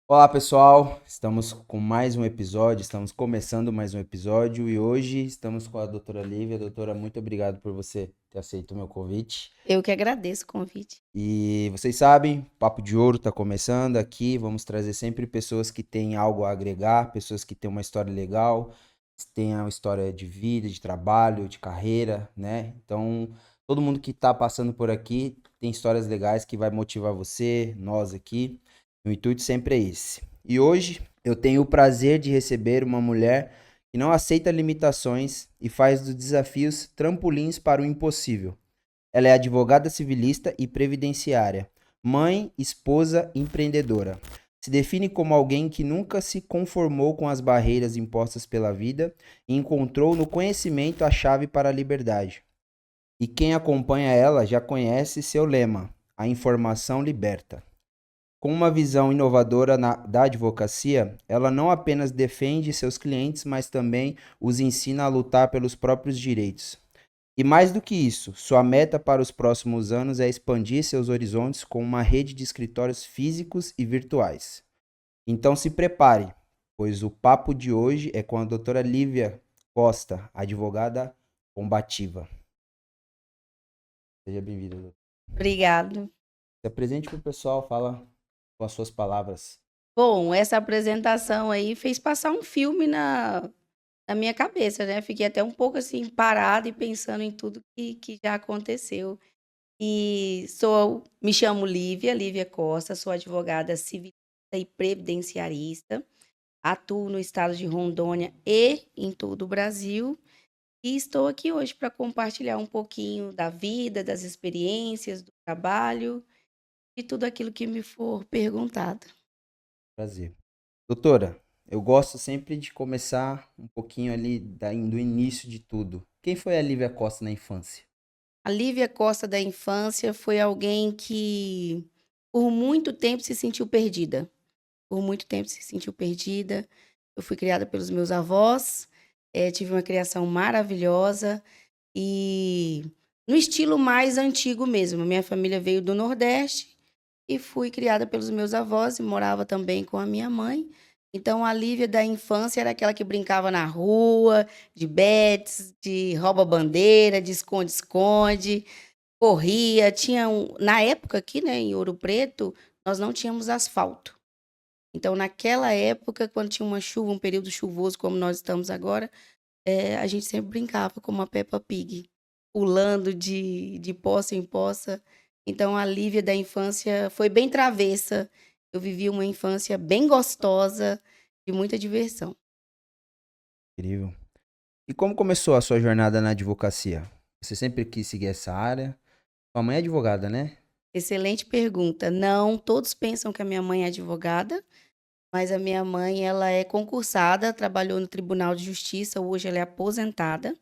Olá pessoal, estamos com mais um episódio, estamos começando mais um episódio e hoje estamos com a doutora Lívia. Doutora, muito obrigado por você ter aceito o meu convite. Eu que agradeço o convite. E vocês sabem, Papo de Ouro está começando aqui, vamos trazer sempre pessoas que têm algo a agregar, pessoas que têm uma história legal, que têm uma história de vida, de trabalho, de carreira, né? Então, todo mundo que está passando por aqui tem histórias legais que vai motivar você, nós aqui. O intuito sempre é esse. E hoje eu tenho o prazer de receber uma mulher que não aceita limitações e faz dos desafios trampolins para o impossível. Ela é advogada civilista e previdenciária, mãe, esposa, empreendedora. Se define como alguém que nunca se conformou com as barreiras impostas pela vida e encontrou no conhecimento a chave para a liberdade. E quem acompanha ela já conhece seu lema: a informação liberta. Com uma visão inovadora da advocacia, ela não apenas defende seus clientes, mas também os ensina a lutar pelos próprios direitos. E mais do que isso, sua meta para os próximos anos é expandir seus horizontes com uma rede de escritórios físicos e virtuais. Então se prepare, pois o papo de hoje é com a doutora Lívia Costa, advogada combativa. Seja bem-vinda, doutora. Obrigado. Se apresente para o pessoal, fala com as suas palavras. Bom, essa apresentação aí fez passar um filme na minha cabeça, né? Fiquei até um pouco assim parada e pensando em tudo que já aconteceu. Me chamo Lívia Costa, sou advogada civilista e previdenciarista, atuo no estado de Rondônia e em todo o Brasil. E estou aqui hoje para compartilhar um pouquinho da vida, das experiências, do trabalho e tudo aquilo que me for perguntado. Prazer. Doutora, eu gosto sempre de começar um pouquinho ali do início de tudo. Quem foi a Lívia Costa na infância? A Lívia Costa da infância foi alguém que, por muito tempo, se sentiu perdida. Por muito tempo se sentiu perdida. Eu fui criada pelos meus avós, tive uma criação maravilhosa e no estilo mais antigo mesmo. Minha família veio do Nordeste e fui criada pelos meus avós e morava também com a minha mãe. Então, a Lívia da infância era aquela que brincava na rua, de bets, de rouba-bandeira, de esconde-esconde, corria. Na época aqui, né, em Ouro Preto, nós não tínhamos asfalto. Então, naquela época, quando tinha uma chuva, um período chuvoso como nós estamos agora, a gente sempre brincava como a Peppa Pig, pulando de poça em poça. Então, a Lívia da infância foi bem travessa. Eu vivi uma infância bem gostosa, de muita diversão. Incrível. E como começou a sua jornada na advocacia? Você sempre quis seguir essa área? Sua mãe é advogada, né? Excelente pergunta. Não, todos pensam que a minha mãe é advogada, mas a minha mãe, ela é concursada, trabalhou no Tribunal de Justiça, hoje ela é aposentada,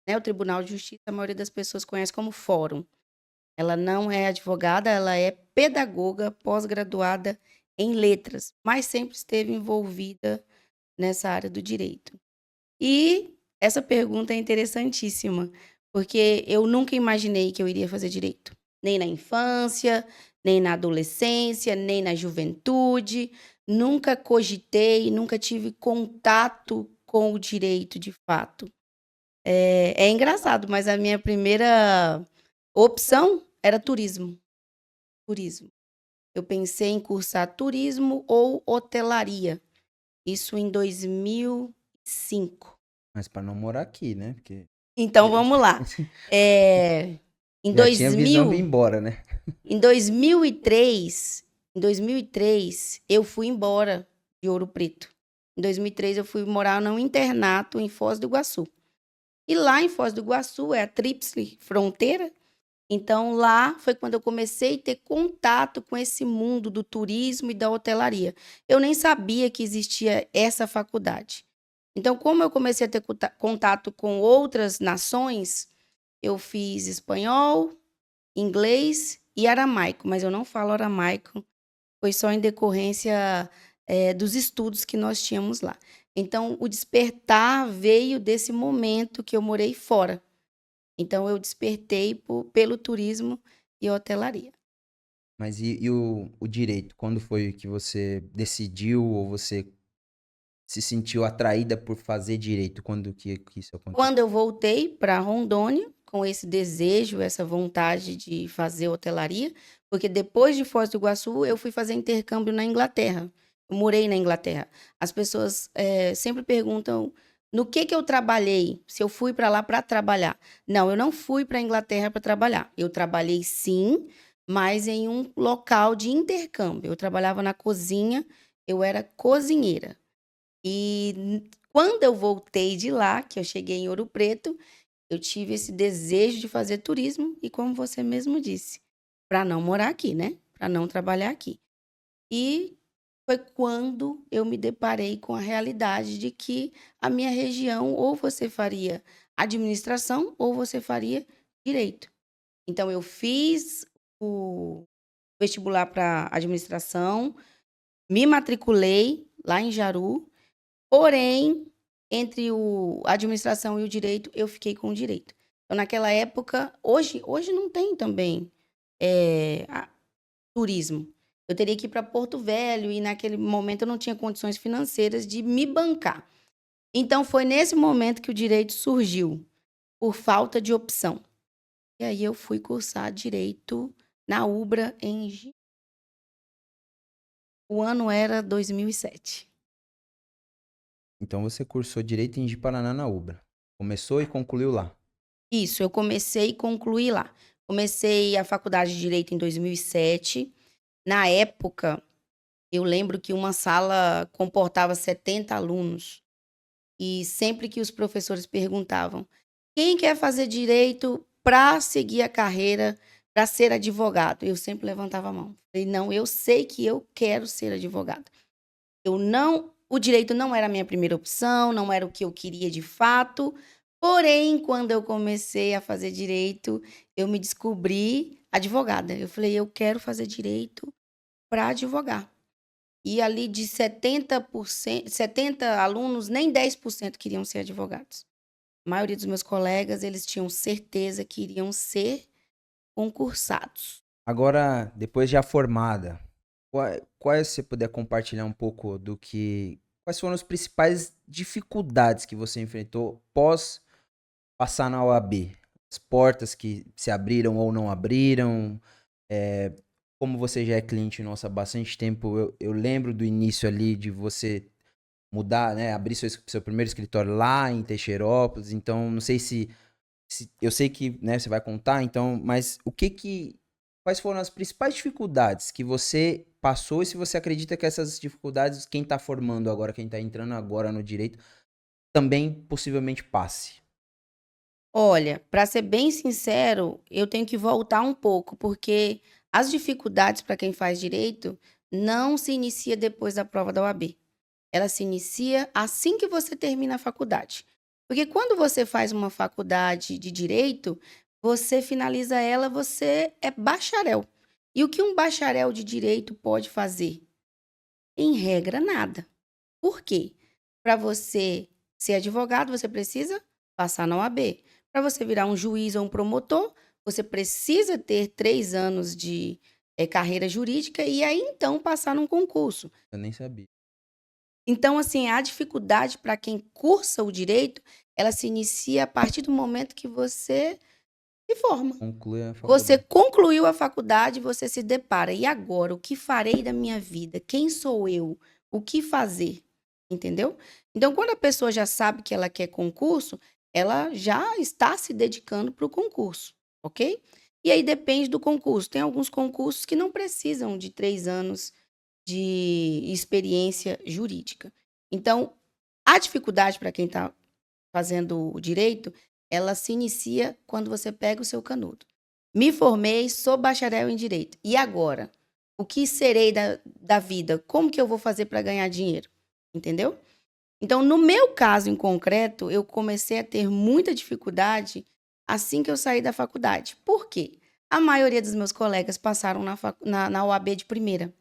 né? O Tribunal de Justiça, a maioria das pessoas conhece como fórum. Ela não é advogada, ela é pedagoga, pós-graduada em letras, mas sempre esteve envolvida nessa área do direito. E essa pergunta é interessantíssima, porque eu nunca imaginei que eu iria fazer direito, nem na infância, nem na adolescência, nem na juventude. Nunca cogitei, nunca tive contato com o direito de fato. É engraçado, mas a minha primeira opção era turismo. Turismo. Eu pensei em cursar turismo ou hotelaria. Isso em 2005. Mas para não morar aqui, né? Porque Então vamos lá. Eh, em já tinha visão de ir 2000, embora, né? em 2003, em 2003 eu fui embora de Ouro Preto. Em 2003 eu fui morar num internato em Foz do Iguaçu. E lá em Foz do Iguaçu é a tríplice fronteira. Então, lá foi quando eu comecei a ter contato com esse mundo do turismo e da hotelaria. Eu nem sabia que existia essa faculdade. Então, como eu comecei a ter contato com outras nações, eu fiz espanhol, inglês e aramaico, mas eu não falo aramaico, foi só em decorrência, dos estudos que nós tínhamos lá. Então, o despertar veio desse momento que eu morei fora. Então eu despertei pelo turismo e hotelaria. Mas e o direito? Quando foi que você decidiu ou você se sentiu atraída por fazer direito? Quando que isso aconteceu? Quando eu voltei para Rondônia, com esse desejo, essa vontade de fazer hotelaria, porque depois de Foz do Iguaçu eu fui fazer intercâmbio na Inglaterra. Eu morei na Inglaterra. As pessoas sempre perguntam no que eu trabalhei, se eu fui para lá para trabalhar. Não, eu não fui para a Inglaterra para trabalhar. Eu trabalhei sim, mas em um local de intercâmbio. Eu trabalhava na cozinha, eu era cozinheira. Quando eu voltei de lá, que eu cheguei em Ouro Preto, eu tive esse desejo de fazer turismo e, como você mesmo disse, para não morar aqui, né? Para não trabalhar aqui. E foi quando eu me deparei com a realidade de que a minha região ou você faria administração ou você faria direito. Então eu fiz o vestibular para administração, me matriculei lá em Jaru. Porém, entre a administração e o direito, eu fiquei com o direito. Então, naquela época, hoje não tem também turismo. Eu teria que ir para Porto Velho e naquele momento eu não tinha condições financeiras de me bancar. Então, foi nesse momento que o direito surgiu, por falta de opção. E aí eu fui cursar direito na UBRA o ano era 2007. Então você cursou direito em Ji-Paraná na UBRA. Começou e concluiu lá. Isso, eu comecei e concluí lá. Comecei a faculdade de Direito em 2007. Na época, eu lembro que uma sala comportava 70 alunos. E sempre que os professores perguntavam: quem quer fazer direito para seguir a carreira, para ser advogado? Eu sempre levantava a mão. Falei: não, eu sei que eu quero ser advogado. O direito não era a minha primeira opção, não era o que eu queria de fato. Porém, quando eu comecei a fazer direito, eu me descobri advogada. Eu falei, eu quero fazer direito para advogar. E ali de 70%, 70 alunos, nem 10% queriam ser advogados. A maioria dos meus colegas, eles tinham certeza que iriam ser concursados. Agora, depois já formada, quais você puder compartilhar um pouco do que. Quais foram as principais dificuldades que você enfrentou pós passar na OAB? As portas que se abriram ou não abriram. é, Como você já é cliente nosso há bastante tempo, eu lembro do início ali de você mudar, né? Abrir seu primeiro escritório lá em Teixeirópolis. Então, não sei se eu sei que, né, você vai contar, então, mas quais foram as principais dificuldades que você passou e se você acredita que essas dificuldades, quem está formando agora, quem está entrando agora no direito, também possivelmente passe? Olha, para ser bem sincero, eu tenho que voltar um pouco, porque as dificuldades para quem faz direito não se inicia depois da prova da OAB. Ela se inicia assim que você termina a faculdade. Porque quando você faz uma faculdade de direito, você finaliza ela, você é bacharel. E o que um bacharel de direito pode fazer? Em regra, nada. Por quê? Para você ser advogado, você precisa passar na OAB. Para você virar um juiz ou um promotor, você precisa ter 3 anos de carreira jurídica e aí então passar num concurso. Eu nem sabia. Então, assim, a dificuldade para quem cursa o direito, ela se inicia a partir do momento que você se forma. Conclui a Você faculdade. concluiu a faculdade, você se depara. E agora, o que farei da minha vida? Quem sou eu? O que fazer? Entendeu? Então, quando a pessoa já sabe que ela quer concurso, ela já está se dedicando para o concurso, ok? E aí depende do concurso. Tem alguns concursos que não precisam de 3 anos de experiência jurídica. Então, a dificuldade para quem está fazendo o direito, ela se inicia quando você pega o seu canudo. Me formei, sou bacharel em direito. E agora? O que serei da vida? Como que eu vou fazer para ganhar dinheiro? Entendeu? Então, no meu caso em concreto, eu comecei a ter muita dificuldade assim que eu saí da faculdade. Por quê? A maioria dos meus colegas passaram na OAB de primeira.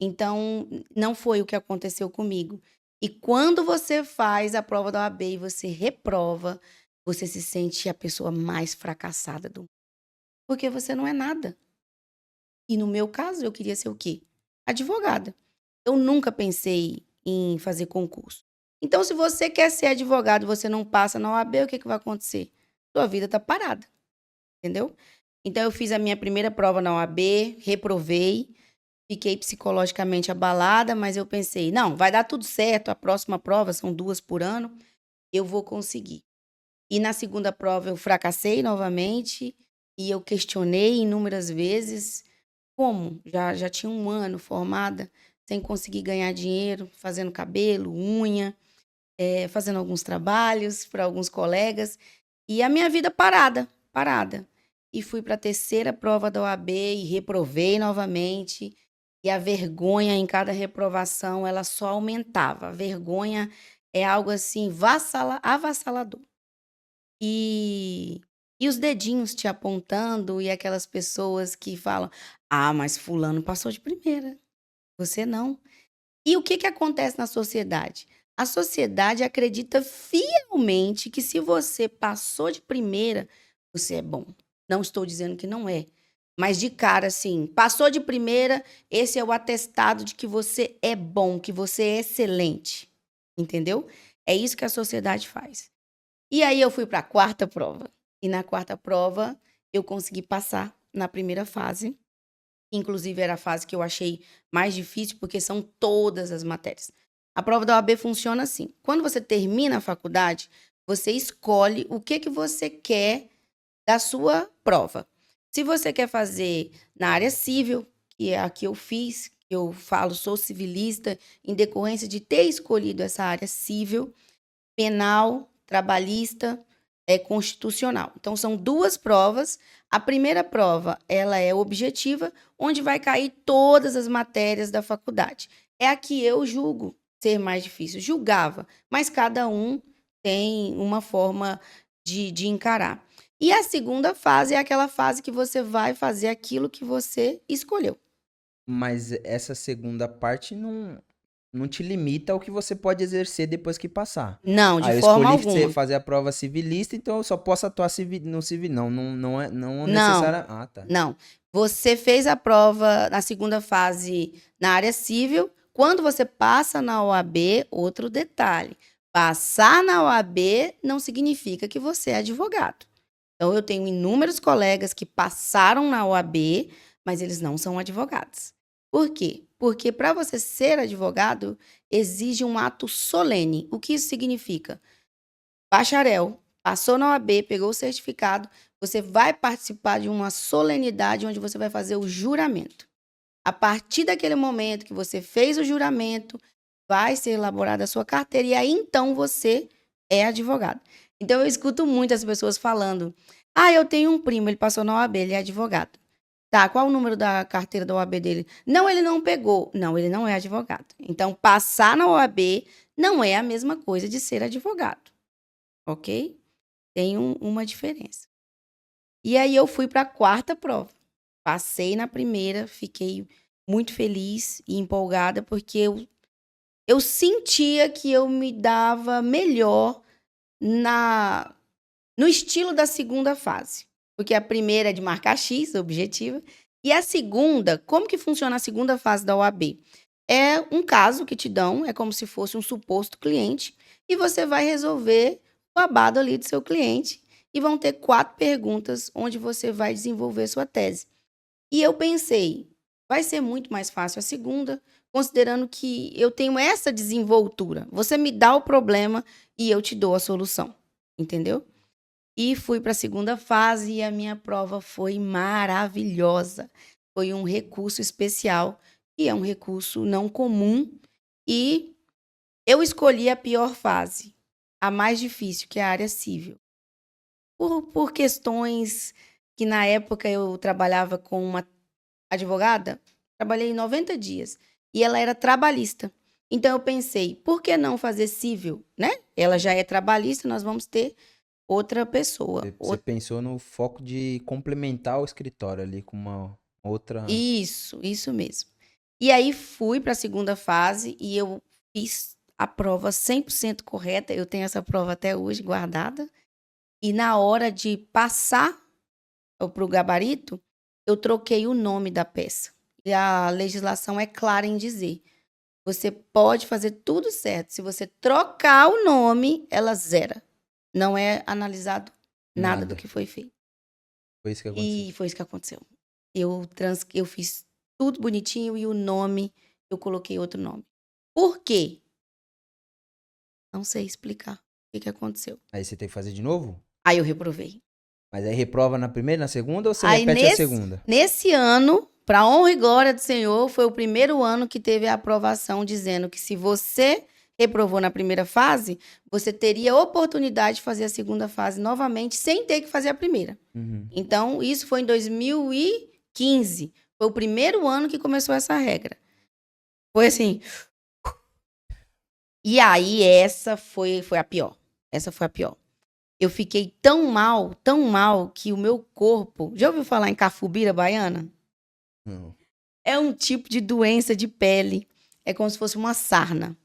Então, não foi o que aconteceu comigo. E quando você faz a prova da OAB e você reprova, você se sente a pessoa mais fracassada do mundo. Porque você não é nada. E no meu caso, eu queria ser o quê? Advogada. Eu nunca pensei em fazer concurso. Então, se você quer ser advogado e você não passa na OAB, o que que vai acontecer? Sua vida tá parada, entendeu? Então, eu fiz a minha primeira prova na OAB, reprovei, fiquei psicologicamente abalada, mas eu pensei, não, vai dar tudo certo, a próxima prova, são 2 por ano, eu vou conseguir. E na segunda prova eu fracassei novamente e eu questionei inúmeras vezes como já tinha 1 ano formada, sem conseguir ganhar dinheiro, fazendo cabelo, unha, fazendo alguns trabalhos para alguns colegas, e a minha vida parada, parada. E fui para a terceira prova da OAB e reprovei novamente, e a vergonha em cada reprovação, ela só aumentava. A vergonha é algo assim avassalador. E e os dedinhos te apontando e aquelas pessoas que falam: "Ah, mas fulano passou de primeira, você não". E o que que acontece na sociedade? A sociedade acredita fielmente que se você passou de primeira, você é bom. Não estou dizendo que não é, mas de cara assim, passou de primeira, esse é o atestado de que você é bom, que você é excelente, entendeu? É isso que a sociedade faz. E aí eu fui para a quarta prova. E na quarta prova eu consegui passar na primeira fase. Inclusive era a fase que eu achei mais difícil, porque são todas as matérias. A prova da OAB funciona assim: quando você termina a faculdade, você escolhe o que você quer da sua prova. Se você quer fazer na área civil, que é a que eu fiz, que eu falo, sou civilista, em decorrência de ter escolhido essa área civil, penal, trabalhista, constitucional. Então são 2 provas. A primeira prova, ela é objetiva, onde vai cair todas as matérias da faculdade. É a que eu julgo ser mais difícil. Julgava, mas cada um tem uma forma de encarar. E a segunda fase é aquela fase que você vai fazer aquilo que você escolheu. Mas essa segunda parte não te limita ao que você pode exercer depois que passar. Não, de Ah, eu forma escolhi você alguma. fazer a prova civilista, então eu só posso atuar no civil. Não é não Não, necessária. Ah, tá. não. Você fez a prova na segunda fase na área civil. Quando você passa na OAB, outro detalhe: passar na OAB não significa que você é advogado. Então, eu tenho inúmeros colegas que passaram na OAB, mas eles não são advogados. Por quê? Porque para você ser advogado, exige um ato solene. O que isso significa? Bacharel, passou na OAB, pegou o certificado, você vai participar de uma solenidade onde você vai fazer o juramento. A partir daquele momento que você fez o juramento, vai ser elaborada a sua carteira e aí então você é advogado. Então eu escuto muitas pessoas falando: "Ah, eu tenho um primo, ele passou na OAB, ele é advogado". Tá, qual o número da carteira da OAB dele? Não, ele não pegou. Não, ele não é advogado. Então passar na OAB não é a mesma coisa de ser advogado, ok? Tem uma diferença. E aí eu fui para a quarta prova. Passei na primeira, fiquei muito feliz e empolgada, porque eu sentia que eu me dava melhor na no estilo da segunda fase. Porque a primeira é de marcar X, objetiva, e a segunda, como que funciona a segunda fase da OAB? É um caso que te dão, é como se fosse um suposto cliente, e você vai resolver o babado ali do seu cliente, e vão ter 4 perguntas onde você vai desenvolver sua tese. E eu pensei, vai ser muito mais fácil a segunda, considerando que eu tenho essa desenvoltura. Você me dá o problema e eu te dou a solução, entendeu? E fui para a segunda fase e a minha prova foi maravilhosa. Foi um recurso especial, que é um recurso não comum, e eu escolhi a pior fase, a mais difícil, que é a área civil. Por questões que na época eu trabalhava com uma advogada, trabalhei 90 dias e ela era trabalhista. Então eu pensei, por que não fazer civil, né? Ela já é trabalhista, nós vamos ter outra pessoa. Você pensou no foco de complementar o escritório ali com uma outra. Isso mesmo. E aí fui para a segunda fase e eu fiz a prova 100% correta. Eu tenho essa prova até hoje guardada. E na hora de passar para o gabarito, eu troquei o nome da peça. E a legislação é clara em dizer: você pode fazer tudo certo. Se você trocar o nome, ela zera. Não é analisado nada do Nada. que foi feito. Foi isso que aconteceu. E foi isso que aconteceu. Eu fiz tudo bonitinho e o nome, eu coloquei outro nome. Por quê? Não sei explicar o que aconteceu. Aí você tem que fazer de novo? Aí eu reprovei. Mas aí reprova na primeira e na segunda ou você Aí repete a segunda? nesse ano, para honra e glória do Senhor, foi o primeiro ano que teve a aprovação dizendo que se você reprovou na primeira fase, você teria a oportunidade de fazer a segunda fase novamente sem ter que fazer a primeira. Uhum. Então, isso foi em 2015. Foi o primeiro ano que começou essa regra. Foi assim. E aí, essa foi a pior. Essa foi a pior. Eu fiquei tão mal, que o meu corpo... Já ouviu falar em cafubira baiana? Não. É um tipo de doença de pele. É como se fosse uma sarna.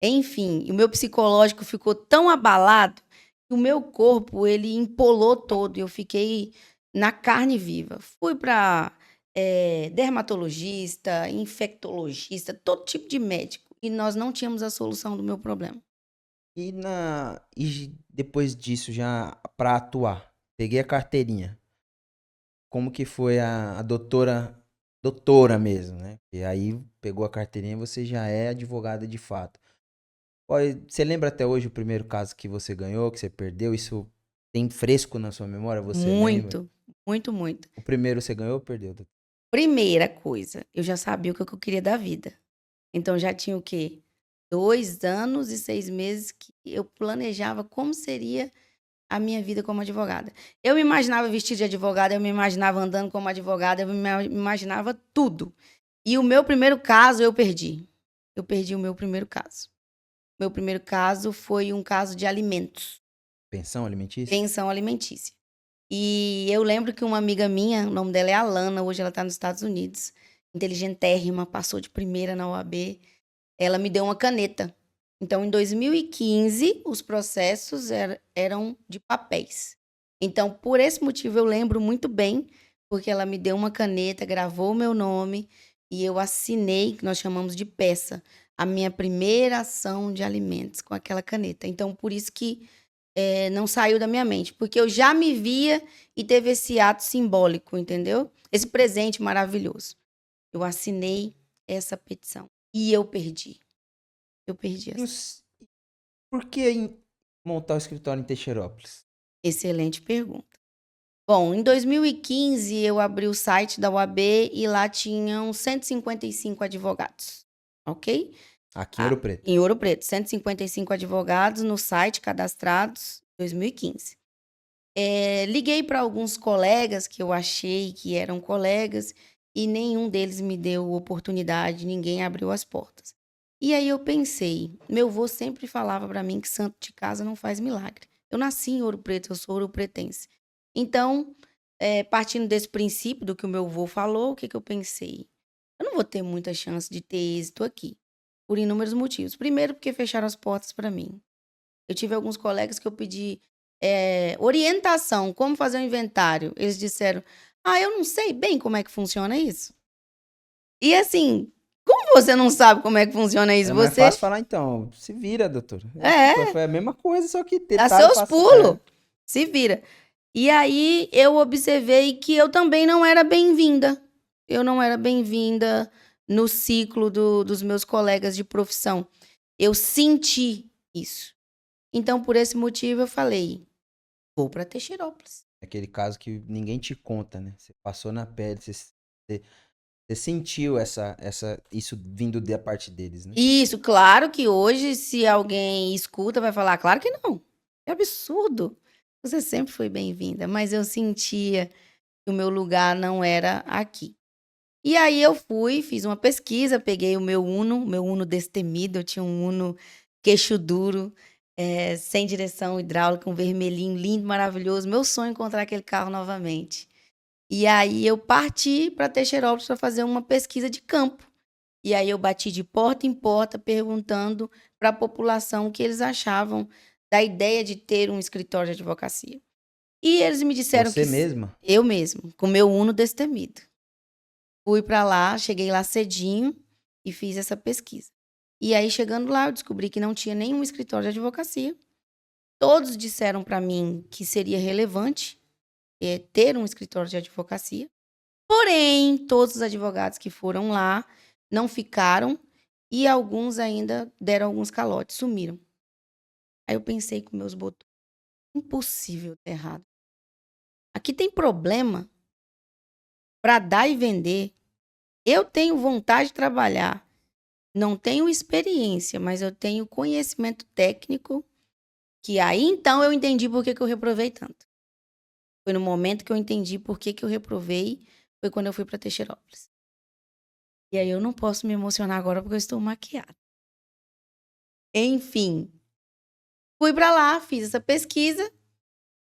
Enfim, o meu psicológico ficou tão abalado que o meu corpo, ele empolou todo. Eu fiquei na carne viva. Fui para dermatologista, infectologista, todo tipo de médico. E nós não tínhamos a solução do meu problema. E depois disso, já pra atuar, peguei a carteirinha. Como que foi a doutora mesmo, né? E aí pegou a carteirinha e você já é advogada de fato. Olha, você lembra até hoje o primeiro caso que você ganhou, que você perdeu? Isso tem fresco na sua memória? Você lembra? Muito, muito, muito. O primeiro você ganhou ou perdeu? Primeira coisa, eu já sabia o que eu queria da vida. Então já tinha o quê? 2 anos e 6 meses que eu planejava como seria a minha vida como advogada. Eu me imaginava vestida de advogada, eu me imaginava andando como advogada, eu me imaginava tudo. E o meu primeiro caso eu perdi. Eu perdi o meu primeiro caso. Meu primeiro caso foi um caso de alimentos, Pensão alimentícia? pensão alimentícia. E eu lembro que uma amiga minha, o nome dela é Alana, hoje ela está nos Estados Unidos, inteligentérrima, passou de primeira na OAB, ela me deu uma caneta. Então, em 2015, os processos eram de papéis. Então, por esse motivo, eu lembro muito bem, porque ela me deu uma caneta, gravou o meu nome e eu assinei, que nós chamamos de peça, a minha primeira ação de alimentos com aquela caneta. Então, por isso que não saiu da minha mente, porque eu já me via e teve esse ato simbólico, entendeu? Esse presente maravilhoso. Eu assinei essa petição e eu perdi. Eu perdi E essa. por que montar o escritório em Teixeirópolis? Excelente pergunta. Bom, em 2015 eu abri o site da UAB e lá tinham 155 advogados, ok? Aqui em Ouro Preto. Em Ouro Preto, 155 advogados no site cadastrados em 2015. Liguei para alguns colegas que eu achei que eram colegas e nenhum deles me deu oportunidade, ninguém abriu as portas. E aí eu pensei, meu avô sempre falava para mim que santo de casa não faz milagre. Eu nasci em Ouro Preto, eu sou ouropretense. Então, partindo desse princípio do que o meu avô falou, o que eu pensei? Eu não vou ter muita chance de ter êxito aqui, por inúmeros motivos. Primeiro, porque fecharam as portas para mim. Eu tive alguns colegas que eu pedi orientação, como fazer um inventário. Eles disseram, eu não sei bem como é que funciona isso. E assim, como você não sabe como é que funciona isso? É mais Você fácil falar então, se vira, doutor. é, Foi a mesma coisa, só que dá detalhe seus passa. pulos, se vira. E aí eu observei que eu também não era bem-vinda. Eu não era bem-vinda no ciclo dos meus colegas de profissão. Eu senti isso. Então, por esse motivo, eu falei, vou para Teixeirópolis. Aquele caso que ninguém te conta, né? Você passou na pele, você sentiu isso vindo da parte deles, né? Isso, claro que hoje, se alguém escuta, vai falar, claro que não. É absurdo. Você sempre foi bem-vinda, mas eu sentia que o meu lugar não era aqui. E aí eu fui, fiz uma pesquisa, peguei o meu Uno destemido, eu tinha um Uno queixo duro, sem direção hidráulica, um vermelhinho lindo, maravilhoso. Meu sonho é encontrar aquele carro novamente. E aí eu parti para Teixeirópolis para fazer uma pesquisa de campo. E aí eu bati de porta em porta perguntando para a população o que eles achavam da ideia de ter um escritório de advocacia. E eles me disseram Você que mesma? eu mesmo, com meu Uno destemido. Fui pra lá, cheguei lá cedinho e fiz essa pesquisa. E aí, chegando lá, eu descobri que não tinha nenhum escritório de advocacia. Todos disseram pra mim que seria relevante ter um escritório de advocacia. Porém, todos os advogados que foram lá não ficaram e alguns ainda deram alguns calotes, sumiram. Aí eu pensei com meus botões, impossível ter errado. Aqui tem problema para dar e vender. Eu tenho vontade de trabalhar. Não tenho experiência, mas eu tenho conhecimento técnico que aí então eu entendi por que que eu reprovei tanto. Foi no momento que eu entendi por que que eu reprovei, foi quando eu fui para Teixeirópolis. E aí eu não posso me emocionar agora porque eu estou maquiada. Enfim, fui para lá, fiz essa pesquisa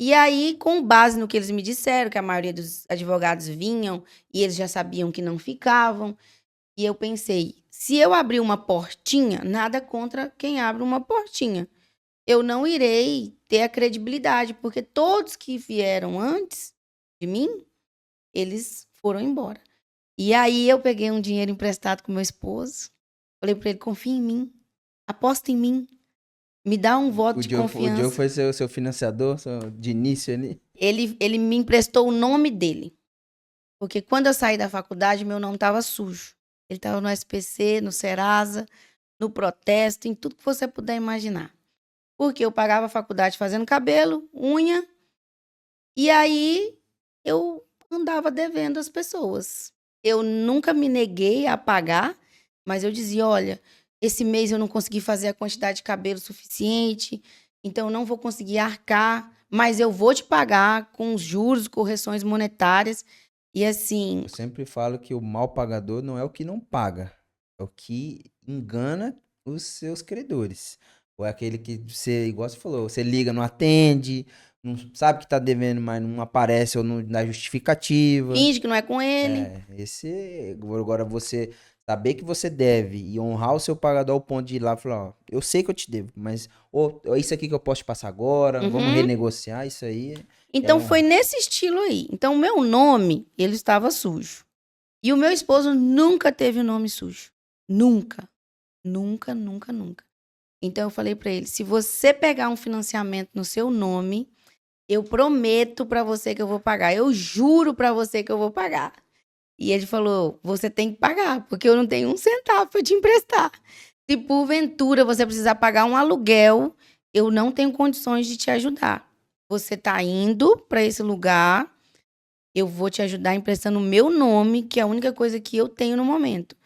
e aí, com base no que eles me disseram, que a maioria dos advogados vinham e eles já sabiam que não ficavam, e eu pensei, se eu abrir uma portinha, nada contra quem abre uma portinha. Eu não irei ter a credibilidade, porque todos que vieram antes de mim, eles foram embora. E aí eu peguei um dinheiro emprestado com meu esposo, falei para ele, confia em mim, aposta em mim, me dá um voto de O Diogo confiança. foi seu financiador de início ali? Ele me emprestou o nome dele, porque quando eu saí da faculdade, meu nome estava sujo. Ele estava no SPC, no Serasa, no protesto, em tudo que você puder imaginar. Porque eu pagava a faculdade fazendo cabelo, unha, e aí eu andava devendo as pessoas. Eu nunca me neguei a pagar, mas eu dizia: olha, esse mês eu não consegui fazer a quantidade de cabelo suficiente, então eu não vou conseguir arcar, mas eu vou te pagar com os juros, correções monetárias. E assim, Eu sempre falo que o mal pagador não é o que não paga, é o que engana os seus credores. Ou é aquele que você, igual você falou, você liga, não atende, não sabe que tá devendo, mas não aparece ou não dá justificativa. finge que não é com ele. É, esse. Agora você saber que você deve e honrar o seu pagador ao ponto de ir lá e falar, ó, eu sei que eu te devo, mas ô, isso aqui que eu posso te passar agora, vamos Uhum. renegociar, isso aí é Então foi honrar. nesse estilo aí. Então o meu nome, ele estava sujo. E o meu esposo nunca teve o nome sujo. Nunca. Nunca, nunca, nunca. Então eu falei pra ele, se você pegar um financiamento no seu nome, eu prometo pra você que eu vou pagar. Eu juro pra você que eu vou pagar. E ele falou, você tem que pagar, porque eu não tenho um centavo pra te emprestar. Se porventura você precisar pagar um aluguel, eu não tenho condições de te ajudar. Você tá indo pra esse lugar, eu vou te ajudar emprestando o meu nome, que é a única coisa que eu tenho no momento.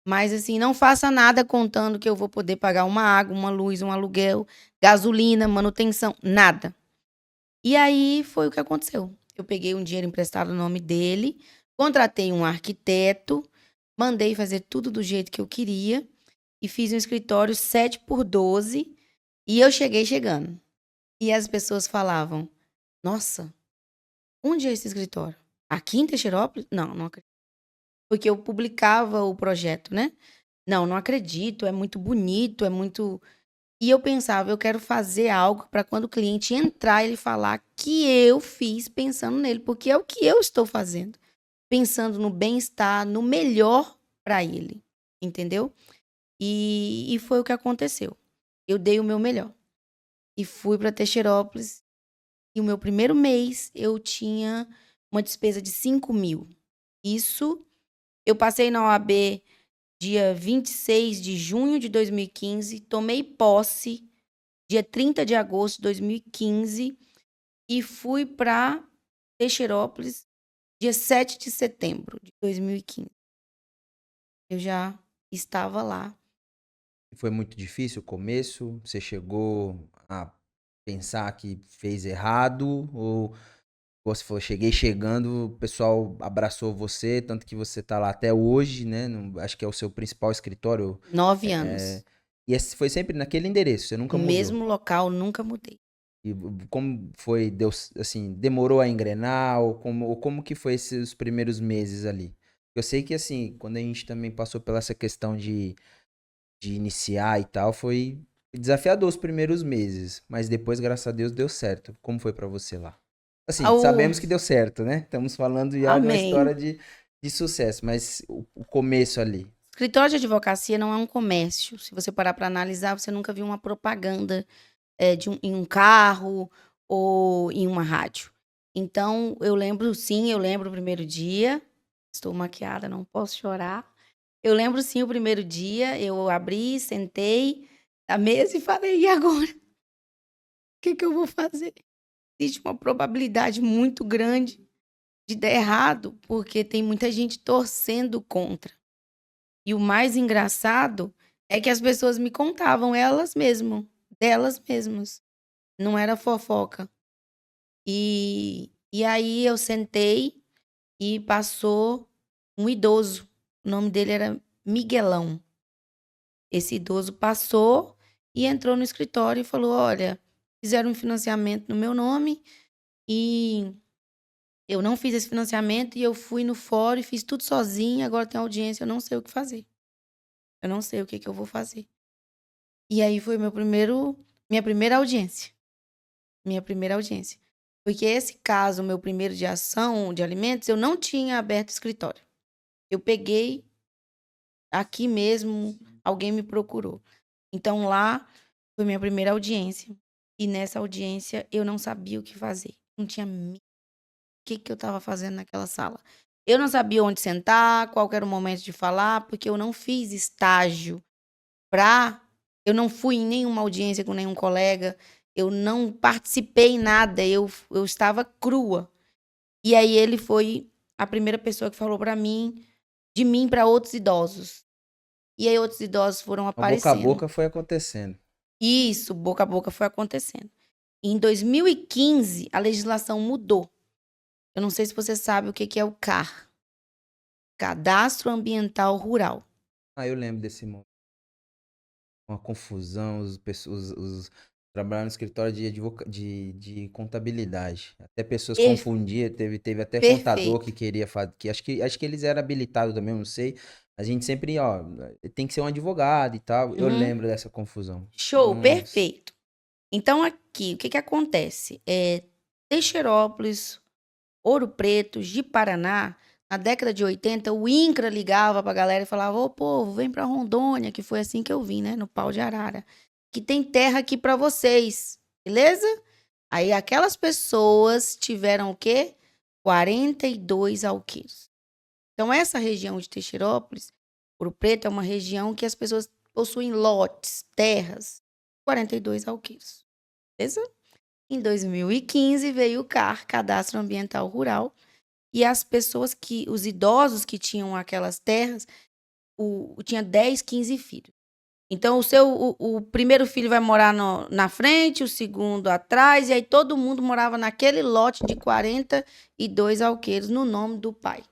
Mas assim, não faça nada contando que eu vou poder pagar uma água, uma luz, um aluguel, gasolina, manutenção, nada. E aí foi o que aconteceu. Eu peguei um dinheiro emprestado no nome dele, contratei um arquiteto, mandei fazer tudo do jeito que eu queria e fiz um escritório 7x12 e eu cheguei chegando. E as pessoas falavam: Nossa, onde é esse escritório? Aqui em Teixeirópolis? Não, não acredito. Porque eu publicava o projeto, né? Não, não acredito, é muito bonito, é muito. E eu pensava, eu quero fazer algo para quando o cliente entrar, ele falar que eu fiz pensando nele, porque é o que eu estou fazendo, pensando no bem-estar, no melhor para ele, entendeu? E foi o que aconteceu. Eu dei o meu melhor e fui para Teixeirópolis. E o meu primeiro mês eu tinha uma despesa de 5.000. Isso, eu passei na OAB dia 26 de junho de 2015, tomei posse dia 30 de agosto de 2015 e fui para Teixeirópolis dia 7 de setembro de 2015. Eu já estava lá. Foi muito difícil o começo? Você chegou a pensar que fez errado? Ou você falou, cheguei chegando, o pessoal abraçou você, tanto que você tá lá até hoje, né? Acho que é o seu principal escritório. 9 anos. E esse foi sempre naquele endereço, você nunca No mudou. mesmo local, nunca mudei. E como foi, deu, assim, demorou a engrenar, ou como que foi esses primeiros meses ali? Eu sei que, assim, quando a gente também passou pela essa questão de iniciar e tal, foi desafiador os primeiros meses, mas depois, graças a Deus, deu certo. Como foi pra você lá? Assim, Ao... sabemos que deu certo, né? Estamos falando já de uma história Amém. de sucesso, mas o começo ali. Escritório de advocacia não é um comércio. Se você parar para analisar, você nunca viu uma propaganda em um carro ou em uma rádio. Então, eu lembro, sim, eu lembro o primeiro dia. Estou maquiada, não posso chorar. Eu lembro, sim, o primeiro dia. Eu abri, sentei na mesa e falei: e agora? O que que eu vou fazer? Existe uma probabilidade muito grande de dar errado, porque tem muita gente torcendo contra. E o mais engraçado é que as pessoas me contavam elas mesmas, delas mesmas. Não era fofoca. E aí eu sentei e passou um idoso. O nome dele era Miguelão. Esse idoso passou e entrou no escritório e falou: olha, fizeram um financiamento no meu nome e eu não fiz esse financiamento e eu fui no fórum e fiz tudo sozinha. Agora tem audiência, eu não sei o que fazer. Eu não sei o que que eu vou fazer. E aí foi minha primeira audiência. Minha primeira audiência. Porque esse caso, meu primeiro de ação de alimentos, eu não tinha aberto escritório. Eu peguei aqui mesmo, alguém me procurou. Então lá foi minha primeira audiência. E nessa audiência eu não sabia o que fazer. Não tinha o que eu estava fazendo naquela sala. Eu não sabia onde sentar, qual era o momento de falar, porque eu não fiz estágio pra. Eu não fui em nenhuma audiência com nenhum colega, eu não participei em nada, eu estava crua. E aí ele foi a primeira pessoa que falou pra mim, de mim para outros idosos. E aí outros idosos foram A boca a aparecendo. boca foi acontecendo. Isso, boca a boca foi acontecendo. E em 2015, a legislação mudou. Eu não sei se você sabe o que que é o CAR, Cadastro Ambiental Rural. Ah, eu lembro desse momento. Uma confusão, os trabalhar no escritório de contabilidade. Até pessoas Per- confundiam, teve até contador que Perfeito. queria fazer, que acho que eles eram habilitados também, não sei. A gente sempre, ó, tem que ser um advogado e tal. Eu Uhum. lembro dessa confusão. Show, Nossa. perfeito. Então aqui, o que que acontece? Teixeirópolis, Ouro Preto, de Paraná, na década de 80, o INCRA ligava pra galera e falava: ô povo, vem pra Rondônia, que foi assim que eu vim, né, no pau de arara, que tem terra aqui pra vocês, beleza? Aí aquelas pessoas tiveram o quê? 42 alqueires. Então essa região de Teixeirópolis, Ouro Preto, é uma região que as pessoas possuem lotes, terras, 42 alqueires, beleza? Em 2015 veio o CAR, Cadastro Ambiental Rural, e as pessoas os idosos que tinham aquelas terras, tinha 10, 15 filhos. Então o primeiro filho vai morar na frente, o segundo atrás, e aí todo mundo morava naquele lote de 42 alqueires no nome do pai,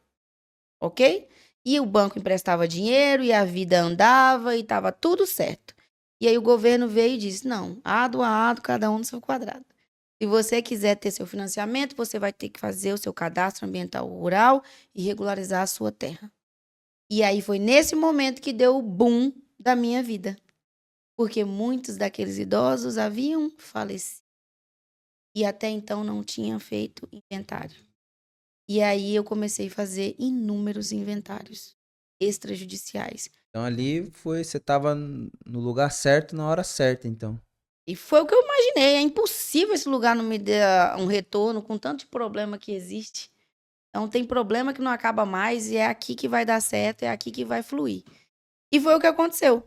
ok? E o banco emprestava dinheiro, e a vida andava, e estava tudo certo. E aí o governo veio e disse: não, ado a ado, cada um no seu quadrado. Se você quiser ter seu financiamento, você vai ter que fazer o seu cadastro ambiental rural e regularizar a sua terra. E aí foi nesse momento que deu o boom da minha vida. Porque muitos daqueles idosos haviam falecido e até então não tinham feito inventário. E aí eu comecei a fazer inúmeros inventários extrajudiciais. Então ali foi, você tava no lugar certo na hora certa, então. E foi o que eu imaginei. É impossível esse lugar não me dar um retorno com tanto de problema que existe. Então tem problema que não acaba mais e é aqui que vai dar certo, é aqui que vai fluir. E foi o que aconteceu.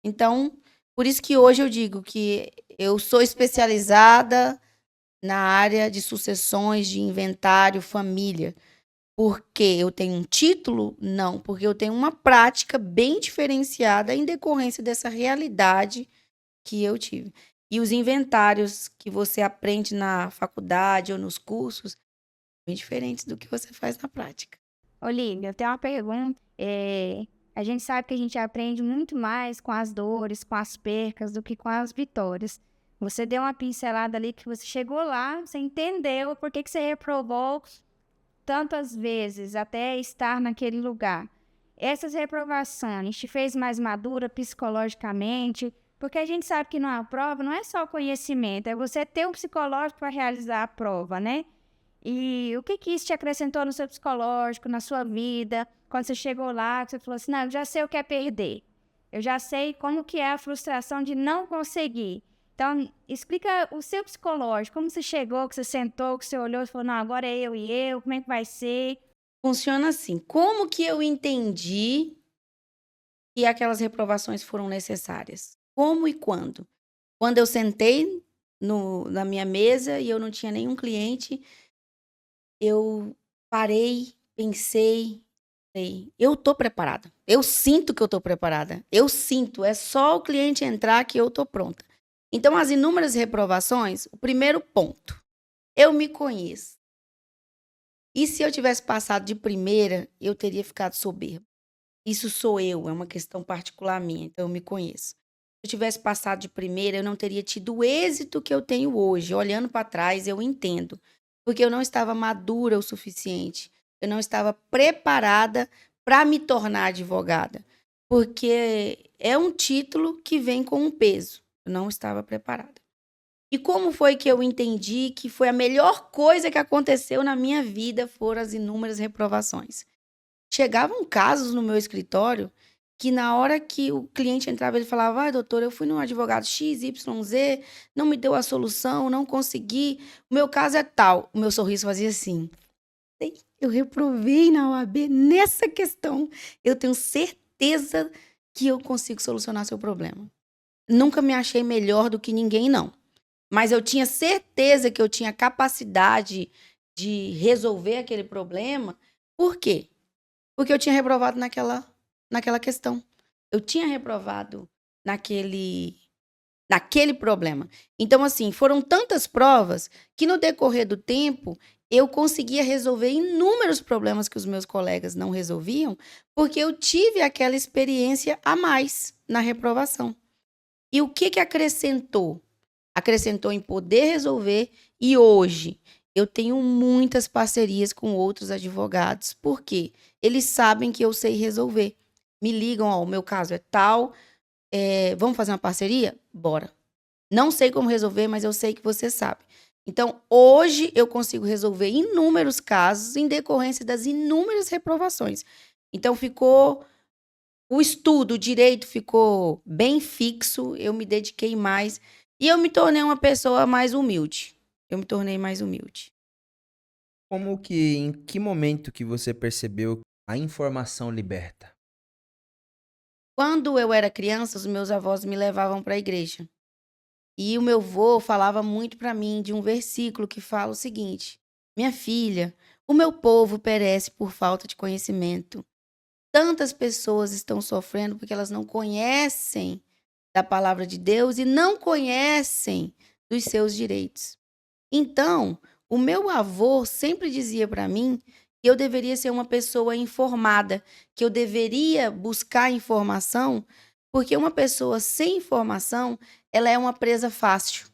Então, por isso que hoje eu digo que eu sou especializada na área de sucessões, de inventário, família. Porque eu tenho um título? Não, porque eu tenho uma prática bem diferenciada em decorrência dessa realidade que eu tive. E os inventários que você aprende na faculdade ou nos cursos, bem diferentes do que você faz na prática. Olívia, eu tenho uma pergunta. A gente sabe que a gente aprende muito mais com as dores, com as percas, do que com as vitórias. Você deu uma pincelada ali que você chegou lá, você entendeu por que você reprovou tantas vezes até estar naquele lugar. Essas reprovações te fez mais madura psicologicamente, porque a gente sabe que numa prova não é só conhecimento, é você ter um psicológico para realizar a prova, né? E o que isso te acrescentou no seu psicológico, na sua vida? Quando você chegou lá, que você falou assim, não, eu já sei o que é perder. Eu já sei como que é a frustração de não conseguir. Então, explica o seu psicológico, como você chegou, que você sentou, que você olhou e falou, não, agora é eu e eu, como é que vai ser? Funciona assim. Como que eu entendi que aquelas reprovações foram necessárias? Como e quando? Quando eu sentei na minha mesa e eu não tinha nenhum cliente, eu parei, pensei, falei, eu tô preparada. Eu sinto que eu tô preparada. Eu sinto, é só o cliente entrar que eu tô pronta. Então, as inúmeras reprovações, o primeiro ponto, eu me conheço. E se eu tivesse passado de primeira, eu teria ficado soberba. Isso sou eu, é uma questão particular minha, então eu me conheço. Se eu tivesse passado de primeira, eu não teria tido o êxito que eu tenho hoje. Olhando para trás, eu entendo. Porque eu não estava madura o suficiente. Eu não estava preparada para me tornar advogada. Porque é um título que vem com um peso. Eu não estava preparada. E como foi que eu entendi que foi a melhor coisa que aconteceu na minha vida foram as inúmeras reprovações? Chegavam casos no meu escritório que na hora que o cliente entrava, ele falava, ai, doutor, eu fui num advogado XYZ, não me deu a solução, não consegui, o meu caso é tal. O meu sorriso fazia assim, eu reprovei na OAB nessa questão. Eu tenho certeza que eu consigo solucionar seu problema. Nunca me achei melhor do que ninguém, não. Mas eu tinha certeza que eu tinha capacidade de resolver aquele problema. Por quê? Porque eu tinha reprovado naquela questão. Eu tinha reprovado naquele problema. Então, assim, foram tantas provas que no decorrer do tempo eu conseguia resolver inúmeros problemas que os meus colegas não resolviam, porque eu tive aquela experiência a mais na reprovação. E o que acrescentou? Acrescentou em poder resolver e hoje eu tenho muitas parcerias com outros advogados. Por quê? Eles sabem que eu sei resolver. Me ligam, ó, o meu caso é tal, vamos fazer uma parceria? Bora. Não sei como resolver, mas eu sei que você sabe. Então, hoje eu consigo resolver inúmeros casos em decorrência das inúmeras reprovações. Então, o estudo, o direito ficou bem fixo, eu me dediquei mais e eu me tornei uma pessoa mais humilde. Eu me tornei mais humilde. Em que momento que você percebeu a informação liberta? Quando eu era criança, os meus avós me levavam para a igreja. E o meu avô falava muito para mim de um versículo que fala o seguinte: minha filha, o meu povo perece por falta de conhecimento. Tantas pessoas estão sofrendo porque elas não conhecem da palavra de Deus e não conhecem dos seus direitos. Então, o meu avô sempre dizia para mim que eu deveria ser uma pessoa informada, que eu deveria buscar informação, porque uma pessoa sem informação, ela é uma presa fácil.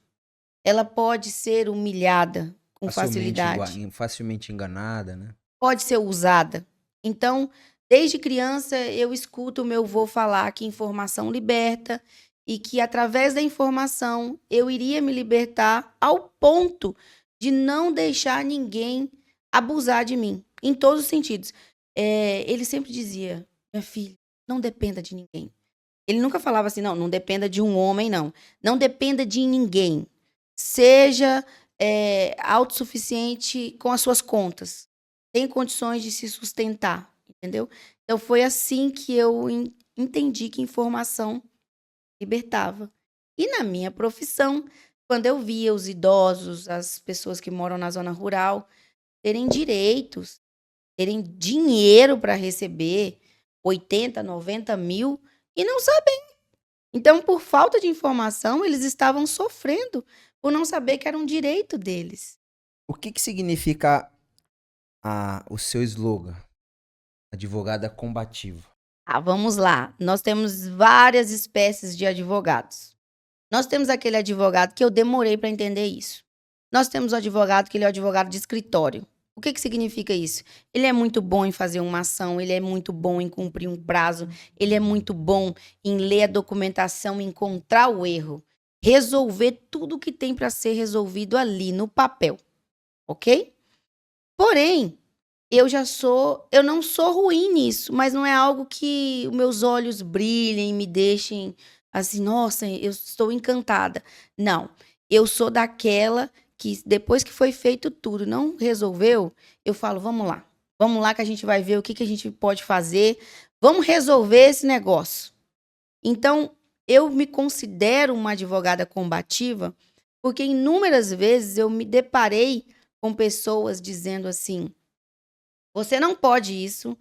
Ela pode ser humilhada com facilidade. Facilmente enganada, né? Pode ser usada. Então, desde criança, eu escuto o meu avô falar que informação liberta e que, através da informação, eu iria me libertar ao ponto de não deixar ninguém abusar de mim, em todos os sentidos. Ele sempre dizia, minha filha, não dependa de ninguém. Ele nunca falava assim, não dependa de um homem, não. Não dependa de ninguém. Seja autossuficiente com as suas contas. Tem condições de se sustentar, entendeu? Então, foi assim que eu entendi que informação libertava. E na minha profissão, quando eu via os idosos, as pessoas que moram na zona rural, terem direitos, terem dinheiro para receber 80, 90 mil e não saber. Então, por falta de informação, eles estavam sofrendo por não saber que era um direito deles. O que significa o seu slogan? Advogada combativa. Vamos lá. Nós temos várias espécies de advogados. Nós temos aquele advogado que eu demorei para entender isso. Nós temos o advogado que ele é o advogado de escritório. O que significa isso? Ele é muito bom em fazer uma ação, ele é muito bom em cumprir um prazo, ele é muito bom em ler a documentação, encontrar o erro, resolver tudo que tem para ser resolvido ali no papel, ok? Porém, eu não sou ruim nisso, mas não é algo que os meus olhos brilhem, me deixem assim, nossa, eu estou encantada. Não, eu sou daquela que depois que foi feito tudo, não resolveu, eu falo, vamos lá que a gente vai ver o que a gente pode fazer, vamos resolver esse negócio. Então, eu me considero uma advogada combativa, porque inúmeras vezes eu me deparei com pessoas dizendo assim, você não pode isso,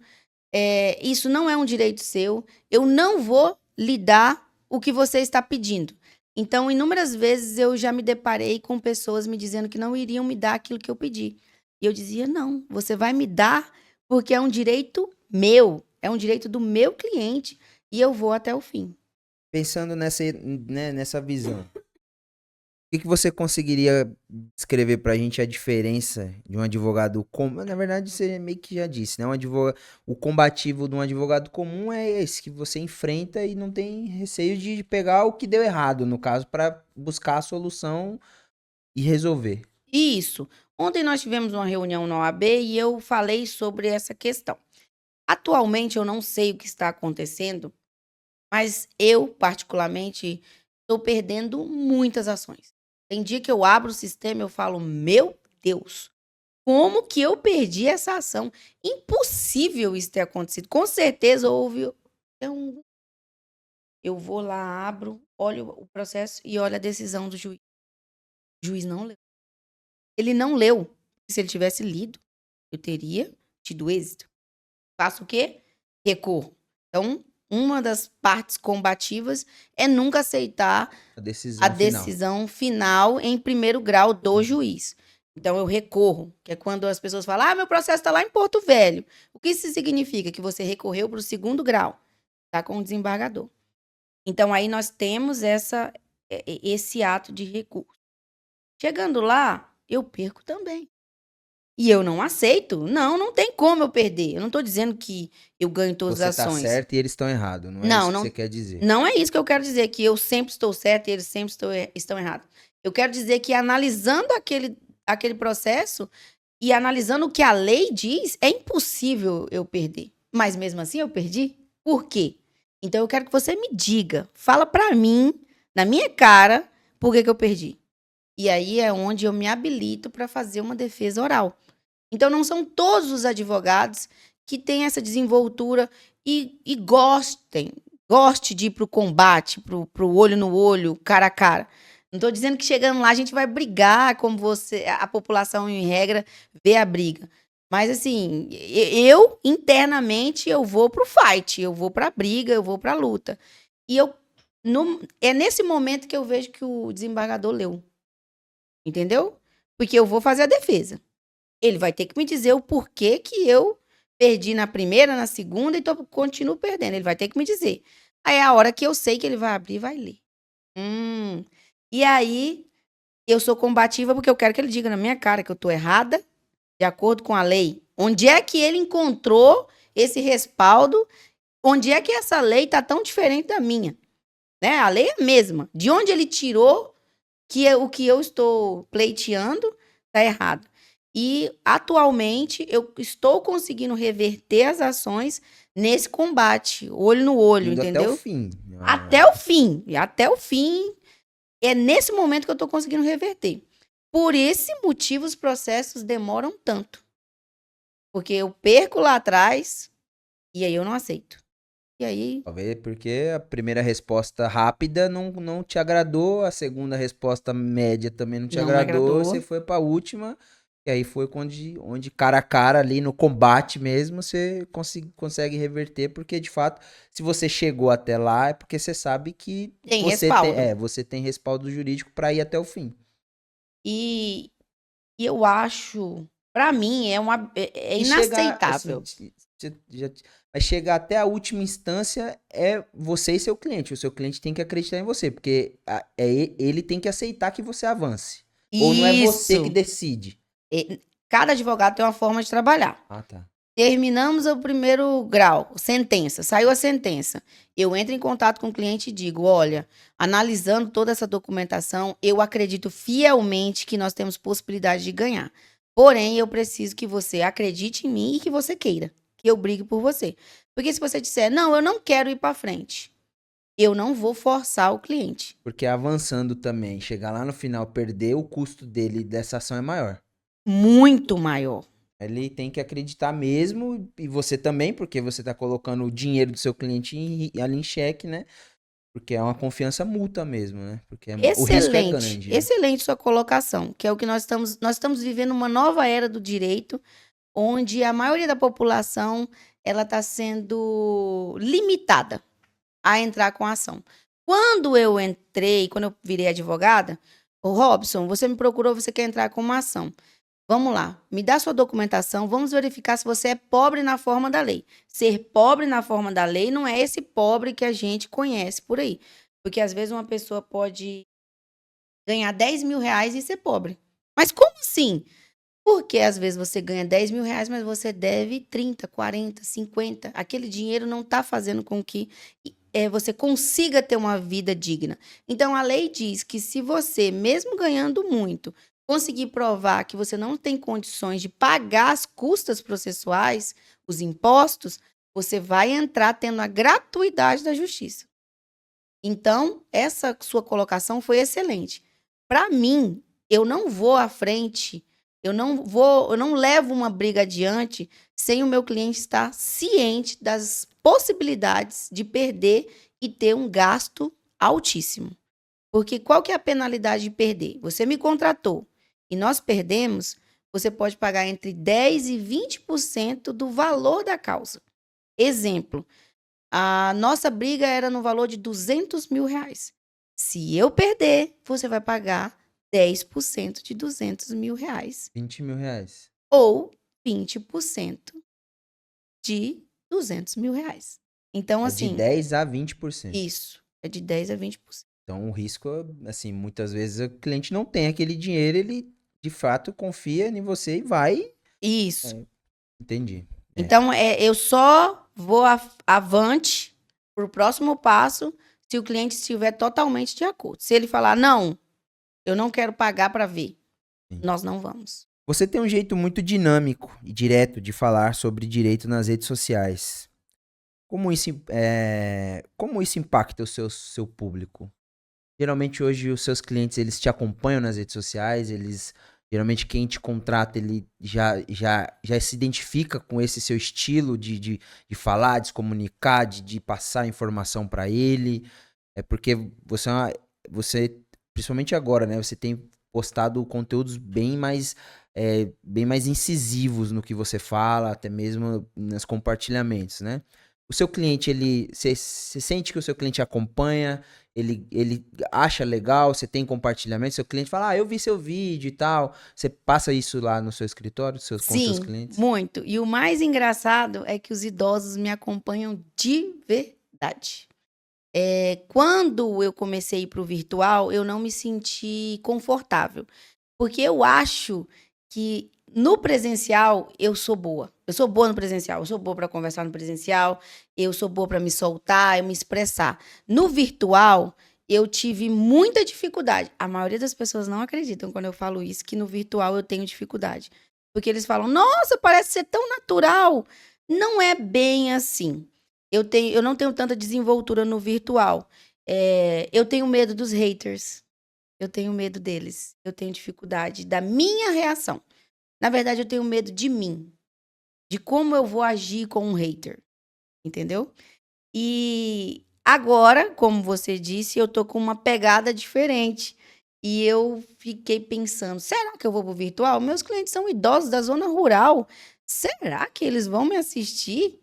isso não é um direito seu, eu não vou lhe dar o que você está pedindo. Então, inúmeras vezes eu já me deparei com pessoas me dizendo que não iriam me dar aquilo que eu pedi. E eu dizia, não, você vai me dar porque é um direito meu, é um direito do meu cliente e eu vou até o fim. Pensando nessa visão, o que você conseguiria descrever pra gente a diferença de um advogado comum? Na verdade, você meio que já disse, né? O combativo de um advogado comum é esse, que você enfrenta e não tem receio de pegar o que deu errado, no caso, pra buscar a solução e resolver. Isso. Ontem nós tivemos uma reunião na OAB e eu falei sobre essa questão. Atualmente eu não sei o que está acontecendo, mas eu, particularmente, estou perdendo muitas ações. Tem dia que eu abro o sistema e eu falo, meu Deus, como que eu perdi essa ação? Impossível isso ter acontecido. Com certeza houve. Eu vou lá, abro, olho o processo e olho a decisão do juiz. O juiz não leu. Ele não leu. Se ele tivesse lido, eu teria tido êxito. Faço o quê? Recorro. Então, uma das partes combativas é nunca aceitar A decisão a final. decisão final em primeiro grau do juiz. Então, eu recorro, que é quando as pessoas falam, meu processo está lá em Porto Velho. O que isso significa? Que você recorreu para o segundo grau, tá com o desembargador. Então, aí nós temos esse ato de recurso. Chegando lá, eu perco também. E eu não aceito. Não tem como eu perder. Eu não estou dizendo que eu ganho todas Você as tá ações. certo e eles estão errados, não é Não, isso que não- você quer dizer. Não é isso que eu quero dizer, que eu sempre estou certa e eles sempre estão errados. Eu quero dizer que analisando aquele processo e analisando o que a lei diz, é impossível eu perder. Mas mesmo assim eu perdi? Por quê? Então eu quero que você me diga, fala pra mim, na minha cara, por que eu perdi. E aí é onde eu me habilito para fazer uma defesa oral. Então não são todos os advogados que têm essa desenvoltura e goste de ir pro combate, pro olho no olho, cara a cara. Não estou dizendo que chegando lá a gente vai brigar como a população em regra vê a briga. Mas assim, eu internamente eu vou pro fight, eu vou pra briga, eu vou pra luta. E é nesse momento que eu vejo que o desembargador leu. Entendeu? Porque eu vou fazer a defesa. Ele vai ter que me dizer o porquê que eu perdi na primeira, na segunda e continuo perdendo. Ele vai ter que me dizer. Aí é a hora que eu sei que ele vai abrir e vai ler. E aí eu sou combativa porque eu quero que ele diga na minha cara que eu tô errada, de acordo com a lei. Onde é que ele encontrou esse respaldo? Onde é que essa lei tá tão diferente da minha? Né? A lei é a mesma. De onde ele tirou que o que eu estou pleiteando tá errado? E, atualmente, eu estou conseguindo reverter as ações nesse combate, olho no olho, Indo entendeu? até o fim. Até o fim. E até o fim. É nesse momento que eu estou conseguindo reverter. Por esse motivo, os processos demoram tanto. Porque eu perco lá atrás e aí eu não aceito. E aí, Talvez porque a primeira resposta rápida não te agradou, a segunda resposta média também não te não me agradou, agradou. você foi pra última, e aí foi onde cara a cara ali no combate mesmo, você consegue reverter, porque de fato, se você chegou até lá, é porque você sabe que Tem você respaldo. você tem respaldo jurídico pra ir até o fim. E eu acho, pra mim, é E chegar, inaceitável. assim, mas chegar até a última instância é você e seu cliente. O seu cliente tem que acreditar em você, porque ele tem que aceitar que você avance. Ou não é você que Isso. decide. Cada advogado tem uma forma de trabalhar. Ah, tá. Terminamos o primeiro grau, sentença, saiu a sentença. Eu entro em contato com o cliente e digo, olha, analisando toda essa documentação, eu acredito fielmente que nós temos possibilidade de ganhar. Porém, eu preciso que você acredite em mim e que você queira, que eu brigue por você. Porque se você disser, não, eu não quero ir para frente, eu não vou forçar o cliente. Porque avançando também, chegar lá no final, perder o custo dele dessa ação é maior. Muito maior. Ele tem que acreditar mesmo, e você também, porque você tá colocando o dinheiro do seu cliente ali em xeque, né? Porque é uma confiança mútua mesmo, né? Porque o risco é Excelente, grande, né? excelente sua colocação, que é o que nós estamos vivendo uma nova era do direito, onde a maioria da população ela está sendo limitada a entrar com a ação. Quando eu virei advogada, o Robson, você me procurou, você quer entrar com uma ação. Vamos lá, me dá sua documentação, vamos verificar se você é pobre na forma da lei. Ser pobre na forma da lei não é esse pobre que a gente conhece por aí. Porque às vezes uma pessoa pode ganhar 10 mil reais e ser pobre. Mas como assim? Porque às vezes você ganha 10 mil reais, mas você deve 30, 40, 50. Aquele dinheiro não está fazendo com que você consiga ter uma vida digna. Então, a lei diz que se você, mesmo ganhando muito, conseguir provar que você não tem condições de pagar as custas processuais, os impostos, você vai entrar tendo a gratuidade da justiça. Então, essa sua colocação foi excelente. Para mim, eu não vou à frente, eu não levo uma briga adiante sem o meu cliente estar ciente das possibilidades de perder e ter um gasto altíssimo. Porque qual que é a penalidade de perder? Você me contratou e nós perdemos, você pode pagar entre 10% e 20% do valor da causa. Exemplo, a nossa briga era no valor de 200 mil reais. Se eu perder, você vai pagar 10% de 200 mil reais. 20 mil reais. Ou 20% de 200 mil reais. Então, É de assim, 10 a 20%. isso. É de 10% a 20%. Então, o risco, assim, muitas vezes o cliente não tem aquele dinheiro, ele de fato confia em você e vai. Isso. Entendi. Então, eu só vou avante para o próximo passo se o cliente estiver totalmente de acordo. Se ele falar, não, eu não quero pagar para ver, Sim. nós não vamos. Você tem um jeito muito dinâmico e direto de falar sobre direito nas redes sociais. Como isso impacta o seu público? Geralmente hoje os seus clientes, eles te acompanham nas redes sociais, geralmente quem te contrata, ele já se identifica com esse seu estilo de falar, de se comunicar, de passar informação para ele. É porque você, principalmente agora, né, você tem postado conteúdos bem mais incisivos no que você fala, até mesmo nos compartilhamentos, né? O seu cliente, você sente que o seu cliente acompanha, ele acha legal, você tem compartilhamento, seu cliente fala, eu vi seu vídeo e tal. Você passa isso lá no seu escritório, com seus Sim, clientes? muito. E o mais engraçado é que os idosos me acompanham de verdade. Quando eu comecei a ir para o virtual, eu não me senti confortável. Porque eu acho que no presencial eu sou boa. Eu sou boa no presencial, eu sou boa para conversar no presencial, eu sou boa para me soltar, eu me expressar. No virtual, eu tive muita dificuldade. A maioria das pessoas não acreditam quando eu falo isso, que no virtual eu tenho dificuldade. Porque eles falam, nossa, parece ser tão natural. Não é bem assim. Eu não tenho tanta desenvoltura no virtual. Eu tenho medo dos haters. Eu tenho medo deles. Eu tenho dificuldade da minha reação. Na verdade, eu tenho medo de mim. De como eu vou agir com um hater. Entendeu? E agora, como você disse, eu tô com uma pegada diferente. E eu fiquei pensando, será que eu vou pro virtual? Meus clientes são idosos da zona rural. Será que eles vão me assistir?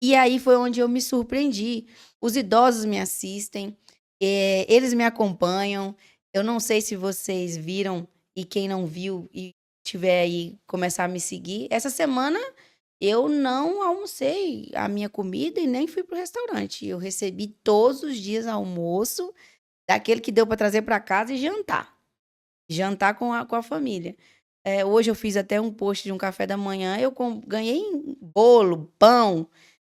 E aí foi onde eu me surpreendi. Os idosos me assistem, eles me acompanham. Eu não sei se vocês viram e quem não viu e tiver aí começar a me seguir. Essa semana eu não almocei a minha comida e nem fui pro restaurante. Eu recebi todos os dias almoço, daquele que deu para trazer para casa e jantar. Jantar com a família. Hoje eu fiz até um post de um café da manhã, eu ganhei bolo, pão.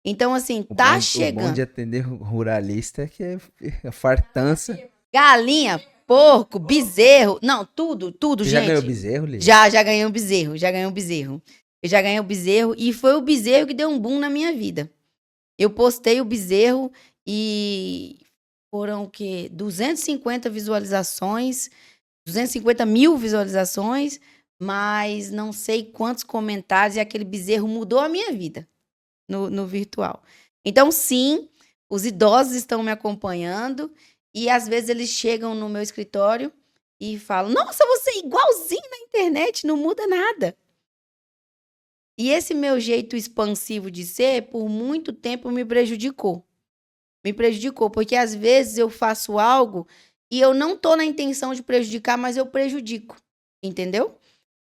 Então, assim, O tá bom de chegando. atender ruralista é que é fartança. Galinha, porco, bezerro. Não, tudo, Você gente. já ganhou bezerro, Lili? Já ganhei um bezerro, já ganhei um bezerro. Eu já ganhei o bezerro e foi o bezerro que deu um boom na minha vida. Eu postei o bezerro e foram o quê? 250 visualizações, 250 mil visualizações, mas não sei quantos comentários e aquele bezerro mudou a minha vida no virtual. Então, sim, os idosos estão me acompanhando e às vezes eles chegam no meu escritório e falam: Nossa, você é igualzinho na internet, não muda nada. E esse meu jeito expansivo de ser, por muito tempo, me prejudicou. Me prejudicou, porque às vezes eu faço algo e eu não tô na intenção de prejudicar, mas eu prejudico, entendeu?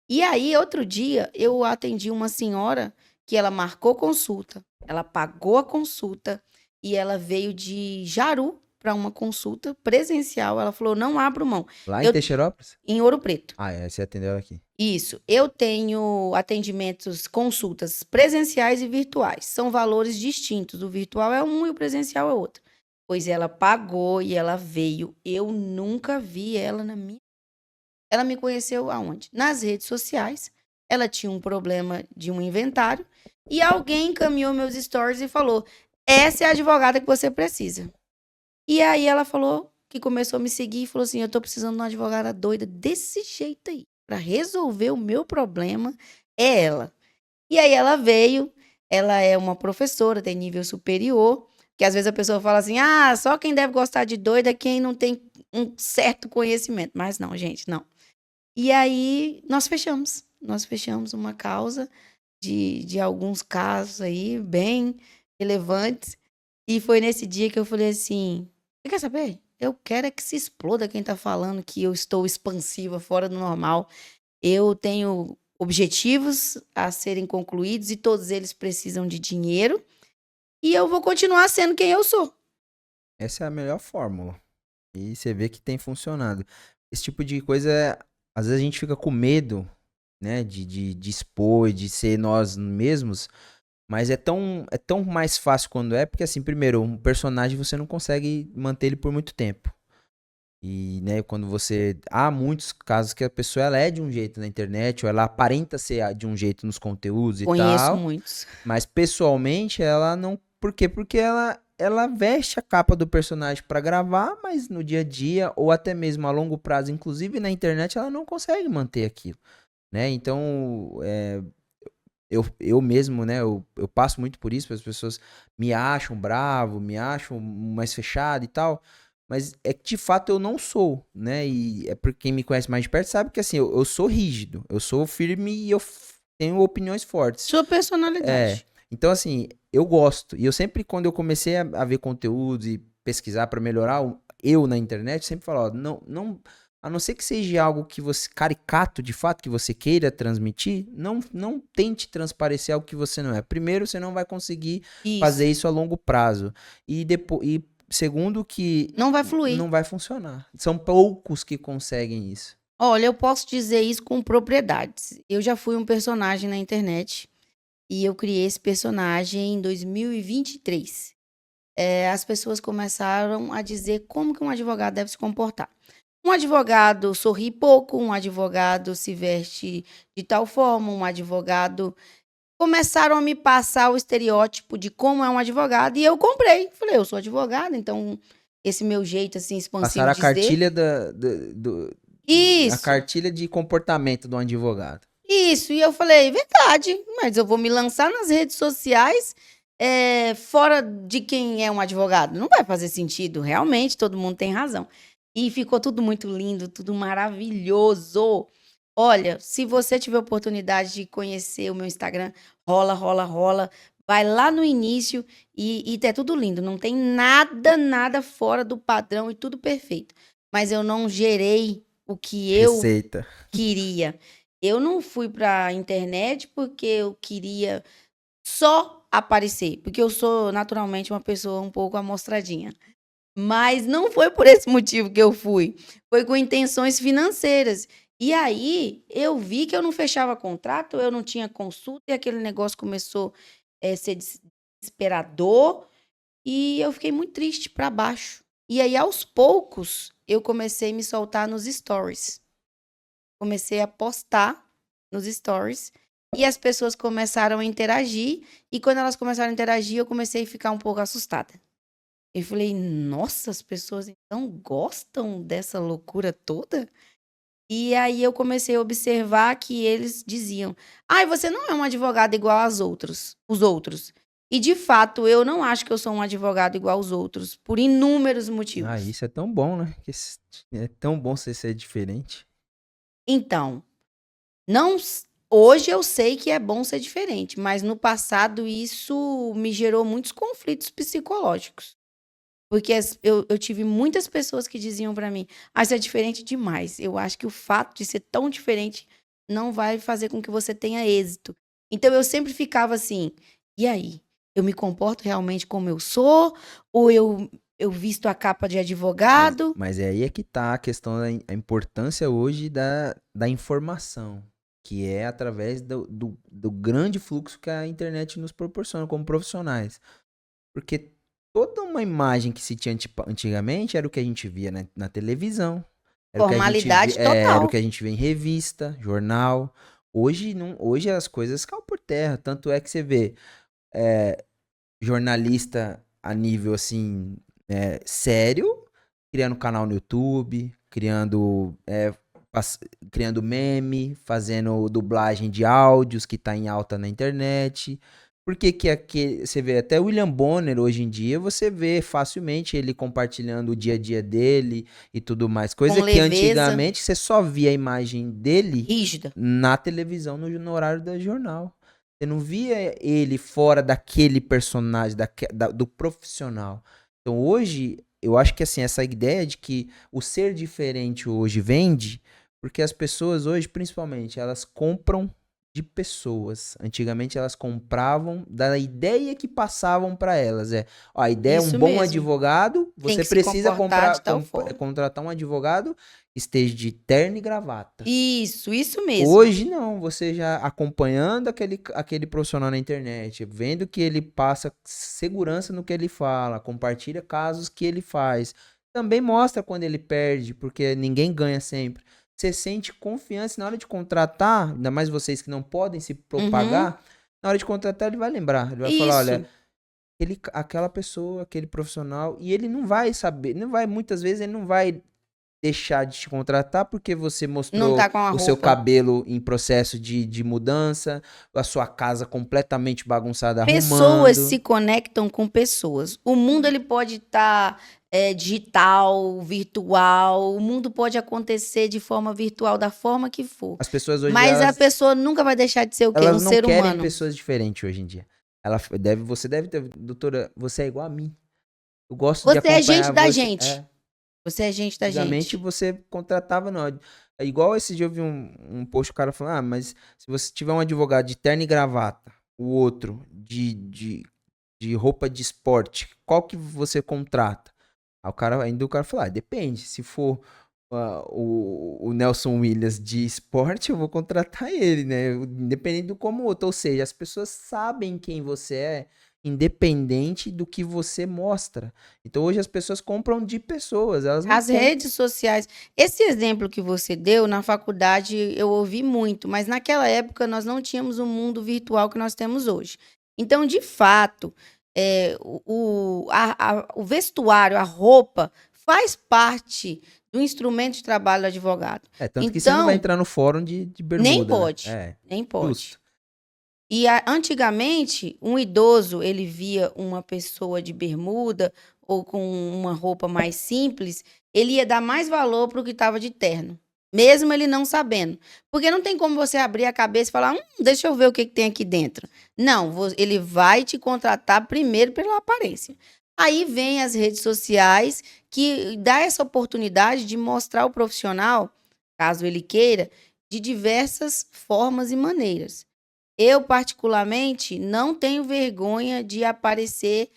E aí, outro dia, eu atendi uma senhora que ela marcou consulta, ela pagou a consulta e ela veio de Jaru para uma consulta presencial. Ela falou: não abro mão. Lá em Eu, Teixeirópolis? em Ouro Preto. Ah, é, você atendeu aqui. Isso. Eu tenho atendimentos, consultas presenciais e virtuais. São valores distintos. O virtual é um e o presencial é outro. Pois ela pagou e ela veio. Eu nunca vi ela na minha. Ela me conheceu aonde? Nas redes sociais. Ela tinha um problema de um inventário e alguém encaminhou meus stories e falou: essa é a advogada que você precisa. E aí ela falou que começou a me seguir e falou assim: eu tô precisando de uma advogada doida desse jeito aí. Para resolver o meu problema é ela. E aí ela veio, ela é uma professora, tem nível superior, que às vezes a pessoa fala assim: ah, só quem deve gostar de doida é quem não tem um certo conhecimento. Mas não, gente, não. E aí nós fechamos uma causa de alguns casos aí bem relevantes. E foi nesse dia que eu falei assim: você quer saber? Eu quero é que se exploda quem tá falando que eu estou expansiva, fora do normal. Eu tenho objetivos a serem concluídos e todos eles precisam de dinheiro. E eu vou continuar sendo quem eu sou. Essa é a melhor fórmula. E você vê que tem funcionado. Esse tipo de coisa, às vezes a gente fica com medo, né, de expor, de ser nós mesmos, mas é tão mais fácil quando é, porque assim, primeiro, um personagem você não consegue manter ele por muito tempo. E, né, quando você... Há muitos casos que a pessoa ela é de um jeito na internet, ou ela aparenta ser de um jeito nos conteúdos e Conheço tal, muitos. mas pessoalmente ela não... Por quê? Porque ela veste a capa do personagem pra gravar, mas no dia a dia, ou até mesmo a longo prazo, inclusive na internet, ela não consegue manter aquilo, né? Então, eu mesmo, né, eu passo muito por isso, as pessoas me acham bravo, me acham mais fechado e tal, mas é que de fato eu não sou, né, e é porque quem me conhece mais de perto sabe que assim, eu sou rígido, eu sou firme e tenho opiniões fortes. Sua personalidade. Então assim, eu gosto, e eu sempre quando eu comecei a ver conteúdos e pesquisar pra melhorar eu na internet, sempre falo, ó, não, a não ser que seja algo que você caricato de fato que você queira transmitir, não tente transparecer algo que você não é. Primeiro, você não vai conseguir fazer isso a longo prazo. E segundo que não vai fluir. não vai funcionar. São poucos que conseguem isso. Olha, eu posso dizer isso com propriedades. Eu já fui um personagem na internet e eu criei esse personagem em 2023. As pessoas começaram a dizer como que um advogado deve se comportar. Um advogado sorri pouco, um advogado se veste de tal forma, um advogado... Começaram a me passar o estereótipo de como é um advogado e eu comprei. Falei, eu sou advogada, então esse meu jeito assim expansivo Passaram a de dizer... cartilha a Isso, cartilha de comportamento do advogado. isso. E eu falei, verdade, mas eu vou me lançar nas redes sociais fora de quem é um advogado. Não vai fazer sentido, realmente, todo mundo tem razão. E ficou tudo muito lindo, tudo maravilhoso. Olha, se você tiver oportunidade de conhecer o meu Instagram, rola, vai lá no início e é tudo lindo. Não tem nada fora do padrão e tudo perfeito. Mas eu não gerei o que eu Receita. queria. Eu não fui pra internet porque eu queria só aparecer, porque eu sou naturalmente uma pessoa um pouco amostradinha. Mas não foi por esse motivo que eu fui. Foi com intenções financeiras. E aí eu vi que eu não fechava contrato, eu não tinha consulta e aquele negócio começou a ser desesperador e eu fiquei muito triste para baixo. E aí, aos poucos, eu comecei a me soltar nos stories. Comecei a postar nos stories. E as pessoas começaram a interagir. E quando elas começaram a interagir, eu comecei a ficar um pouco assustada. Eu falei, nossa, as pessoas então gostam dessa loucura toda? E aí eu comecei a observar que eles diziam, ai, você não é um advogado igual os outros. E de fato, eu não acho que eu sou um advogado igual aos outros, por inúmeros Ah, motivos. isso é tão bom, né? É tão bom você ser diferente. Então, não, hoje eu sei que é bom ser diferente, mas no passado isso me gerou muitos conflitos psicológicos. Porque eu tive muitas pessoas que diziam pra mim, ah, você é diferente demais. Eu acho que o fato de ser tão diferente não vai fazer com que você tenha êxito. Então eu sempre ficava assim, e aí? Eu me comporto realmente como eu sou? Ou eu visto a capa de advogado? Mas é aí é que tá a questão a importância hoje da informação, que é através do grande fluxo que a internet nos proporciona como profissionais. Porque toda uma imagem que se tinha antigamente era o que a gente via na televisão, era o que a gente via, Formalidade era o que total. a gente vê em revista, jornal. Hoje não, hoje as coisas caem por terra, tanto é que você vê jornalista a nível assim sério, criando canal no YouTube, criando meme, fazendo dublagem de áudios que tá em alta na internet. Por que que aqui você vê até o William Bonner hoje em dia, você vê facilmente ele compartilhando o dia a dia dele e tudo mais. Com Coisa que leveza, antigamente você só via a imagem dele rígida. na televisão, no horário do jornal. Você não via ele fora daquele personagem, do profissional. Então hoje, eu acho que assim, essa ideia de que o ser diferente hoje vende, porque as pessoas hoje, principalmente, elas compram de pessoas. Antigamente elas compravam da ideia que passavam para elas. Ó, a ideia é um Isso bom mesmo. advogado, Tem você que se precisa comportar de tal forma. contratar um advogado que esteja de terno e gravata. Isso mesmo. Hoje não, você já acompanhando aquele profissional na internet, vendo que ele passa segurança no que ele fala, compartilha casos que ele faz. Também mostra quando ele perde, porque ninguém ganha sempre. Você sente confiança na hora de contratar, ainda mais vocês que não podem se Uhum. propagar, na hora de contratar ele vai lembrar, ele vai falar, olha, Isso. aquela pessoa, aquele profissional, e ele não vai saber, não vai, muitas vezes ele não vai deixar de te contratar porque você Não mostrou tá com a o seu roupa. cabelo em processo de mudança, a sua casa completamente bagunçada Pessoas arrumando. se conectam com pessoas. O mundo ele pode estar digital, virtual. O mundo pode acontecer de forma virtual, da forma que for. As pessoas hoje, Mas a pessoa nunca vai deixar de ser o quê? Um elas não ser querem humano. pessoas diferentes hoje em dia. Você deve ter, doutora, você é igual a mim. Eu gosto de Você é gente acompanhar da você. gente. Você é gente da Antigamente gente. você contratava, não. É igual esse dia eu vi um post, o cara falando, mas se você tiver um advogado de terno e gravata, o outro de roupa de esporte, qual que você contrata? Aí o cara falou, depende, se for o Nelson Williams de esporte, eu vou contratar ele, né? Independente do como outro, ou seja, as pessoas sabem quem você é, independente do que você mostra. Então hoje as pessoas compram de pessoas, elas não As compram. redes sociais. Esse exemplo que você deu, na faculdade eu ouvi muito, mas naquela época nós não tínhamos o mundo virtual que nós temos hoje. Então, de fato, o vestuário, a roupa, faz parte do instrumento de trabalho do advogado. Tanto que você não vai Então, entrar no fórum de nem bermuda, né? pode, nem Justo. pode. E antigamente, um idoso, ele via uma pessoa de bermuda ou com uma roupa mais simples, ele ia dar mais valor para o que estava de terno, mesmo ele não sabendo. Porque não tem como você abrir a cabeça e falar, deixa eu ver o que que tem aqui dentro. Não, ele vai te contratar primeiro pela aparência. Aí vem as redes sociais que dá essa oportunidade de mostrar o profissional, caso ele queira, de diversas formas e maneiras. Eu, particularmente, não tenho vergonha de aparecer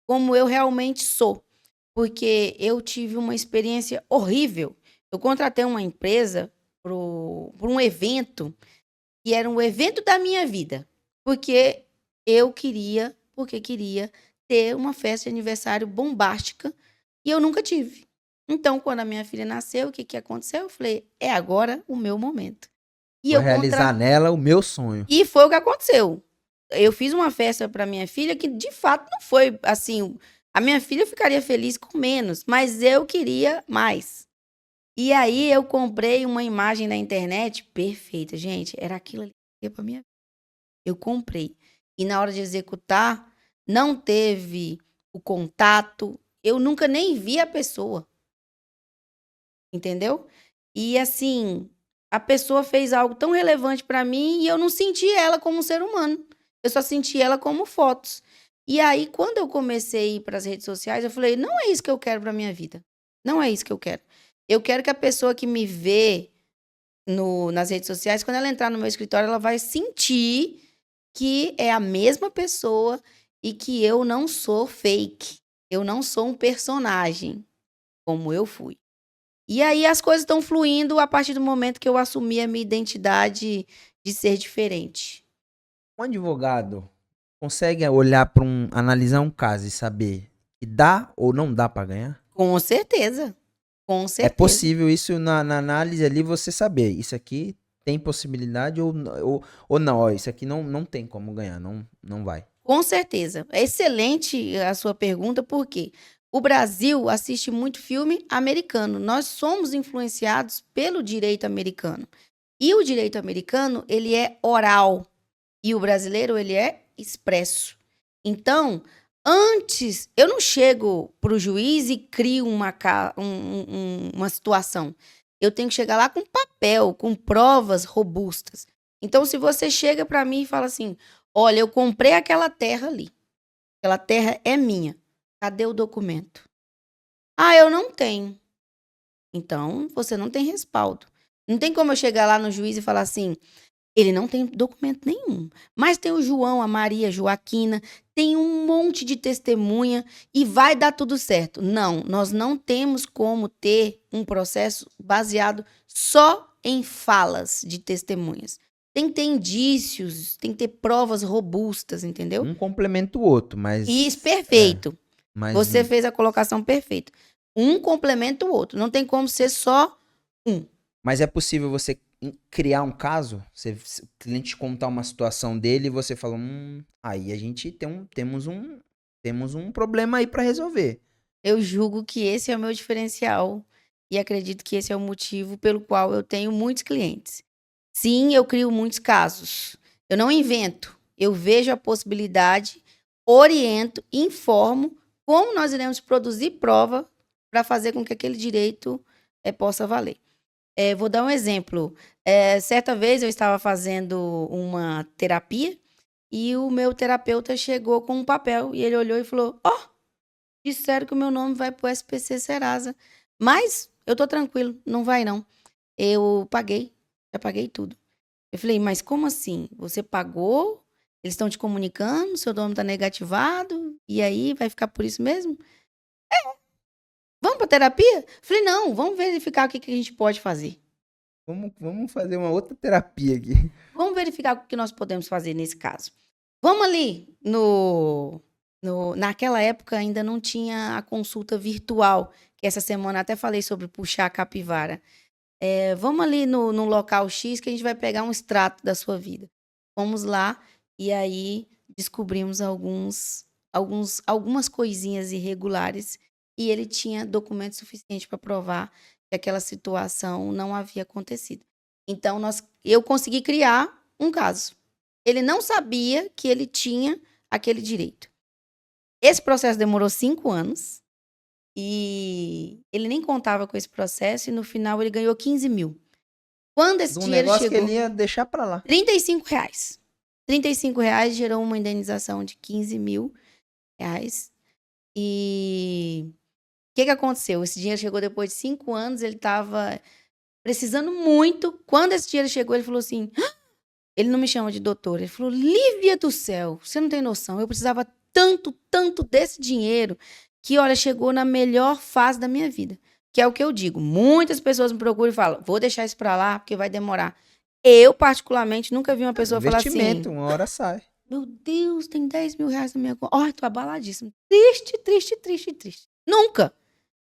como eu realmente sou, porque eu tive uma experiência horrível. Eu contratei uma empresa para um evento, que era um evento da minha vida, porque queria ter uma festa de aniversário bombástica E eu nunca tive. Então, quando a minha filha nasceu, o que aconteceu? Eu falei, é agora o meu momento. E Vou eu realizar nela o meu sonho. E foi o que aconteceu. Eu fiz uma festa para minha filha que, de fato, não foi assim. A minha filha ficaria feliz com menos, mas eu queria mais. E aí eu comprei uma imagem na internet perfeita, gente. Era aquilo ali que eu queria pra minha vida. Eu comprei. E na hora de executar, não teve o contato. Eu nunca nem vi a pessoa. Entendeu? E assim, a pessoa fez algo tão relevante para mim e eu não senti ela como um ser humano. Eu só senti ela como fotos. E aí, quando eu comecei a ir para as redes sociais, eu falei: não é isso que eu quero para minha vida. Não é isso que eu quero. Eu quero que a pessoa que me vê nas redes sociais, quando ela entrar no meu escritório, ela vai sentir que é a mesma pessoa e que eu não sou fake. Eu não sou um personagem, como eu fui. E aí as coisas estão fluindo a partir do momento que eu assumi a minha identidade de ser diferente. Um advogado consegue olhar para analisar um caso e saber que dá ou não dá para ganhar? Com certeza. Com É certeza. possível isso na análise ali você saber, isso aqui tem possibilidade ou não, ó, isso aqui não tem como ganhar, não vai. Com certeza. É excelente a sua pergunta, porque o Brasil assiste muito filme americano. Nós somos influenciados pelo direito americano. E o direito americano, ele é oral. E o brasileiro, ele é expresso. Então, antes, eu não chego para o juiz e crio uma situação. Eu tenho que chegar lá com papel, com provas robustas. Então, se você chega para mim e fala assim, olha, eu comprei aquela terra ali. Aquela terra é minha. Cadê o documento? Ah, eu não tenho. Então, você não tem respaldo. Não tem como eu chegar lá no juiz e falar assim, ele não tem documento nenhum. Mas tem o João, a Maria, a Joaquina, tem um monte de testemunha e vai dar tudo certo. Não, nós não temos como ter um processo baseado só em falas de testemunhas. Tem que ter indícios, tem que ter provas robustas, entendeu? Um complementa o outro, mas... Isso, perfeito. Mas Você fez a colocação perfeita. Um complementa o outro. Não tem como ser só um. Mas é possível você criar um caso? Se o cliente contar uma situação dele e você fala, aí a gente temos um problema aí para resolver. Eu julgo que esse é o meu diferencial e acredito que esse é o motivo pelo qual eu tenho muitos clientes. Sim, eu crio muitos casos. Eu não invento. Eu vejo a possibilidade, oriento, informo como nós iremos produzir prova para fazer com que aquele direito possa valer. Vou dar um exemplo. Certa vez eu estava fazendo uma terapia e o meu terapeuta chegou com um papel e ele olhou e falou, disseram que o meu nome vai pro SPC Serasa. Mas eu tô tranquilo, não vai não. Eu paguei, já paguei tudo. Eu falei, mas como assim? Você pagou? Eles estão te comunicando, seu nome tá negativado, e aí vai ficar por isso mesmo? Vamos pra terapia? Falei, não, vamos verificar o que a gente pode fazer. Vamos fazer uma outra terapia aqui. Vamos verificar o que nós podemos fazer nesse caso. Vamos ali naquela época ainda não tinha a consulta virtual, que essa semana até falei sobre puxar a capivara. Vamos ali no local X que a gente vai pegar um extrato da sua vida. Fomos lá e aí descobrimos algumas coisinhas irregulares e ele tinha documento suficiente para provar que aquela situação não havia acontecido. Então, eu consegui criar um caso. Ele não sabia que ele tinha aquele direito. Esse processo demorou 5 anos e ele nem contava com esse processo e no final ele ganhou 15 mil. Quando esse dinheiro negócio chegou... que ele ia deixar pra lá. R$35. R$35 gerou uma indenização de 15 mil reais. E o que aconteceu? Esse dinheiro chegou depois de 5 anos, ele estava precisando muito. Quando esse dinheiro chegou, ele falou assim... Ele não me chama de doutor. Ele falou, Lívia do céu, você não tem noção. Eu precisava tanto desse dinheiro que, olha, chegou na melhor fase da minha vida. Que é o que eu digo. Muitas pessoas me procuram e falam, vou deixar isso pra lá porque vai demorar. Eu, particularmente, nunca vi uma pessoa falar assim... Investimento, uma hora sai. Meu Deus, tem 10 mil reais na minha conta. Tô abaladíssimo. Triste. Nunca.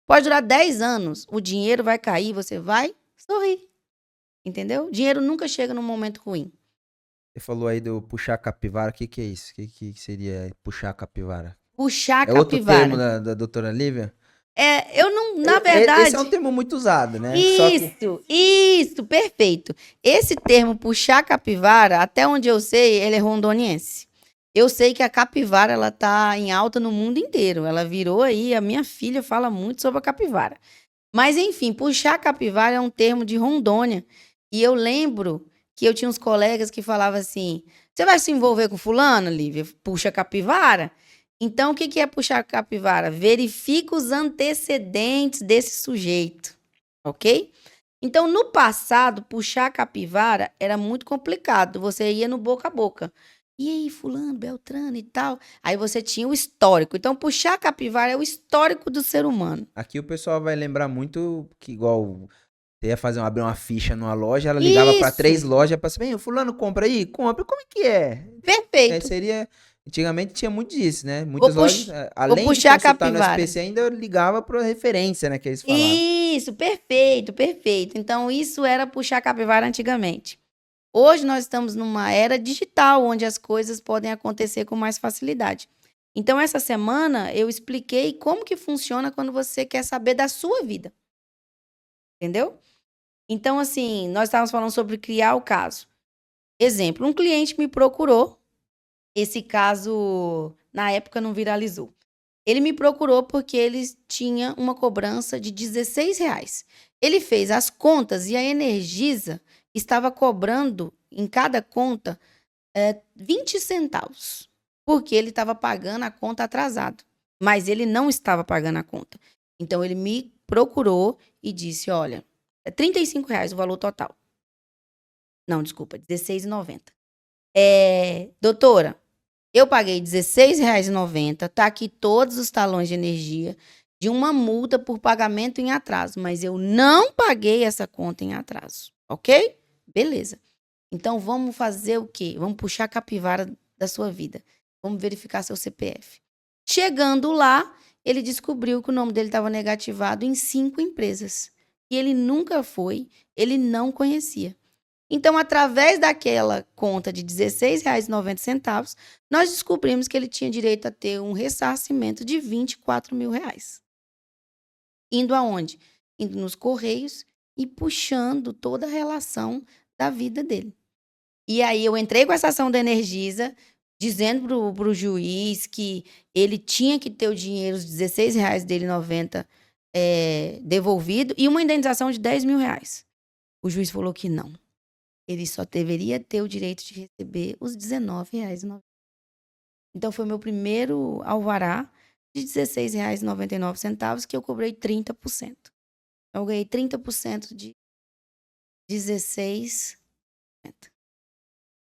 Pode durar 10 anos, o dinheiro vai cair, você vai sorrir. Entendeu? Dinheiro nunca chega num momento ruim. Você falou aí do puxar capivara, o que que é isso? O que seria puxar capivara? Puxar a É outro termo capivara. da doutora Lívia? Eu não, na Esse é um verdade. termo muito usado, né? Só que Isso, perfeito. Esse termo puxar capivara, até onde eu sei, ele é rondoniense. Eu sei que a capivara, ela tá em alta no mundo inteiro. Ela virou aí, a minha filha fala muito sobre a capivara. Mas, enfim, puxar capivara é um termo de Rondônia. E eu lembro que eu tinha uns colegas que falavam assim: você vai se envolver com fulano, Lívia? Puxa capivara? Então, o que que é puxar capivara? Verifica os antecedentes desse sujeito, ok? Então, no passado, puxar capivara era muito complicado. Você ia no boca a boca. E aí, fulano, Beltrano e tal. Aí você tinha o histórico. Então, puxar capivara é o histórico do ser humano. aqui o pessoal vai lembrar muito que igual você ia abrir uma ficha numa loja, ela ligava pra 3 Isso, lojas pra saber, o fulano compra aí? Compra. Como é que é? perfeito. Antigamente tinha muito disso, né? Vou, Muitas lojas, pux... Vou além de puxar a consultar no capivara. SPC, ainda ligava pra referência, né, que eles falavam. Isso, perfeito, perfeito. Então, isso era puxar a capivara antigamente. Hoje nós estamos numa era digital, onde as coisas podem acontecer com mais facilidade. Então, essa semana eu expliquei como que funciona quando você quer saber da sua vida. Entendeu? Então, assim, nós estávamos falando sobre criar o caso. Exemplo, um cliente me procurou. Esse caso, na época, não viralizou. Ele me procurou porque ele tinha uma cobrança de R$ 16. Ele fez as contas e a Energisa estava cobrando em cada conta 20 centavos, porque ele estava pagando a conta atrasado, mas ele não estava pagando a conta. Então ele me procurou e disse: olha, é R$ 35 o valor total. Não, desculpa, R$16,90. Doutora, eu paguei R$16,90, tá aqui todos os talões de energia de uma multa por pagamento em atraso, mas eu não paguei essa conta em atraso, ok? Beleza. Então vamos fazer o quê? Vamos puxar a capivara da sua vida. Vamos verificar seu CPF. Chegando lá, ele descobriu que o nome dele estava negativado em 5 empresas. E ele nunca foi, ele não conhecia. Então, através daquela conta de R$16,90, nós descobrimos que ele tinha direito a ter um ressarcimento de R$24 mil. Indo aonde? Indo nos Correios e puxando toda a relação da vida dele. E aí eu entrei com essa ação da Energisa, dizendo pro juiz que ele tinha que ter o dinheiro, os R$16 dele, 90, devolvido e uma indenização de R$10 mil. O juiz falou que não. Ele só deveria ter o direito de receber os R$19,90. Então, foi meu primeiro alvará de R$16,99 que eu cobrei 30%. Então, eu ganhei 30% de 16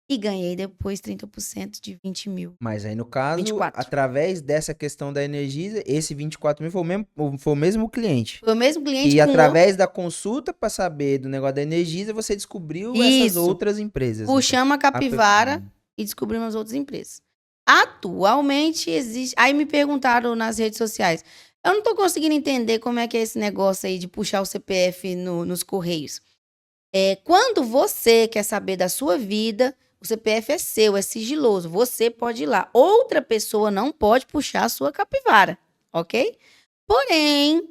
e ganhei depois 30% de 20 mil. Mas aí, no caso, 24. através dessa questão da Energisa, esse 24 mil foi o mesmo cliente. Foi o mesmo cliente E com através da consulta para saber do negócio da Energisa, você descobriu essas Isso. outras empresas. Então. Puxamos a capivara e descobrimos as outras empresas. Atualmente existe. Aí me perguntaram nas redes sociais. Eu não tô conseguindo entender como é que é esse negócio aí de puxar o CPF nos Correios. Quando você quer saber da sua vida, o CPF é seu, é sigiloso. Você pode ir lá. Outra pessoa não pode puxar a sua capivara, ok? Porém,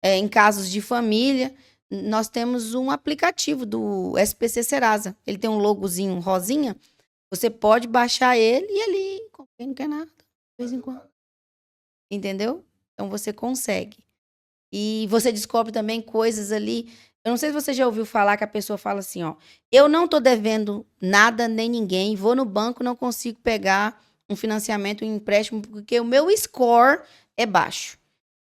em casos de família, nós temos um aplicativo do SPC Serasa. Ele tem um logozinho rosinha. Você pode baixar ele e ali, quem não quer nada, de vez em quando. Entendeu? Então você consegue. E você descobre também coisas ali. Eu não sei se você já ouviu falar que a pessoa fala assim, ó, eu não tô devendo nada nem ninguém, vou no banco, não consigo pegar um financiamento, um empréstimo, porque o meu score é baixo.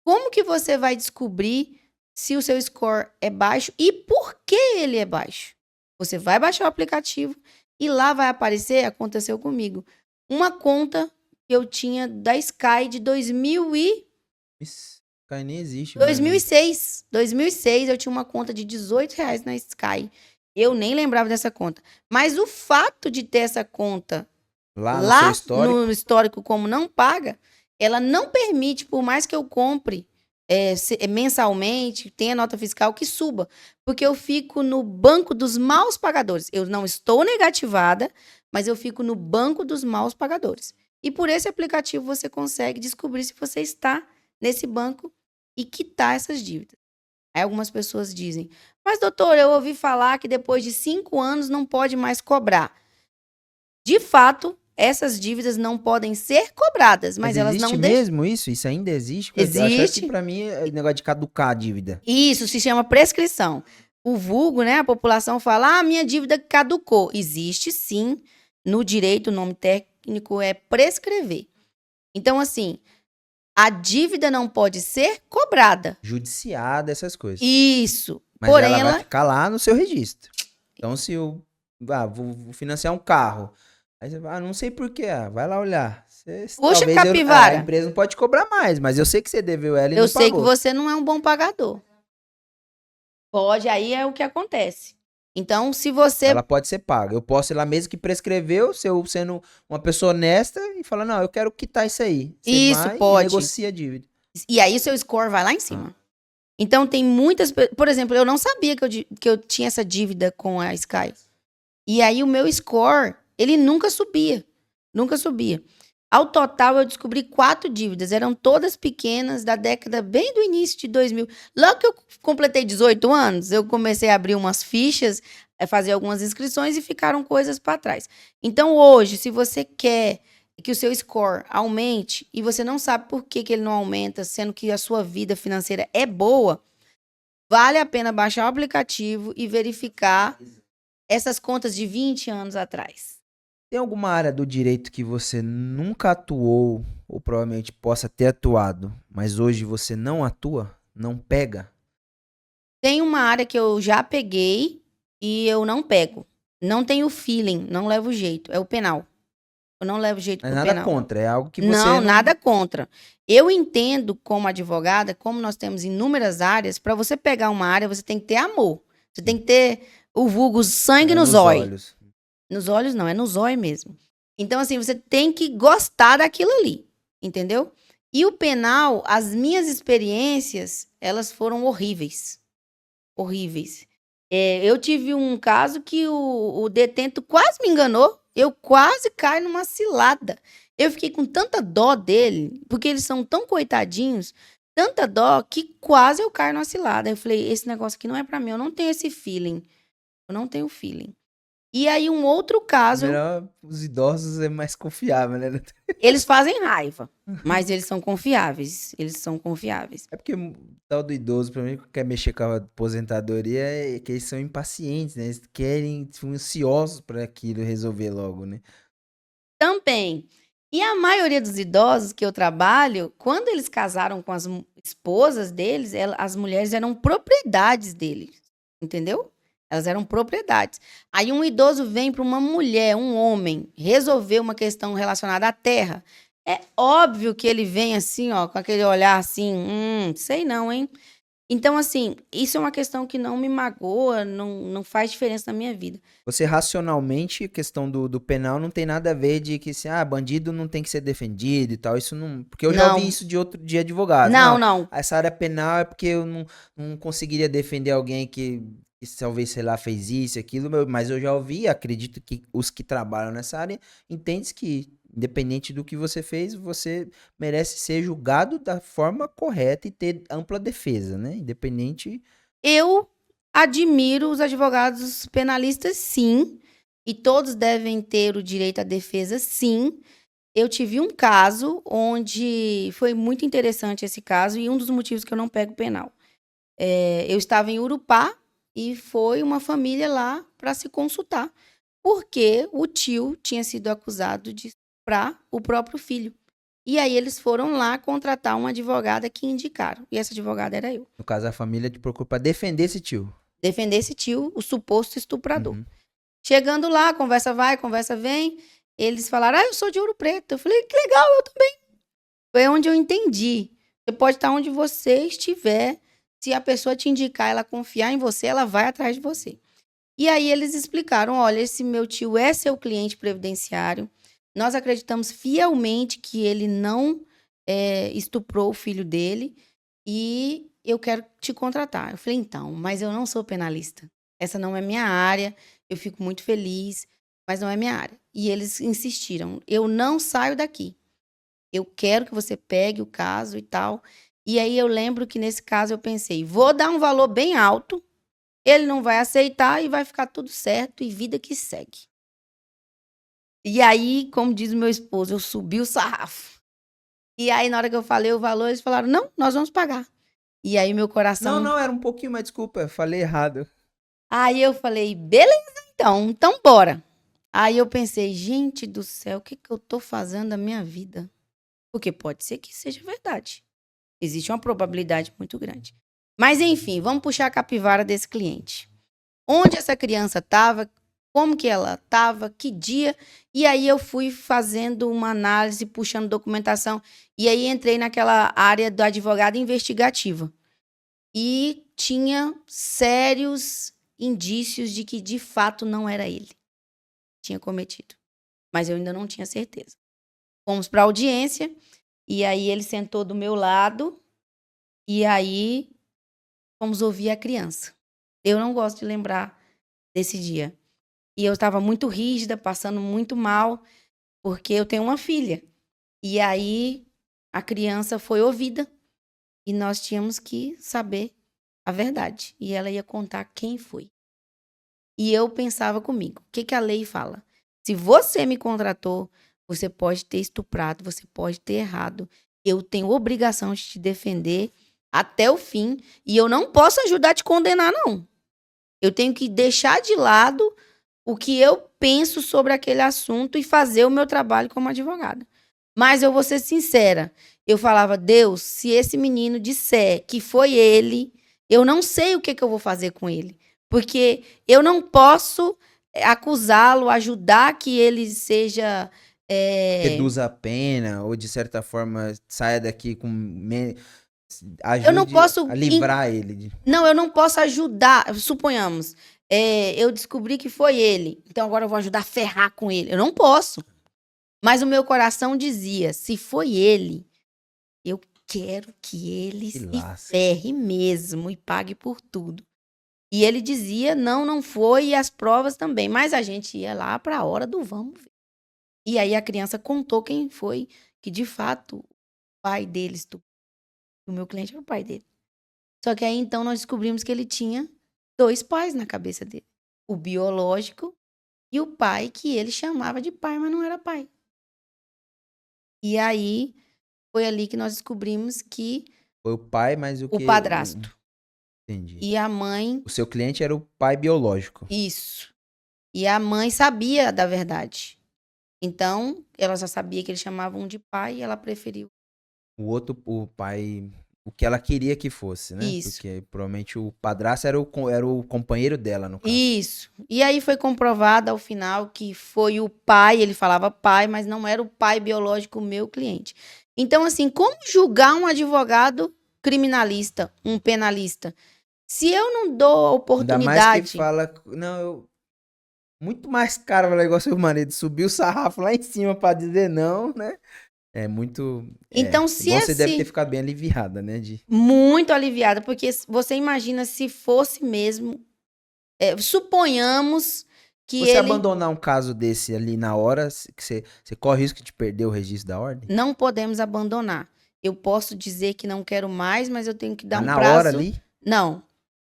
Como que você vai descobrir se o seu score é baixo e por que ele é baixo? Você vai baixar o aplicativo e lá vai aparecer, aconteceu comigo, uma conta que eu tinha da Sky de Isso, Sky nem existe. 2006. 2006 eu tinha uma conta de R$18 na Sky. Eu nem lembrava dessa conta. Mas o fato de ter essa conta Lá no histórico como não paga, ela não permite, por mais que eu compre mensalmente, tem a nota fiscal que suba. Porque eu fico no banco dos maus pagadores. Eu não estou negativada, mas eu fico no banco dos maus pagadores. E por esse aplicativo você consegue descobrir se você está nesse banco e quitar essas dívidas. Aí algumas pessoas dizem, mas doutor, eu ouvi falar que depois de 5 anos não pode mais cobrar. De fato, essas dívidas não podem ser cobradas, mas elas existe não deixam. mesmo isso? Isso ainda existe? Eu achava Existe. que pra mim é negócio de caducar a dívida. Isso se chama prescrição. O vulgo, né, a população fala, minha dívida caducou. Existe sim, no direito, o nome técnico é prescrever. Então, assim, a dívida não pode ser cobrada. Judiciada, essas coisas. Isso. Mas Porém, ela vai ficar lá no seu registro. Então, se eu vou financiar um carro, aí você vai, não sei por quê, vai lá olhar. Puxa, Talvez capivara. a empresa não pode cobrar mais, mas eu sei que você deveu ela e Eu não sei pagou. que você não é um bom pagador. Pode, aí é o que acontece. Então, se você... Ela pode ser paga. Eu posso ir lá mesmo que prescreveu, se eu sendo uma pessoa honesta e falar, não, eu quero quitar isso aí. Você Isso, vai pode. e negocia a dívida. E aí o seu score vai lá em cima. Então, tem muitas... Por exemplo, eu não sabia que eu tinha essa dívida com a Sky. E aí o meu score, ele nunca subia. Nunca subia. Ao total, eu descobri 4 dívidas. Eram todas pequenas, da década bem do início de 2000. Logo que eu completei 18 anos, eu comecei a abrir umas fichas, fazer algumas inscrições e ficaram coisas para trás. Então, hoje, se você quer que o seu score aumente e você não sabe por que ele não aumenta, sendo que a sua vida financeira é boa, vale a pena baixar o aplicativo e verificar essas contas de 20 anos atrás. Tem alguma área do direito que você nunca atuou, ou provavelmente possa ter atuado, mas hoje você não atua? Não pega? Tem uma área que eu já peguei e eu não pego. Não tenho feeling, não levo jeito. É o penal. Eu não levo jeito Mas pro nada penal. contra, é algo que você Não, nada contra. Eu entendo como advogada, como nós temos inúmeras áreas, para você pegar uma área, você tem que ter amor. Você tem que ter o vulgo sangue no zóio. olhos. Nos olhos não, é no zóio mesmo. Então, assim, você tem que gostar daquilo ali, entendeu? E o penal, as minhas experiências, elas foram horríveis. Horríveis. Eu tive um caso que o detento quase me enganou. Eu quase caí numa cilada. Eu fiquei com tanta dó dele, porque eles são tão coitadinhos, tanta dó, que quase eu caio numa cilada. Eu falei, esse negócio aqui não é pra mim, eu não tenho esse feeling. Eu não tenho feeling. E aí, um outro caso, Melhor os idosos é mais confiável, né? eles fazem raiva, mas eles são confiáveis. Eles são confiáveis. É porque o tal do idoso, pra mim, que quer mexer com a aposentadoria, é que eles são impacientes, né? Eles querem, são ansiosos pra aquilo resolver logo, né? Também. E a maioria dos idosos que eu trabalho, quando eles casaram com as esposas deles, as mulheres eram propriedades deles, entendeu? Elas eram propriedades. Aí um idoso vem para uma mulher, um homem, resolver uma questão relacionada à terra. É óbvio que ele vem assim, ó, com aquele olhar assim, sei não, hein? Então, assim, isso é uma questão que não me magoa, não faz diferença na minha vida. Você racionalmente, a questão do penal não tem nada a ver de que se, bandido não tem que ser defendido e tal. Isso não. Porque eu já Não. ouvi isso de advogado. Não. Essa área penal é porque eu não conseguiria defender alguém que talvez, sei lá, fez isso, aquilo, mas eu já ouvi, acredito que os que trabalham nessa área entendem que, independente do que você fez, você merece ser julgado da forma correta e ter ampla defesa, né? Independente. Eu admiro os advogados penalistas, sim, e todos devem ter o direito à defesa, sim. Eu tive um caso onde foi muito interessante esse caso e um dos motivos que eu não pego penal. Eu estava em Urupá e foi uma família lá para se consultar, porque o tio tinha sido acusado de estuprar o próprio filho. E aí eles foram lá contratar uma advogada que indicaram. E essa advogada era eu. No caso, a família te procura pra defender esse tio. Defender esse tio, o suposto estuprador. Uhum. Chegando lá, conversa vai, conversa vem. Eles falaram, eu sou de Ouro Preto. Eu falei, que legal, eu também. Foi onde eu entendi. Você pode estar onde você estiver. Se a pessoa te indicar, ela confiar em você, ela vai atrás de você. E aí eles explicaram, olha, esse meu tio é seu cliente previdenciário. Nós acreditamos fielmente que ele não estuprou o filho dele. e eu quero te contratar. Eu falei, então, mas eu não sou penalista. Essa não é minha área, eu fico muito feliz, mas não é minha área. E eles insistiram, eu não saio daqui. Eu quero que você pegue o caso e tal. E aí eu lembro que nesse caso eu pensei, vou dar um valor bem alto, ele não vai aceitar e vai ficar tudo certo e vida que segue. E aí, como diz o meu esposo, eu subi o sarrafo. E aí, na hora que eu falei o valor, eles falaram, não, nós vamos pagar. E aí, meu Não, coração... não, era um pouquinho mais, desculpa, eu falei errado. Aí eu falei, beleza, então bora. Aí eu pensei, gente do céu, o que que eu tô fazendo da minha vida? Porque pode ser que seja verdade. Existe uma probabilidade muito grande. Mas enfim, vamos puxar a capivara desse cliente. Onde essa criança estava, como que ela estava, que dia. E aí eu fui fazendo uma análise, puxando documentação. E aí entrei naquela área do advogado investigativa. E tinha sérios indícios de que de fato não era ele que tinha cometido. Mas eu ainda não tinha certeza. Fomos para a audiência e aí ele sentou do meu lado e aí fomos ouvir a criança. Eu não gosto de lembrar desse dia. E eu estava muito rígida, passando muito mal, porque eu tenho uma filha. E aí a criança foi ouvida e nós tínhamos que saber a verdade. E ela ia contar quem foi. E eu pensava comigo, o que que a lei fala? Se você me contratou, você pode ter estuprado, você pode ter errado. Eu tenho obrigação de te defender até o fim. E eu não posso ajudar a te condenar, não. Eu tenho que deixar de lado o que eu penso sobre aquele assunto e fazer o meu trabalho como advogada. Mas eu vou ser sincera. Eu falava, Deus, se esse menino disser que foi ele, eu não sei o que que eu vou fazer com ele. Porque eu não posso acusá-lo, ajudar que ele seja... Reduza a pena, ou de certa forma saia daqui com. Eu não Ajude posso... a livrar ele. Não, eu não posso ajudar. Suponhamos, eu descobri que foi ele. Então agora eu vou ajudar a ferrar com ele. Eu não posso. Mas o meu coração dizia, se foi ele, eu quero que ele Que se lasca. ferre mesmo e pague por tudo. E ele dizia, não, não foi, e as provas também. Mas a gente ia lá para a hora do vamos ver. E aí a criança contou quem foi, que de fato o pai dele estuprou. O meu cliente era o pai dele. Só que aí então nós descobrimos que ele tinha 2 pais na cabeça dele. O biológico e o pai que ele chamava de pai, mas não era pai. E aí foi ali que nós descobrimos que Foi o pai, mas o o que. padrasto Entendi. e a mãe, O seu cliente era o pai biológico. isso. E a mãe sabia da verdade. Então, ela já sabia que eles chamavam de pai e ela preferiu O outro, o pai. O que ela queria que fosse, né? isso. Porque provavelmente o padrasto era o companheiro dela, no caso. Isso. E aí foi comprovado ao final que foi o pai, ele falava pai, mas não era o pai biológico meu cliente. Então, assim, como julgar um advogado criminalista, um penalista? Se eu não dou a Ainda mais que oportunidade, fala. Não, eu. Muito mais caro falar igual seu marido. Subiu o sarrafo lá em cima pra dizer não, né? É muito. então se Igual você deve ter esse ficado bem aliviada, né? muito aliviada, porque você imagina se fosse mesmo, suponhamos que Você ele abandonar um caso desse ali na hora, que você corre o risco de perder o registro da ordem? não podemos abandonar. Eu posso dizer que não quero mais, mas eu tenho que dar Ah, um na hora prazo. ali? Não.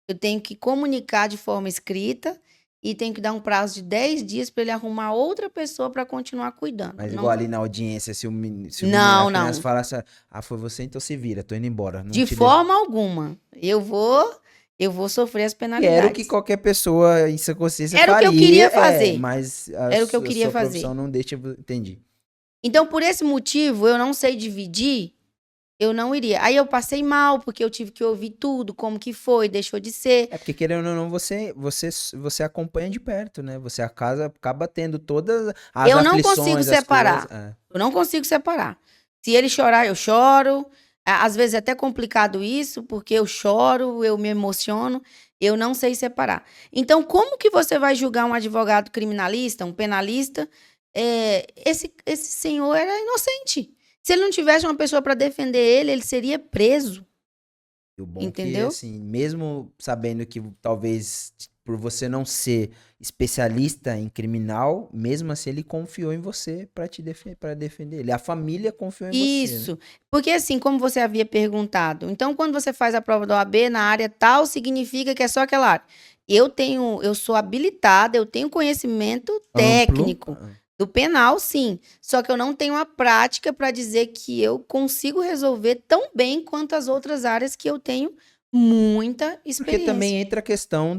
Eu tenho que comunicar de forma escrita e tenho que dar um prazo de 10 dias para ele arrumar outra pessoa para continuar cuidando. Mas Não, igual ali na audiência, se o menino, não, a criança não. falasse, ah, foi você, então se vira, tô indo embora. Não De te forma alguma. Eu vou sofrer as Que era o que penalidades. qualquer pessoa em sua consciência Era o que faria. eu queria fazer. Mas Era o que eu a queria sua fazer. profissão não deixa. Entendi. Então, por esse motivo, eu não sei dividir, eu não iria. Aí eu passei mal, porque eu tive que ouvir tudo, como que foi, deixou de ser. É porque querendo ou não, você acompanha de perto, né? Você acaba tendo todas as Eu não aflições, consigo as separar. coisas. Eu não consigo separar. Se ele chorar, eu choro. Às vezes é até complicado isso, porque eu choro, eu me emociono. Eu não sei separar. Então, como que você vai julgar um advogado criminalista, um penalista? Esse senhor era inocente. Se ele não tivesse uma pessoa para defender ele, ele seria preso. E o bom que, Entendeu? assim, mesmo sabendo que talvez por você não ser especialista em criminal, mesmo assim ele confiou em você pra para defender ele. A família confiou em você, né? Isso. Porque assim, como você havia perguntado, então quando você faz a prova da OAB na área tal, significa que é só aquela área. Eu sou habilitada, eu tenho conhecimento Amplo. técnico do penal, sim. Só que eu não tenho a prática para dizer que eu consigo resolver tão bem quanto as outras áreas que eu tenho muita Porque também experiência. entra a questão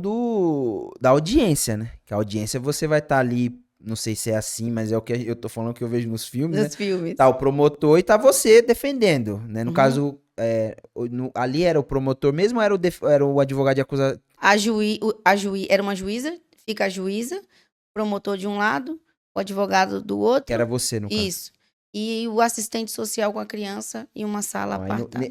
da audiência, né? Que a audiência você vai estar ali, não sei se é assim, mas é o que eu tô falando que eu vejo nos filmes, né? Nos filmes. Tá o promotor e tá você defendendo, né? No Uhum. caso, ali era o promotor mesmo ou era o advogado de acusação? Era uma juíza, fica a juíza, promotor de um lado, o advogado do Que era outro. você, no caso. Isso. E o assistente social com a criança em uma sala Então, aí apartada.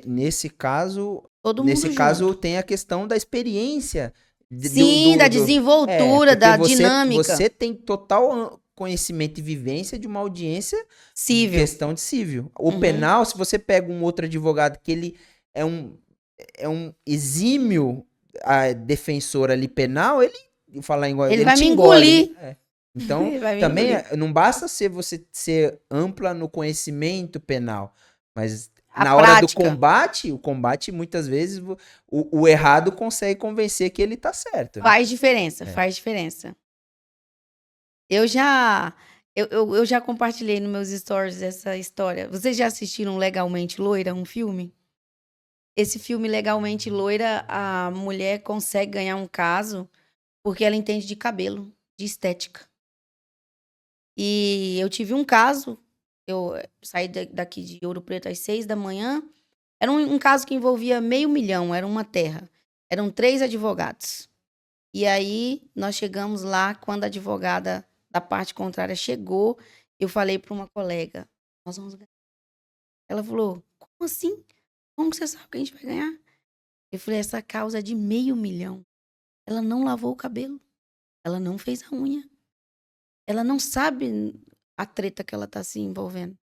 Todo nesse mundo caso junto. tem a questão da experiência, Sim, da desenvoltura, porque da você dinâmica. tem total conhecimento e vivência de uma audiência de Cível. questão de cívil. O Uhum. penal, se você pega um outro advogado que ele é um exímio defensor ali penal, ele falar igual, Ele ele vai me te engole, engolir. né? Então, Ele vai me também engolir. não basta você ser ampla no conhecimento penal, mas A na hora do prática combate, o combate muitas vezes o errado consegue convencer que ele tá certo, né? faz diferença, É. faz diferença. Eu já, eu já compartilhei nos meus stories essa história. Vocês já assistiram Legalmente Loira, um filme? Esse filme Legalmente Loira, a mulher consegue ganhar um caso porque ela entende de cabelo, de estética. E eu tive um caso, eu saí daqui de Ouro Preto às 6 da manhã. Era um caso que envolvia 500.000, era uma terra. Eram 3 advogados. E aí nós chegamos lá, quando a advogada da parte contrária chegou, eu falei para uma colega, nós vamos ganhar. Ela falou, como assim? Como que você sabe que a gente vai ganhar? Eu falei, essa causa é de 500.000. Ela não lavou o cabelo. Ela não fez a unha. Ela não sabe a treta que ela tá se envolvendo.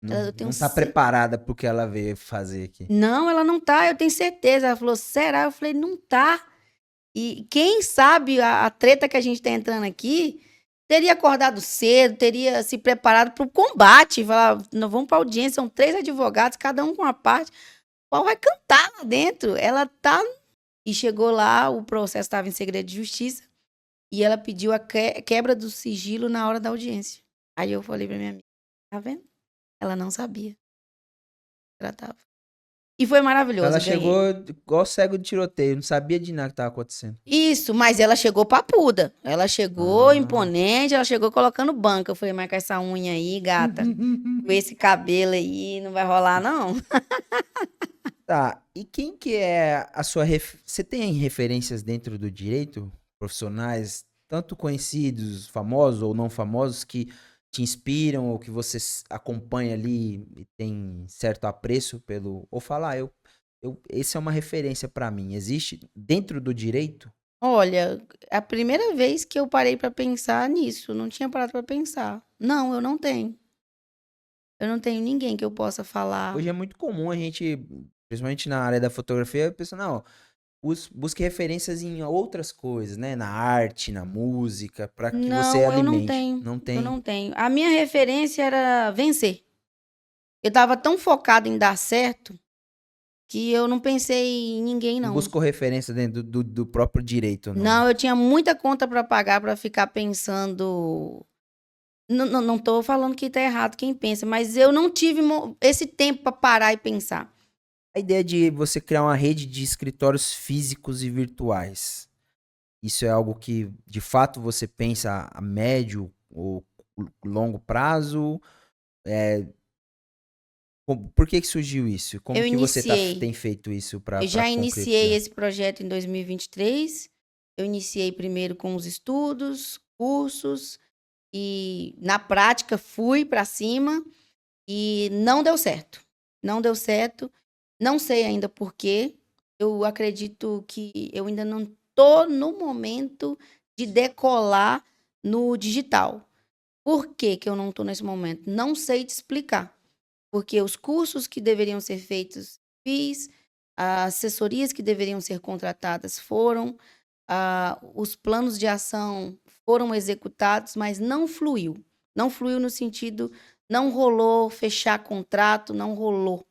Não, Eu tenho não tá preparada pro que ela veio fazer aqui. Não, ela não tá, eu tenho certeza. Ela falou, será? Eu falei, não tá. E quem sabe a treta que a gente tá entrando aqui teria acordado cedo, teria se preparado para o combate. Falar, nós vamos para audiência, são 3 advogados, cada um com uma parte. O pau vai cantar lá dentro. Ela tá. E chegou lá, o processo estava em segredo de justiça. E ela pediu a quebra do sigilo na hora da audiência. Aí eu falei pra minha amiga, tá vendo? Ela não sabia. Tratava. E foi maravilhoso, Ela ganhei. chegou igual cego de tiroteio, não sabia de nada que tava acontecendo. Isso, mas ela chegou papuda. Ela chegou Ah. imponente, ela chegou colocando banca. Eu falei, mas com essa unha aí, gata, com esse cabelo aí, não vai rolar, não. Tá, e quem que é a sua você tem referências dentro do direito, profissionais, tanto conhecidos, famosos ou não famosos, que te inspiram ou que você acompanha ali e tem certo apreço pelo, ou falar, esse é uma referência pra mim. Existe dentro do direito? Olha, é a primeira vez que eu parei pra pensar nisso. Não tinha parado pra pensar. Não, eu não tenho. Eu não tenho ninguém que eu possa falar. Hoje é muito comum a gente, principalmente na área da fotografia, a pessoa, não, busque referências em outras coisas, né? Na arte, na música, para que você Não, eu não alimente. tenho. Não Eu tem. não tenho. A minha referência era vencer. Eu estava tão focada em dar certo que eu não pensei em ninguém, Não não. buscou referência dentro do próprio direito, não, né? Não, eu tinha muita conta para pagar para ficar pensando. Não, não, não tô falando que tá errado quem pensa, mas eu não tive esse tempo para parar e pensar. A ideia de você criar uma rede de escritórios físicos e virtuais. Isso é algo que, de fato, você pensa a médio ou longo prazo? Por que que surgiu isso? Como Eu que você iniciei. tem feito isso Eu para já iniciei concretizar? esse projeto em 2023. Eu iniciei primeiro com os estudos, cursos, e na prática fui para cima e não deu certo. Não deu certo. Não sei ainda por quê. Eu acredito que eu ainda não tô no momento de decolar no digital. Por que que eu não tô nesse momento? Não sei te explicar. Porque os cursos que deveriam ser feitos, fiz. as assessorias que deveriam ser contratadas foram, os planos de ação foram executados, mas não fluiu. Não fluiu no sentido, não rolou fechar contrato, não rolou.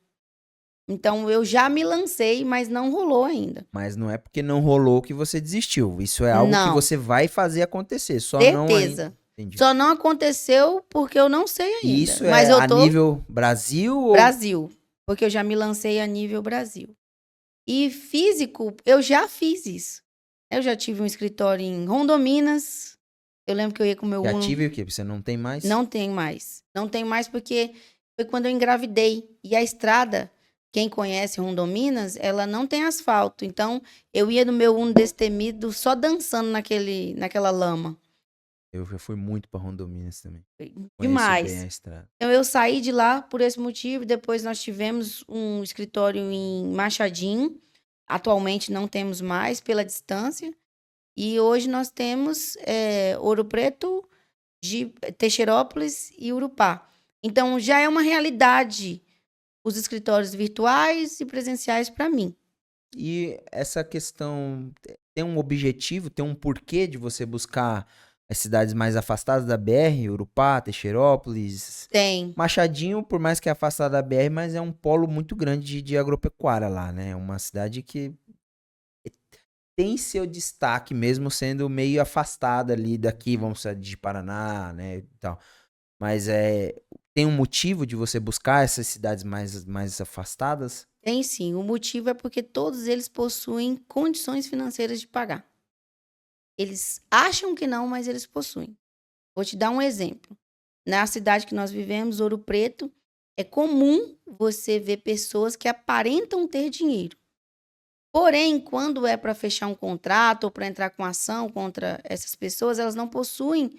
Então, eu já me lancei, mas não rolou ainda. Mas não é porque não rolou que você desistiu. Isso é algo que Não, você vai fazer acontecer. Só não ainda. certeza. Entendi. Só não aconteceu porque eu não sei E ainda. isso Mas é eu a tô nível Brasil ou Brasil, porque eu já me lancei a nível Brasil. E físico, eu já fiz isso. Eu já tive um escritório em Rondominas. Eu lembro que eu ia com o meu já Uno. tive o quê? Você não tem mais? Não tem mais. Não tem mais porque foi quando eu engravidei. E a estrada, quem conhece Rondominas, ela não tem asfalto. Então, eu ia no meu Uno destemido só dançando naquela lama. Eu já fui muito pra Rondominas também. Conheço Demais. bem a estrada. Então, eu saí de lá por esse motivo. Depois, nós tivemos um escritório em Machadinho. Atualmente, não temos mais, pela distância. E hoje, nós temos Ouro Preto, Teixeirópolis e Urupá. Então, já é uma realidade os escritórios virtuais e presenciais para mim. E essa questão tem um objetivo, tem um porquê de você buscar as cidades mais afastadas da BR, Urupá, Teixeirópolis, Tem. Machadinho, por mais que é afastado da BR, mas é um polo muito grande de agropecuária lá, né? É uma cidade que tem seu destaque, mesmo sendo meio afastada ali daqui, vamos dizer, de Paraná, né, e tal. Mas tem um motivo de você buscar essas cidades mais afastadas? Tem sim. O motivo é porque todos eles possuem condições financeiras de pagar. Eles acham que não, mas eles possuem. Vou te dar um exemplo. Na cidade que nós vivemos, Ouro Preto, é comum você ver pessoas que aparentam ter dinheiro. Porém, quando é para fechar um contrato ou para entrar com ação contra essas pessoas, elas não possuem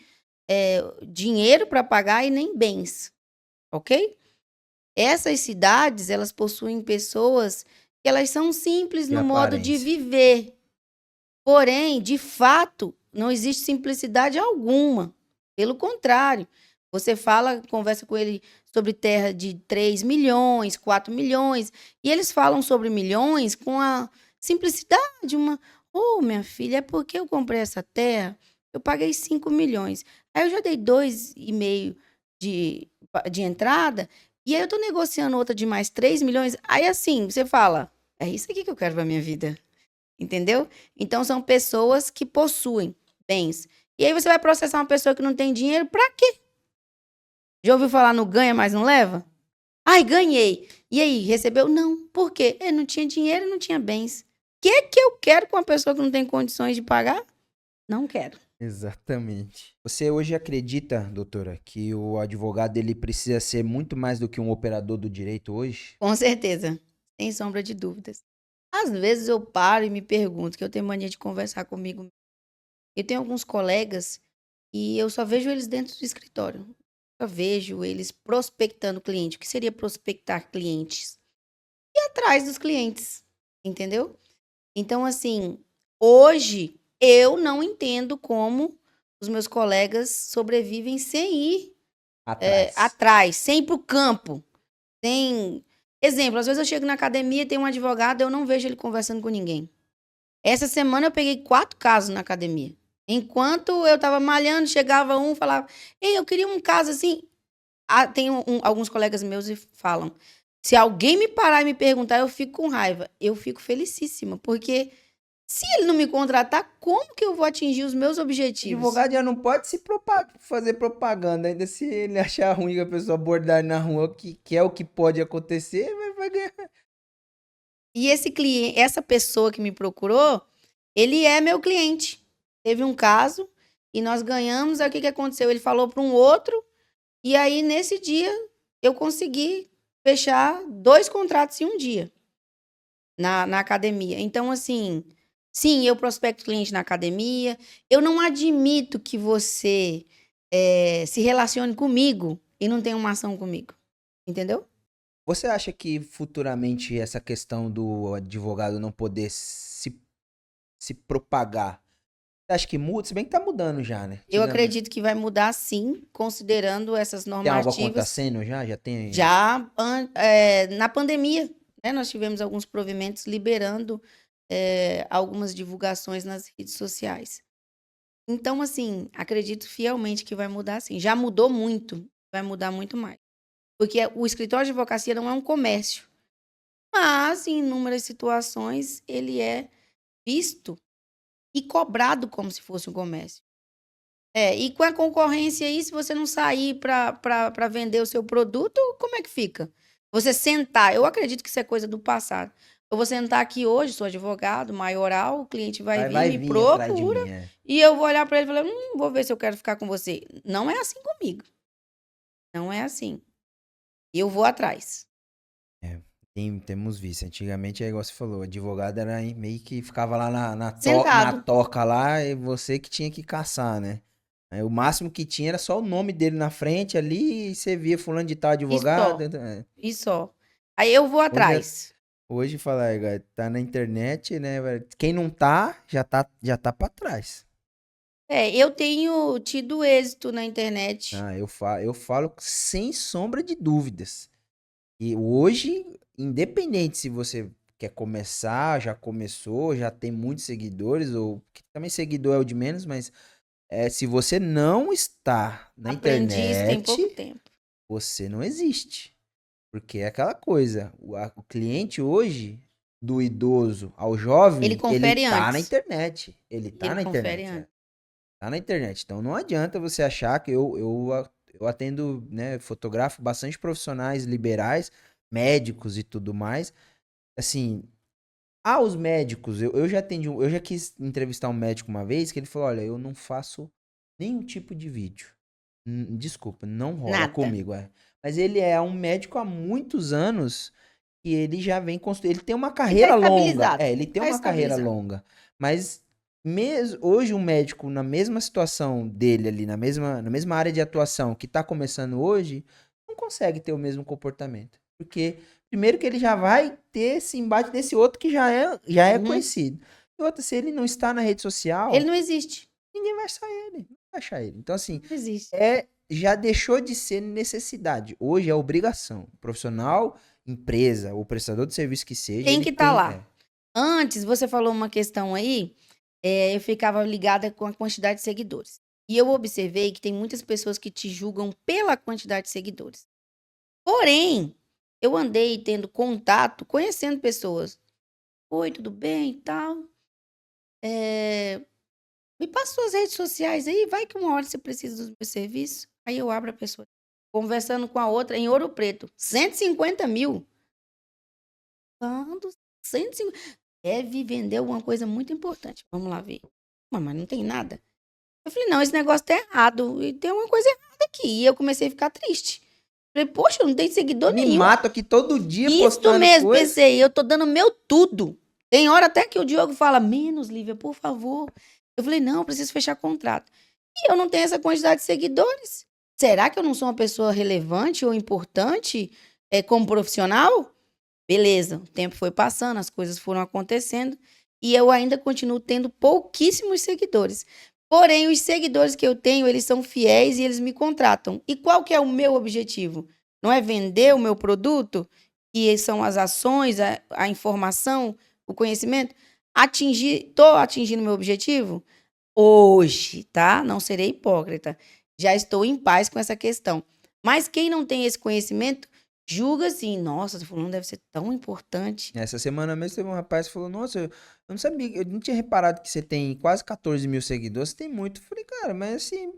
dinheiro para pagar e nem bens, ok? Essas cidades, elas possuem pessoas que elas são simples De no modo de aparência. viver. Porém, de fato, não existe simplicidade alguma. Pelo contrário, você conversa com ele sobre terra de 3 milhões, 4 milhões, e eles falam sobre milhões com a simplicidade, minha filha, é porque eu comprei essa terra, eu paguei 5 milhões. Aí eu já dei 2,5 de entrada, e aí eu tô negociando outra de mais 3 milhões. Aí assim, você fala, é isso aqui que eu quero pra minha vida. Entendeu? Então, são pessoas que possuem bens. E aí você vai processar uma pessoa que não tem dinheiro, pra quê? Já ouviu falar no ganha, mas não leva? Ai, ganhei. E aí, recebeu? Não. Por quê? Ele não tinha dinheiro e não tinha bens. O que eu quero com uma pessoa que não tem condições de pagar? Não quero. Exatamente. Você hoje acredita, doutora, que o advogado ele precisa ser muito mais do que um operador do direito hoje? Com certeza. Sem sombra de dúvidas. Às vezes eu paro e me pergunto, que eu tenho mania de conversar comigo. Eu tenho alguns colegas e eu só vejo eles dentro do escritório. Só vejo eles prospectando cliente. O que seria prospectar clientes? E atrás dos clientes, entendeu? Então, assim, hoje eu não entendo como os meus colegas sobrevivem sem ir atrás, sem ir pro campo. Exemplo, às vezes eu chego na academia e tem um advogado, eu não vejo ele conversando com ninguém. Essa semana eu peguei 4 casos na academia. Enquanto eu tava malhando, chegava um, falava, ei, eu queria um caso assim. Tem alguns colegas meus e falam, se alguém me parar e me perguntar, eu fico com raiva. Eu fico felicíssima, porque se ele não me contratar, como que eu vou atingir os meus O objetivos? advogado já não pode fazer propaganda, ainda se ele achar ruim que a pessoa abordar na rua, que é o que pode acontecer, vai ganhar. E essa pessoa que me procurou, ele é meu cliente. Teve um caso e nós ganhamos, aí o que aconteceu? Ele falou para um outro, e aí nesse dia eu consegui fechar 2 contratos em um dia na academia. Então, assim, sim, eu prospecto cliente na academia. Eu não admito que você se relacione comigo e não tenha uma ação comigo. Entendeu? Você acha que futuramente essa questão do advogado não poder se propagar, você acha que muda? Se bem que tá mudando já, né? Eu acredito que vai mudar sim, considerando essas Tem algo normativas. acontecendo já? Já tem? Já na pandemia, né? Nós tivemos alguns provimentos liberando algumas divulgações nas redes sociais. Então, assim, acredito fielmente que vai mudar, sim. Já mudou muito, vai mudar muito mais. Porque o escritório de advocacia não é um comércio, mas em inúmeras situações ele é visto e cobrado como se fosse um comércio. E com a concorrência aí, se você não sair para vender o seu produto, como é que fica? Você sentar, eu acredito que isso é coisa do passado. Eu vou sentar aqui hoje, sou advogado, maioral, o cliente vai vir, me vir atrás de procura, mim, e eu vou olhar para ele e falar, vou ver se eu quero ficar com você. Não é assim comigo. Não é assim. Eu vou atrás. Temos visto. Antigamente, é igual você falou, o advogado era meio que ficava lá na Sentado. toca lá, e você que tinha que caçar, né? Aí, o máximo que tinha era só o nome dele na frente ali, e você via fulano de tal E advogado. só. Então. E só. Aí eu vou atrás. Hoje fala, tá na internet, né, velho? Quem não tá, já tá pra trás. Eu tenho tido êxito na internet. Eu falo sem sombra de dúvidas. E hoje, independente se você quer começar, já começou, já tem muitos seguidores, ou que também seguidor é o de menos, mas se você não está na Aprendi isso tem pouco internet, tempo. você não existe. Porque é aquela coisa, o cliente hoje, do idoso ao jovem, Ele confere tá na antes. internet. Ele tá Ele na confere internet. antes. Tá na internet. Então não adianta você achar que eu atendo, né, fotografo bastante profissionais liberais, médicos e tudo mais. Assim, os médicos, eu já atendi, eu já quis entrevistar um médico uma vez que ele falou: olha, eu não faço nenhum tipo de vídeo. Desculpa, não rola Nada. comigo, Mas ele é um médico há muitos anos e ele já vem construindo. Ele tem uma carreira longa. estabilizado. Ele tem Tá uma carreira estabilizado. longa. Mas hoje um médico na mesma situação dele ali, na mesma área de atuação que tá começando hoje, não consegue ter o mesmo comportamento. Porque, primeiro que ele já vai ter esse embate desse outro que já é Uhum. conhecido. E outra, se ele não está na rede social, Ele não existe. ninguém vai achar ele. Não vai achar ele. Então, assim, Não existe. já deixou de ser necessidade. Hoje é obrigação. O profissional, empresa, o prestador de serviço que seja, Tem ele que estar tem. lá. Antes, você falou uma questão aí, eu ficava ligada com a quantidade de seguidores. E eu observei que tem muitas pessoas que te julgam pela quantidade de seguidores. Porém, eu andei tendo contato, conhecendo pessoas. Oi, tudo bem e tal? Me passa suas redes sociais aí, vai que uma hora você precisa dos meus serviços. Aí eu abro a pessoa. Conversando com a outra em Ouro Preto. 150 mil. Quando? 150. Deve vender alguma coisa muito importante. Vamos lá ver. Mas não tem nada. Eu falei, não, esse negócio tá errado. E tem uma coisa errada aqui. E eu comecei a ficar triste. Falei, poxa, eu não tenho seguidor Me nenhum. mato aqui todo dia Isso postando mesmo, coisa. pensei, eu tô dando meu tudo. Tem hora até que o Diogo fala, menos, Lívia, por favor. Eu falei, não, eu preciso fechar contrato. E eu não tenho essa quantidade de seguidores. Será que eu não sou uma pessoa relevante ou importante como profissional? Beleza, o tempo foi passando, as coisas foram acontecendo e eu ainda continuo tendo pouquíssimos seguidores. Porém, os seguidores que eu tenho, eles são fiéis e eles me contratam. E qual que é o meu objetivo? Não é vender o meu produto, que são as ações, a informação, o conhecimento? Tô atingindo meu objetivo? Hoje, tá? Não serei hipócrita. Já estou em paz com essa questão. Mas quem não tem esse conhecimento, julga assim, nossa, fulano deve ser tão importante. Essa semana mesmo teve um rapaz que falou, nossa, eu não sabia, eu não tinha reparado que você tem quase 14 mil seguidores, você tem muito. Eu falei, cara, mas assim,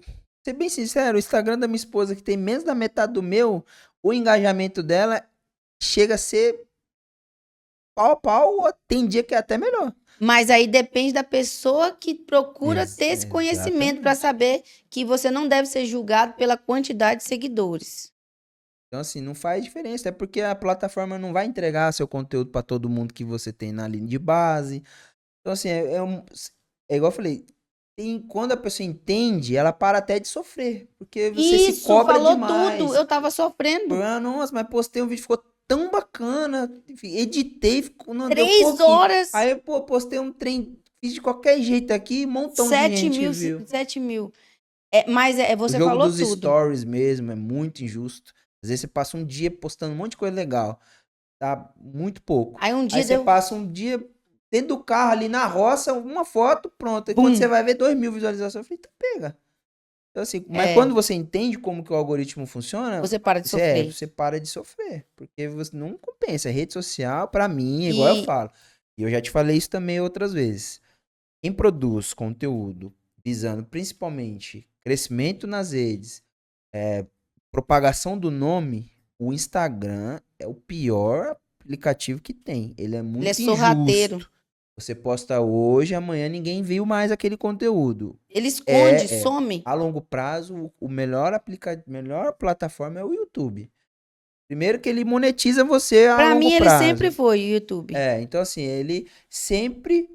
ser bem sincero, o Instagram da minha esposa, que tem menos da metade do meu, o engajamento dela chega a ser pau a pau, tem dia que é até melhor. Mas aí depende da pessoa que procura ter esse conhecimento para saber que você não deve ser julgado pela quantidade de seguidores. Então, assim, não faz diferença. É porque a plataforma não vai entregar seu conteúdo para todo mundo que você tem na linha de base. Então, assim, é igual eu falei. Quando a pessoa entende, ela para até de sofrer. Porque você se cobra falou demais. tudo. Eu tava sofrendo. Nossa, mas postei um vídeo, ficou tão bacana. Enfim, editei, ficou. Não, 3 horas. Aí, pô, postei um trem, fiz de qualquer jeito aqui, um montão de gente viu. 7 mil. Mas você O jogo falou dos tudo. stories mesmo é muito injusto. Às vezes você passa um dia postando um monte de coisa legal. Tá muito pouco. Aí um Aí dia você deu. passa um dia dentro do carro ali na roça, uma foto, pronto. E quando Bum. você vai ver 2.000 visualizações, eu falei, então pega. Então, assim, mas É, quando você entende como que o algoritmo funciona, você para de sofrer. você para de sofrer. Porque você não compensa. Rede social, pra mim, é igual eu E falo. E eu já te falei isso também outras vezes. Quem produz conteúdo visando principalmente crescimento nas redes, propagação do nome, o Instagram é o pior aplicativo que tem. Ele é ele é muito sorrateiro. injusto. Você posta hoje, amanhã ninguém viu mais aquele conteúdo. Ele esconde, É, some. a longo prazo, o melhor melhor plataforma é o YouTube. Primeiro que ele monetiza você a Pra mim, longo ele sempre prazo. foi o YouTube. Então assim,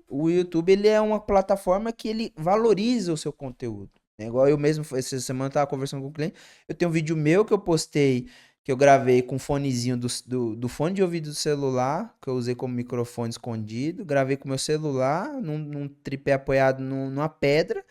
o YouTube, ele é uma plataforma que ele valoriza o seu conteúdo. É igual eu mesmo, essa semana eu tava conversando com o cliente, eu tenho um vídeo meu que eu postei, que eu gravei com o fonezinho do fone de ouvido do celular, que eu usei como microfone escondido, gravei com o meu celular, num tripé apoiado numa pedra.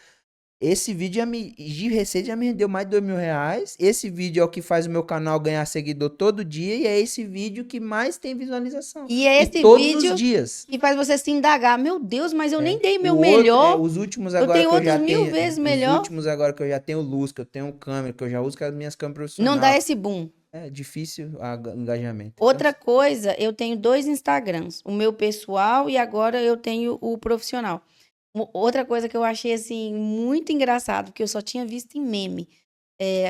Esse vídeo de receita já me rendeu mais de R$ 2.000. Esse vídeo é o que faz o meu canal ganhar seguidor todo dia e é esse vídeo que mais tem visualização. E é E esse todos os vídeo dias. que faz você se indagar. Meu Deus, mas eu nem dei O meu outro, melhor. os últimos Eu agora tenho que eu outros já 1000 tenho, vezes os melhor. últimos agora que eu já tenho luz, que eu tenho câmera, que eu já uso com as minhas câmeras Não dá profissionais. esse boom. É difícil engajamento. Então, Outra coisa, eu tenho 2 Instagrams. O meu pessoal e agora eu tenho o profissional. Outra coisa que eu achei, assim, muito engraçado, que eu só tinha visto em meme.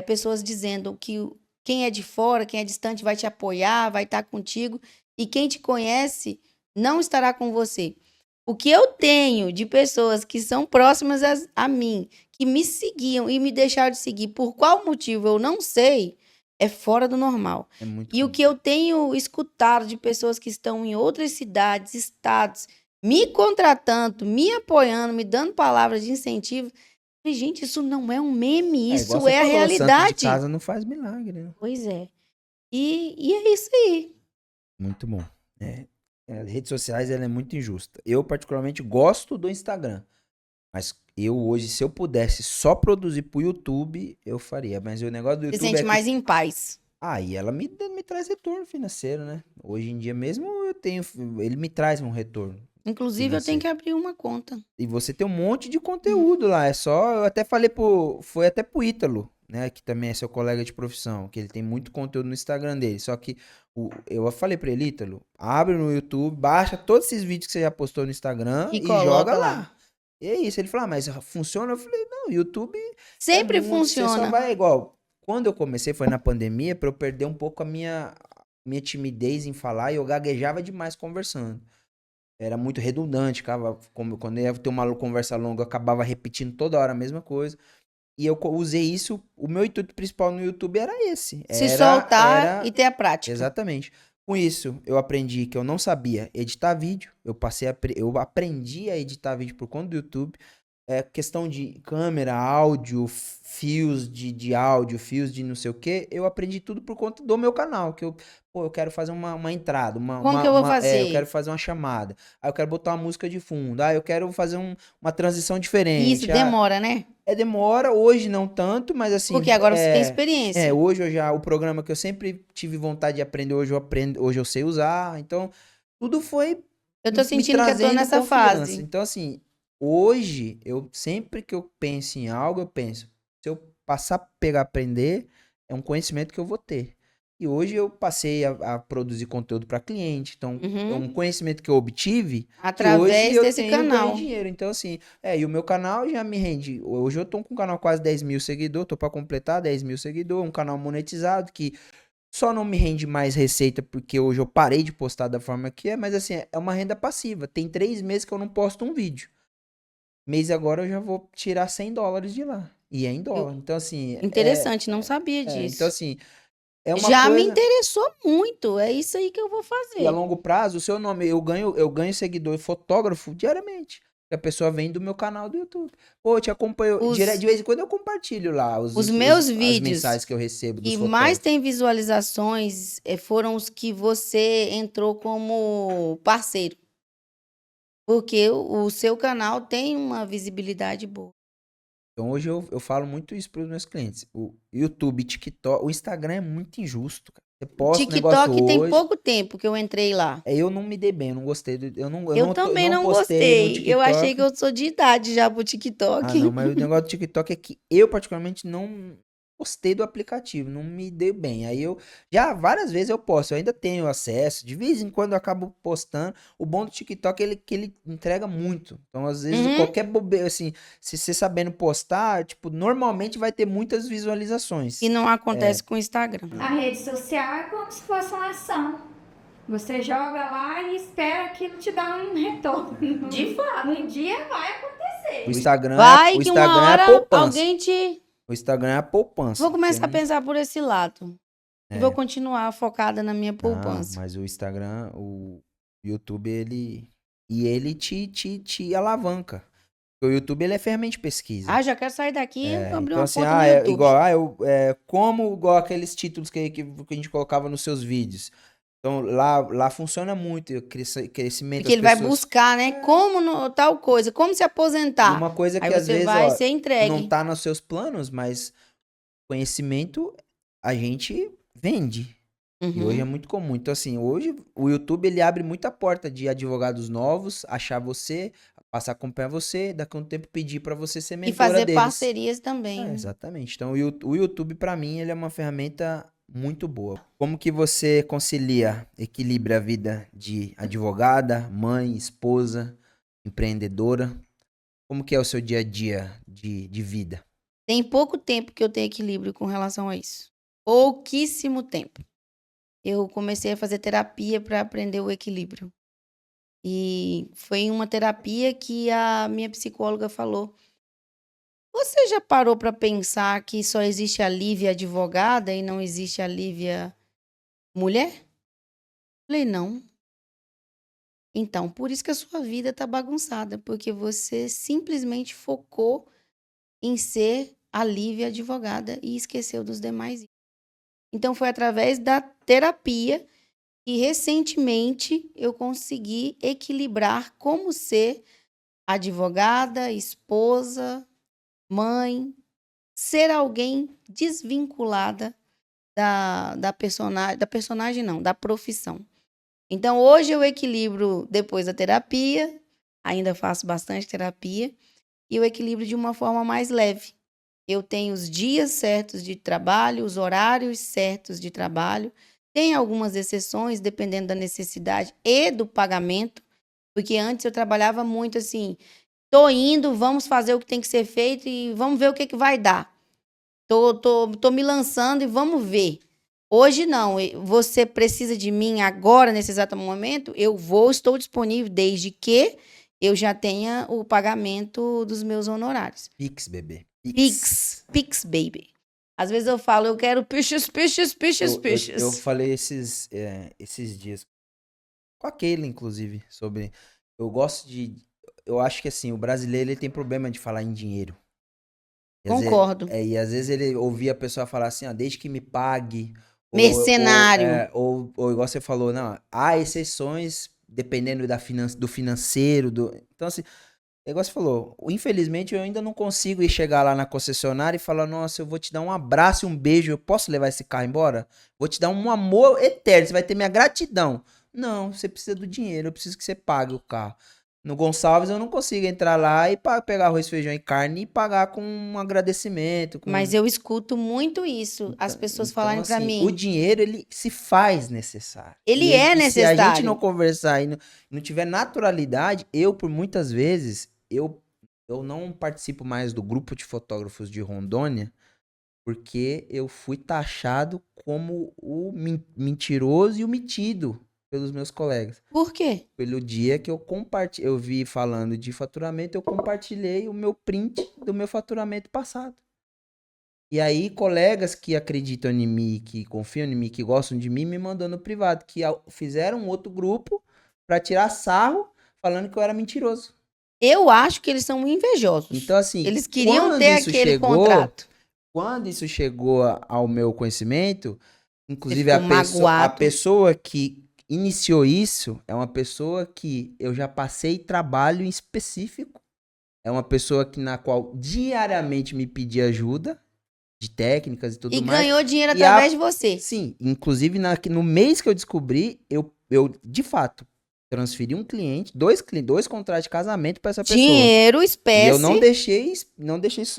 Pessoas dizendo que quem é de fora, quem é distante vai te apoiar, vai estar contigo. E quem te conhece não estará com você. O que eu tenho de pessoas que são próximas a mim, que me seguiam e me deixaram de seguir, por qual motivo eu não sei, é fora do normal. é muito E o comum. que eu tenho escutado de pessoas que estão em outras cidades, estados, me contratando, me apoiando, me dando palavras de incentivo, falei, gente, isso não é um meme, Igual isso você é a falou, santo de realidade. casa não faz milagre, né? Pois é. E é isso aí. Muito bom. As redes sociais, ela é muito injusta. Eu, particularmente, gosto do Instagram. Mas eu hoje, se eu pudesse só produzir pro YouTube, eu faria. Mas o negócio do Se YouTube sente é que mais em paz. aí ela me traz retorno financeiro, né? Hoje em dia mesmo ele me traz um retorno Inclusive, eu tenho financeiro. que abrir uma conta. E você tem um monte de conteúdo lá, eu até falei foi até pro Ítalo, né, que também é seu colega de profissão, que ele tem muito conteúdo no Instagram dele, só que eu falei pra ele, Ítalo, abre no YouTube, baixa todos esses vídeos que você já postou no Instagram E e joga coloca lá. lá. E é isso, ele falou, mas funciona? Eu falei, não, YouTube é Sempre muito, você só funciona. vai igual. Quando eu comecei, foi na pandemia, pra eu perder um pouco a minha timidez em falar, e eu gaguejava demais conversando. Era muito redundante, ficava, quando ia ter uma conversa longa, eu acabava repetindo toda hora a mesma coisa. E eu usei isso, o meu intuito principal no YouTube era esse. Se soltar e ter a prática. Exatamente. Com isso, eu aprendi que eu não sabia editar vídeo. Eu aprendi a editar vídeo por conta do YouTube. Questão de câmera, áudio, fios de áudio, fios de não sei o que, eu aprendi tudo por conta do meu canal, eu quero fazer uma entrada, Como que eu vou eu quero fazer? fazer uma chamada, aí eu quero botar uma música de fundo, aí eu quero fazer uma transição E isso diferente, demora, né? demora, hoje não tanto, mas assim, Porque agora você tem experiência. hoje o programa que eu sempre tive vontade de aprender, hoje eu aprendo, hoje eu sei usar, então, tudo foi Eu tô me sentindo que eu tô trazendo nessa confiança. fase. Então, assim, hoje, sempre que eu penso em algo, eu penso, se eu passar a pegar, aprender, é um conhecimento que eu vou ter. E hoje eu passei a produzir conteúdo para cliente, então é um Uhum. conhecimento que eu obtive, que hoje Através eu desse tenho ganho canal. dinheiro. Então, assim, e o meu canal já me rende. Hoje eu tô com um canal quase 10.000 seguidores, tô para completar 10.000 seguidores, um canal monetizado que só não me rende mais receita porque hoje eu parei de postar da forma que é, mas assim, é uma renda passiva. Tem 3 meses que eu não posto um vídeo. Mês agora eu já vou tirar US$ 100 de lá. E é em dólar. Então, assim, Interessante, não sabia então, disso. assim, é uma Já me coisa. interessou muito. É isso aí que eu vou E a fazer. longo prazo, o seu nome, eu ganho seguidor e fotógrafo diariamente. Que a pessoa vem do meu canal do YouTube. Pô, eu te acompanho. Os, De vez em quando eu compartilho lá os meus as vídeos mensagens que eu recebo dos que mais fotógrafos. tem visualizações foram os que você entrou como parceiro. Porque o seu canal tem uma visibilidade boa. Então hoje eu falo muito isso para os meus clientes. O YouTube, TikTok, o Instagram é muito injusto, cara. Você posta um negócio TikTok tem hoje. pouco tempo que eu entrei lá. Eu não me dei bem, eu não gostei. Eu também não postei no gostei. Eu achei que TikTok. eu sou de idade já pro Ah, TikTok. não, mas o negócio do TikTok é que eu, particularmente, não gostei do aplicativo, não me dei bem. Aí eu, já várias vezes eu posto, eu ainda tenho acesso, de vez em quando eu acabo postando. O bom do TikTok é que ele entrega muito. Então, às vezes, Uhum. qualquer bobeira, assim, se você sabendo postar, tipo, normalmente vai ter muitas visualizações. E não acontece com o Instagram. A rede social é como se fosse uma ação. Você joga lá e espera aquilo te dar um retorno. De fato. Um dia vai acontecer. O Instagram, Vai o que uma Instagram é a hora poupança. alguém te... O Instagram é a poupança. Vou começar a porque pensar por esse lado. E É. vou continuar focada na minha Não, poupança. mas o Instagram, o YouTube, ele te alavanca. Porque o YouTube, ele é ferramenta de pesquisa. Ah, já quero sair daqui e abrir Então, uma assim, conta no é YouTube. igual, igual aqueles títulos que a gente colocava nos seus vídeos. Então, lá funciona muito, o crescimento Porque das ele vai pessoas. buscar, né? Como tal coisa, como se E aposentar. uma coisa Aí que às você vezes, vai ó, ser não entregue. tá nos seus planos, mas conhecimento a gente vende. E hoje é Uhum. muito comum. Então, assim, hoje o YouTube ele abre muita porta de advogados novos, achar você, passar a acompanhar você, daqui a um tempo pedir pra você ser E mentora fazer deles. parcerias também. É, exatamente. Então, o YouTube, pra mim, ele é uma ferramenta muito boa. Como que você concilia, equilibra a vida de advogada, mãe, esposa, empreendedora? Como que é o seu dia a dia de vida? Tem pouco tempo que eu tenho equilíbrio com relação a isso. Pouquíssimo tempo. Eu comecei a fazer terapia para aprender o equilíbrio. E foi em uma terapia que a minha psicóloga falou: Você já parou para pensar que só existe a Lívia advogada e não existe a Lívia mulher? Falei, não. Então, por isso que a sua vida tá bagunçada, porque você simplesmente focou em ser a Lívia advogada e esqueceu dos demais. Então, foi através da terapia que recentemente eu consegui equilibrar como ser advogada, esposa, mãe, ser alguém desvinculada da personagem não, da profissão. Então, hoje eu equilibro depois da terapia, ainda faço bastante terapia, e eu equilibro de uma forma mais leve. Eu tenho os dias certos de trabalho, os horários certos de trabalho. Tem algumas exceções, dependendo da necessidade e do pagamento, porque antes eu trabalhava muito assim, tô indo, vamos fazer o que tem que ser feito e vamos ver o que vai dar. Tô me lançando e vamos ver. Hoje não, você precisa de mim agora, nesse exato momento, estou disponível desde que eu já tenha o pagamento dos meus honorários. Pix, bebê. Pix, baby. Às vezes eu falo, eu quero piches. Eu falei esses dias com a Keila, inclusive, sobre. Eu gosto de. Eu acho que assim, o brasileiro ele tem problema de falar em dinheiro. Concordo. E às vezes ele ouvia a pessoa falar assim, ó, desde que me pague. Mercenário. Ou igual você falou, não, há exceções dependendo do financeiro. Então, assim, igual você falou, infelizmente eu ainda não consigo ir chegar lá na concessionária e falar, nossa, eu vou te dar um abraço e um beijo, eu posso levar esse carro embora? Vou te dar um amor eterno, você vai ter minha gratidão. Não, você precisa do dinheiro, eu preciso que você pague o carro. No Gonçalves eu não consigo entrar lá e pegar arroz, feijão e carne e pagar com um agradecimento. Mas eu escuto muito isso, as pessoas falarem pra assim, mim. o dinheiro, ele se faz necessário. Ele é E se a gente necessário. não conversar e não tiver naturalidade, por muitas vezes, eu não participo mais do grupo de fotógrafos de Rondônia, porque eu fui taxado como o mentiroso e o metido pelos meus colegas. Por quê? Pelo dia que eu vi falando de faturamento, eu compartilhei o meu print do meu faturamento passado. E aí, colegas que acreditam em mim, que confiam em mim, que gostam de mim, me mandou no privado, que fizeram outro grupo pra tirar sarro, falando que eu era mentiroso. Eu acho que eles são invejosos. Então, assim, eles queriam ter aquele contrato. Quando isso chegou ao meu conhecimento, inclusive ficou a pessoa que iniciou isso é uma pessoa que eu já passei trabalho em específico. É uma pessoa na qual diariamente me pedia ajuda. de técnicas e tudo E mais. ganhou dinheiro E através de você. Sim, inclusive no mês que eu descobri, eu de fato transferi um cliente, dois contratos de casamento para essa pessoa. Dinheiro, E eu espécie.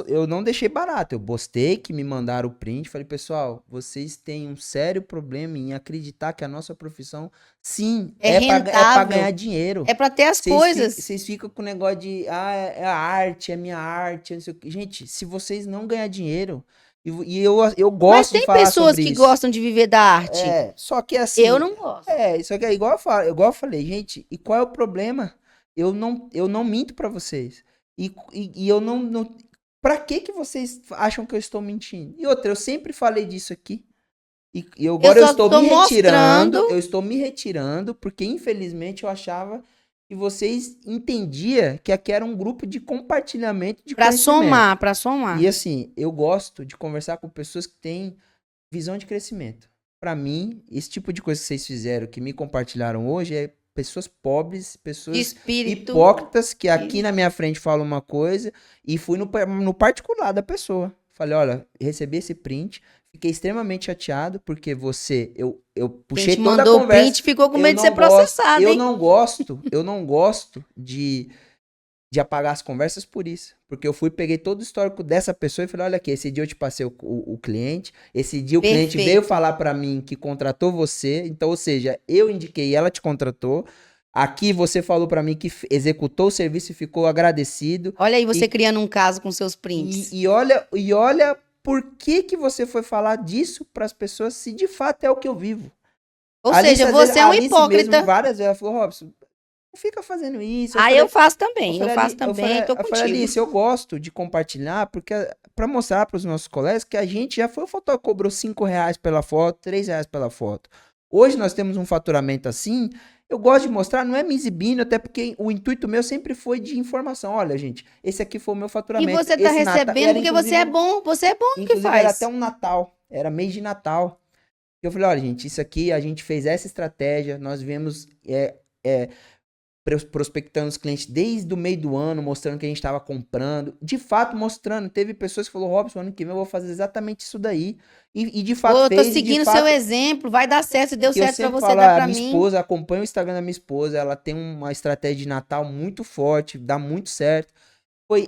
eu não deixei barato. Eu postei que me mandaram o print, falei, pessoal, vocês têm um sério problema em acreditar que a nossa profissão, sim, É é para rentável. ganhar dinheiro. É pra ter as coisas. Vocês ficam com o negócio de, é a arte, é minha arte, não sei o quê. Gente, se vocês não ganhar dinheiro, e eu Mas gosto de tem falar pessoas sobre que isso. gostam de viver da arte. Só que assim, Eu não gosto. isso aqui é igual eu falei, gente, e qual é o problema? Eu não minto pra vocês. E eu não. Pra que vocês acham que eu estou mentindo? E outra, eu sempre falei disso aqui. Agora eu só estou tô me retirando. mostrando. Eu estou me retirando, porque infelizmente eu achava que vocês entendiam que aqui era um grupo de compartilhamento de Pra conhecimento. somar, pra somar. E assim, eu gosto de conversar com pessoas que têm visão de crescimento. Pra mim, esse tipo de coisa que vocês fizeram, que me compartilharam hoje, é pessoas pobres, De pessoas espírito. hipócritas que aqui na minha frente falam uma coisa e fui no particular da pessoa. Falei, olha, recebi esse print, fiquei extremamente chateado porque eu puxei Quem te toda a mandou o conversa. print ficou com Eu medo de ser não gosto- processado, hein? eu não gosto de apagar as conversas por isso. Porque eu peguei todo o histórico dessa pessoa e falei, olha aqui, esse dia eu te passei o cliente, esse dia o cliente Perfeito. veio falar pra mim que contratou você, então, ou seja, eu indiquei, ela te contratou, aqui você falou pra mim que executou o serviço e ficou agradecido, Olha aí você criando um caso com seus prints. e olha por que você foi falar disso pras pessoas se de fato é o que eu vivo. Ou Alice, seja, às você vezes, é um Alice hipócrita. mesmo, várias vezes, ela falou, Robson, não fica fazendo isso. Eu faço também. Eu Eu faço também. Tô eu falei, contigo. Alice, eu gosto de compartilhar, porque para mostrar para os nossos colegas que a gente já foi o fotógrafo que cobrou R$ 5 pela foto, R$ 3 pela foto. Hoje nós temos um faturamento assim, eu gosto de mostrar, não é me exibindo, até porque o intuito meu sempre foi de informação. Olha, gente, esse aqui foi o meu E faturamento. você tá Esse recebendo porque você é bom. Você é bom no que inclusive faz. era até um Natal, era mês de Natal. Eu falei, olha, gente, isso aqui, a gente fez essa estratégia, nós viemos prospectando os clientes desde o meio do ano, mostrando que a gente estava comprando, de fato mostrando, teve pessoas que falaram, Robson, ano que vem eu vou fazer exatamente isso daí, e de fato Eu tô fez, e seguindo de o fato, seu exemplo. Vai dar certo. Se deu que eu certo pra sempre você, falo, dá a pra minha mim. esposa, acompanha o Instagram da minha esposa, ela tem uma estratégia de Natal muito forte, dá muito certo,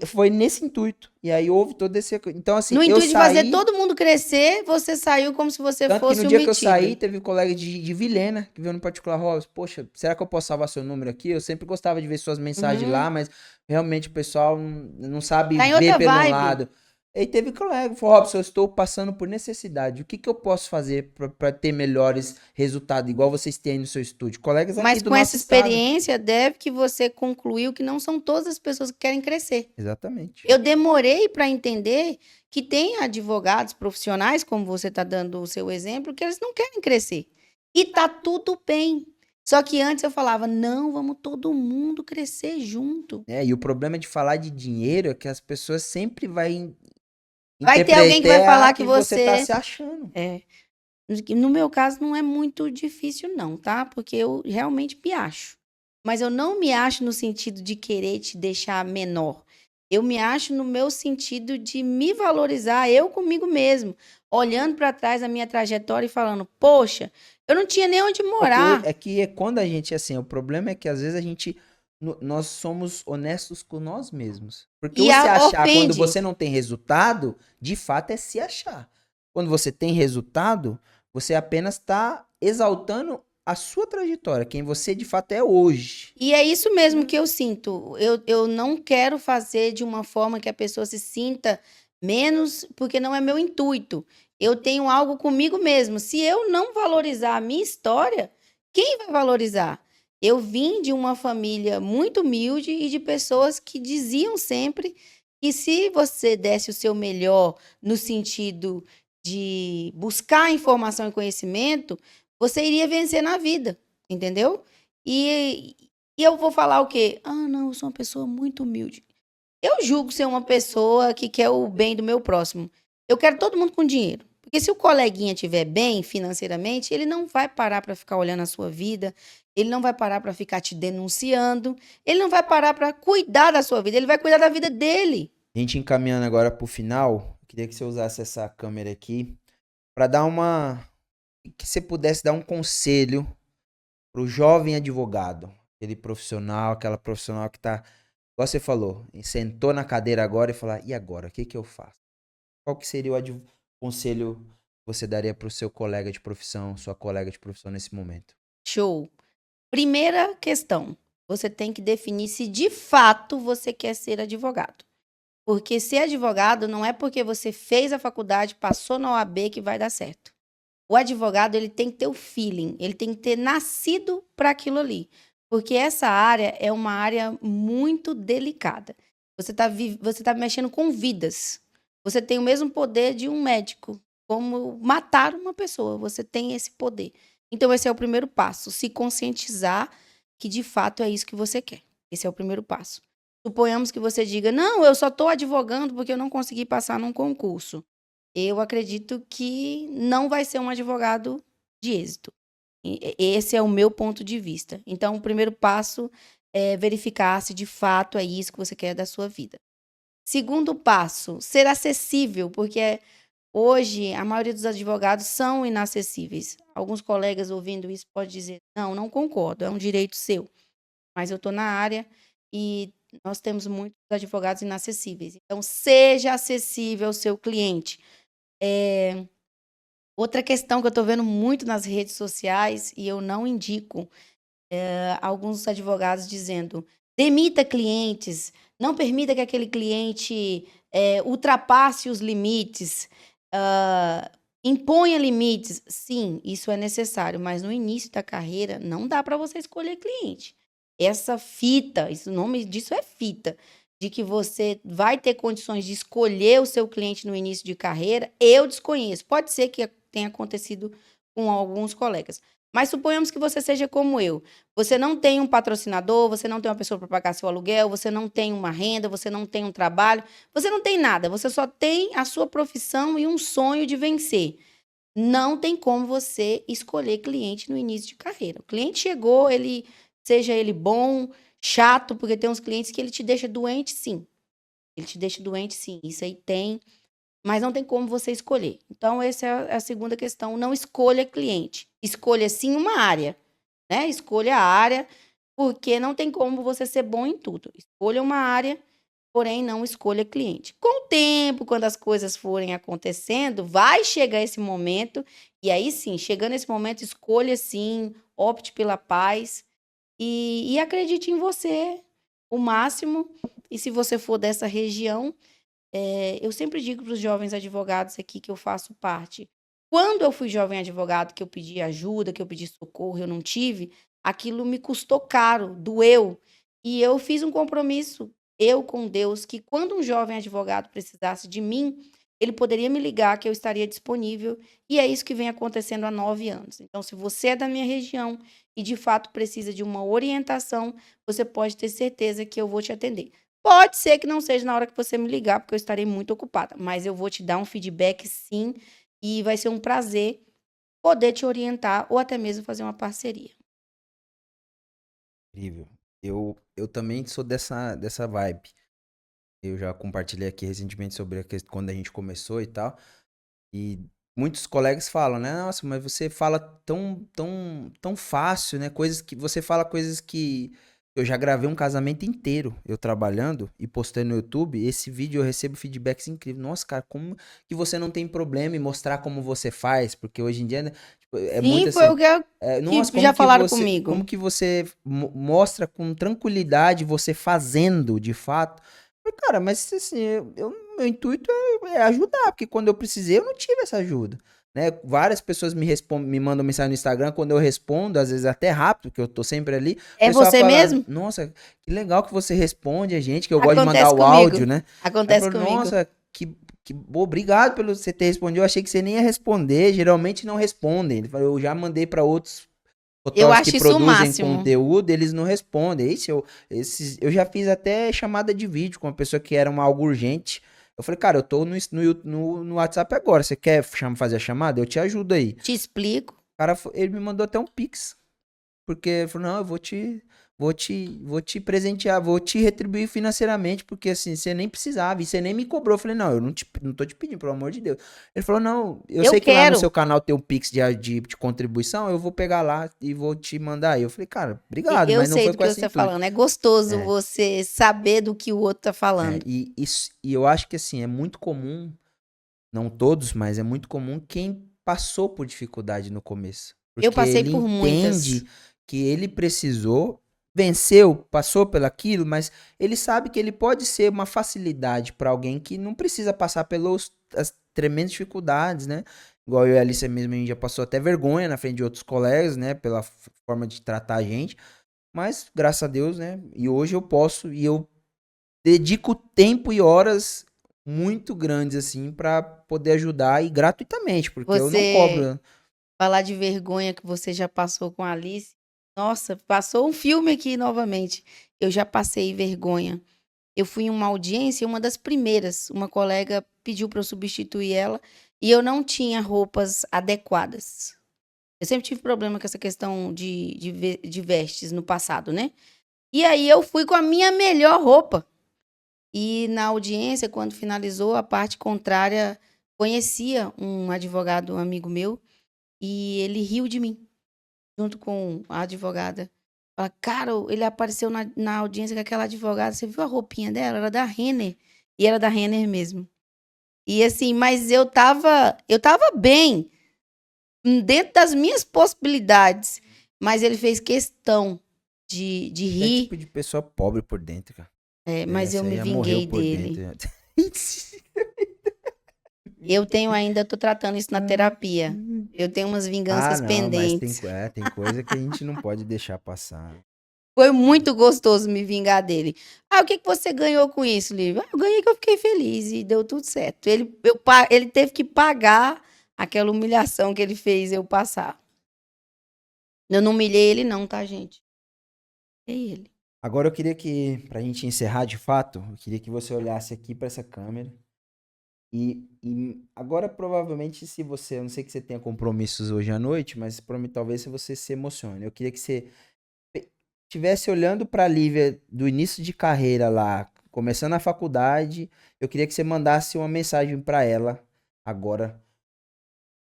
foi nesse intuito, e aí houve todo esse, então assim, No eu intuito de fazer saí, todo mundo crescer, você saiu como se você tanto que fosse no um dia que eu metido. saí, teve um colega de Vilhena que veio no particular, Robson, poxa, será que eu posso salvar seu número aqui? Eu sempre gostava de ver suas mensagens lá, mas realmente o pessoal não sabe Tá em ver outra pelo vibe. lado. Aí teve colega, falou, Robson, eu estou passando por necessidade, o que que eu posso fazer para ter melhores resultados, igual vocês têm aí no seu estúdio? Colegas aqui Mas do com nosso essa estado. experiência, deve que você concluiu que não são todas as pessoas que querem crescer. Exatamente. Eu demorei para entender que tem advogados profissionais, como você está dando o seu exemplo, que eles não querem crescer. E tá tudo bem. Só que antes eu falava, não, vamos todo mundo crescer junto. E o problema de falar de dinheiro é que as pessoas sempre Vai ter alguém que vai interpretar falar que você tá você... se achando. No meu caso, não é muito difícil, não, tá? Porque eu realmente me acho. Mas eu não me acho no sentido de querer te deixar menor. Eu me acho no meu sentido de me valorizar, eu comigo mesmo. Olhando para trás da minha trajetória e falando, poxa, eu não tinha nem onde morar. É que quando a gente, assim, o problema é que às vezes nós somos honestos com nós mesmos. Porque E você achar ofende. quando você não tem resultado, de fato é se achar. Quando você tem resultado, você apenas está exaltando a sua trajetória, quem você de fato é hoje. E é isso mesmo que eu sinto. Eu não quero fazer de uma forma que a pessoa se sinta menos, porque não é meu intuito. Eu tenho algo comigo mesmo. Se eu não valorizar a minha história, quem vai valorizar? Eu vim de uma família muito humilde e de pessoas que diziam sempre que se você desse o seu melhor no sentido de buscar informação e conhecimento, você iria vencer na vida, entendeu? E eu vou falar o quê? Ah, não, eu sou uma pessoa muito humilde. Eu julgo ser uma pessoa que quer o bem do meu próximo. Eu quero todo mundo com dinheiro. Porque se o coleguinha estiver bem financeiramente, ele não vai parar para ficar olhando a sua vida, ele não vai parar para ficar te denunciando, ele não vai parar para cuidar da sua vida, ele vai cuidar da vida dele. A gente encaminhando agora pro final, queria que você usasse essa câmera aqui para dar que você pudesse dar um conselho pro jovem advogado, aquele profissional, aquela profissional que tá, igual você falou, e sentou na cadeira agora e falar, e agora, o que que eu faço? Qual que seria o conselho que você daria pro seu colega de profissão, sua colega de profissão nesse momento? Show. Primeira questão, você tem que definir se de fato você quer ser advogado. Porque ser advogado não é porque você fez a faculdade, passou na OAB que vai dar certo. O advogado, ele tem que ter o feeling, ele tem que ter nascido para aquilo ali. Porque essa área é uma área muito delicada. Você tá mexendo com vidas. Você tem o mesmo poder de um médico, como matar uma pessoa. Você tem esse poder. Então, esse é o primeiro passo, se conscientizar que de fato é isso que você quer. Esse é o primeiro passo. Suponhamos que você diga, não, eu só estou advogando porque eu não consegui passar num concurso. Eu acredito que não vai ser um advogado de êxito. Esse é o meu ponto de vista. Então, o primeiro passo é verificar se de fato é isso que você quer da sua vida. Segundo passo, ser acessível, porque hoje a maioria dos advogados são inacessíveis. Alguns colegas ouvindo isso podem dizer, não concordo, é um direito seu. Mas eu estou na área e nós temos muitos advogados inacessíveis. Então, seja acessível ao seu cliente. Outra questão que eu estou vendo muito nas redes sociais e eu não indico, alguns advogados dizendo, demita clientes, não permita que aquele cliente ultrapasse os limites, imponha limites. Sim, isso é necessário, mas no início da carreira não dá para você escolher cliente. Essa fita, o nome disso é fita, de que você vai ter condições de escolher o seu cliente no início de carreira, eu desconheço. Pode ser que tenha acontecido com alguns colegas. Mas suponhamos que você seja como eu. Você não tem um patrocinador, você não tem uma pessoa para pagar seu aluguel, você não tem uma renda, você não tem um trabalho, você não tem nada. Você só tem a sua profissão e um sonho de vencer. Não tem como você escolher cliente no início de carreira. O cliente chegou, seja ele bom, chato, porque tem uns clientes que ele te deixa doente, sim. Ele te deixa doente, sim. Isso aí tem, mas não tem como você escolher. Então, essa é a segunda questão. Não escolha cliente. Escolha, sim, uma área, né? Escolha a área, porque não tem como você ser bom em tudo. Escolha uma área, porém, não escolha cliente. Com o tempo, quando as coisas forem acontecendo, vai chegar esse momento, e aí sim, chegando esse momento, escolha sim, opte pela paz e acredite em você o máximo. E se você for dessa região, eu sempre digo para os jovens advogados aqui que eu faço parte. Quando eu fui jovem advogado, que eu pedi ajuda, que eu pedi socorro, eu não tive, aquilo me custou caro, doeu. E eu fiz um compromisso, eu com Deus, que quando um jovem advogado precisasse de mim, ele poderia me ligar, que eu estaria disponível. E é isso que vem acontecendo há 9 anos. Então, se você é da minha região e de fato precisa de uma orientação, você pode ter certeza que eu vou te atender. Pode ser que não seja na hora que você me ligar, porque eu estarei muito ocupada, mas eu vou te dar um feedback sim, e vai ser um prazer poder te orientar ou até mesmo fazer uma parceria. Incrível. Eu também sou dessa vibe. Eu já compartilhei aqui recentemente sobre quando a gente começou e tal. E muitos colegas falam, né? Nossa, mas você fala tão fácil, né? Você fala coisas que eu já gravei um casamento inteiro, eu trabalhando e postando no YouTube. Esse vídeo eu recebo feedbacks incríveis. Nossa, cara, como que você não tem problema em mostrar como você faz? Porque hoje em dia, né, tipo, é muito Sim, foi assim. o Nossa, que já falaram comigo. como que você mostra com tranquilidade você fazendo de fato? Eu falei, cara, mas assim, meu intuito é ajudar, porque quando eu precisei eu não tive essa ajuda, né? Várias pessoas me mandam mensagem no Instagram, quando eu respondo, às vezes até rápido, porque eu tô sempre ali, o É pessoal você fala, mesmo? nossa, que legal que você responde a gente, que eu gosto de mandar Acontece o comigo. áudio, né? Aí Acontece falou, comigo. nossa, obrigado pelo você ter respondido, eu achei que você nem ia responder, geralmente não respondem. Ele falou, eu já mandei para outros Eu fotógrafos que acho isso o produzem máximo. conteúdo, eles não respondem. Eu já fiz até chamada de vídeo com uma pessoa que era algo urgente. Eu falei, cara, eu tô no WhatsApp agora. Você quer fazer a chamada? Eu te ajudo aí. Te explico. O cara, ele me mandou até um Pix. Porque ele falou, não, eu vou te presentear, vou te retribuir financeiramente, porque assim, você nem precisava e você nem me cobrou. Eu falei, não, eu não tô te pedindo, pelo amor de Deus. Ele falou, não, eu Eu sei que lá no quero. seu canal tem um Pix de contribuição, eu vou pegar lá e vou te mandar. E eu falei, cara, obrigado, Eu mas não sei foi do com que essa você está intuito. falando. É gostoso É, você saber do que o outro está falando. e eu acho que assim, é muito comum, não todos, mas é muito comum quem passou por dificuldade no começo. Eu Porque passei ele por muitas. entende que ele precisou, venceu, passou pelaquilo, mas ele sabe que ele pode ser uma facilidade para alguém que não precisa passar pelas as tremendas dificuldades, né? Igual eu e a Alicia mesmo, a gente já passou até vergonha na frente de outros colegas, né? Pela forma de tratar a gente. Mas, graças a Deus, né? E hoje eu posso, e eu dedico tempo e horas muito grandes, assim, pra poder ajudar e gratuitamente, porque eu não Você cobro. falar de vergonha que você já passou com a Alice. Nossa, passou um filme aqui novamente. Eu já passei vergonha. Eu fui em uma audiência, uma das primeiras. Uma colega pediu para eu substituir ela e eu não tinha roupas adequadas. Eu sempre tive problema com essa questão de vestes no passado, né? E aí eu fui com a minha melhor roupa. E na audiência, quando finalizou, a parte contrária conhecia um advogado, um amigo meu, e ele riu de mim, junto com a advogada. Fala, cara, ele apareceu na audiência com aquela advogada, você viu a roupinha dela? Era da Renner. E era da Renner mesmo. E assim, mas eu tava bem, dentro das minhas possibilidades. Mas ele fez questão de É rir, tipo de pessoa pobre por dentro, cara. mas eu Essa aí me já morreu vinguei por dentro. dele. Tô tratando isso na terapia. Eu tenho umas Ah, vinganças não, mas pendentes. tem coisa que a gente não pode deixar passar. Foi muito gostoso me vingar dele. Ah, o que que você ganhou com isso, Lívia? Ah, eu ganhei que eu fiquei feliz e deu tudo certo. Ele teve que pagar aquela humilhação que ele fez eu passar. Eu não humilhei ele não, tá, gente? É ele. Agora eu queria que, pra gente encerrar de fato, eu queria que você olhasse aqui pra essa câmera. E agora, provavelmente, se você, eu não sei que você tenha compromissos hoje à noite, mas talvez se você se emocione. Eu queria que você estivesse olhando para a Lívia do início de carreira lá, começando a faculdade. Eu queria que você mandasse uma mensagem para ela agora,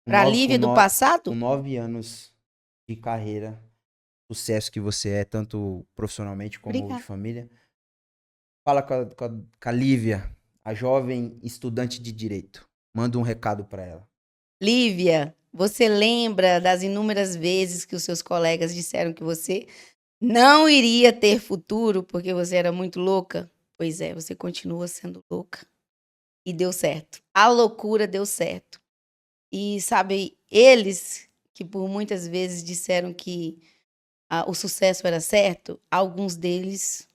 com Pra nove, com Lívia do no- com passado? 9 anos de carreira, sucesso que você é, tanto profissionalmente como de Obrigada. família. Fala com a Lívia, a jovem estudante de direito. Manda um recado para ela. Lívia, você lembra das inúmeras vezes que os seus colegas disseram que você não iria ter futuro porque você era muito louca? Pois é, você continua sendo louca. E deu certo. A loucura deu certo. E sabe, eles que por muitas vezes disseram que o sucesso era certo, alguns deles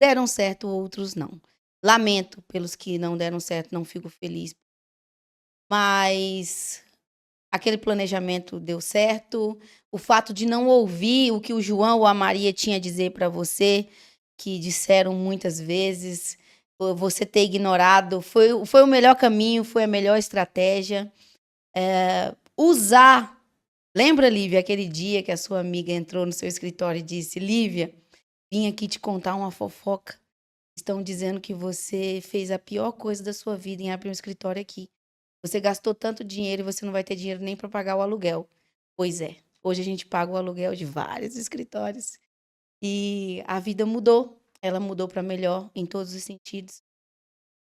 deram certo, outros não. Lamento pelos que não deram certo, não fico feliz. Mas aquele planejamento deu certo. O fato de não ouvir o que o João ou a Maria tinha a dizer para você, que disseram muitas vezes, ou você ter ignorado, foi o melhor caminho, foi a melhor estratégia. Usar. Lembra, Lívia, aquele dia que a sua amiga entrou no seu escritório e disse: Lívia, vim aqui te contar uma fofoca. Estão dizendo que você fez a pior coisa da sua vida em abrir um escritório aqui. Você gastou tanto dinheiro e você não vai ter dinheiro nem para pagar o aluguel. Pois é, hoje a gente paga o aluguel de vários escritórios. E a vida mudou. Ela mudou para melhor em todos os sentidos.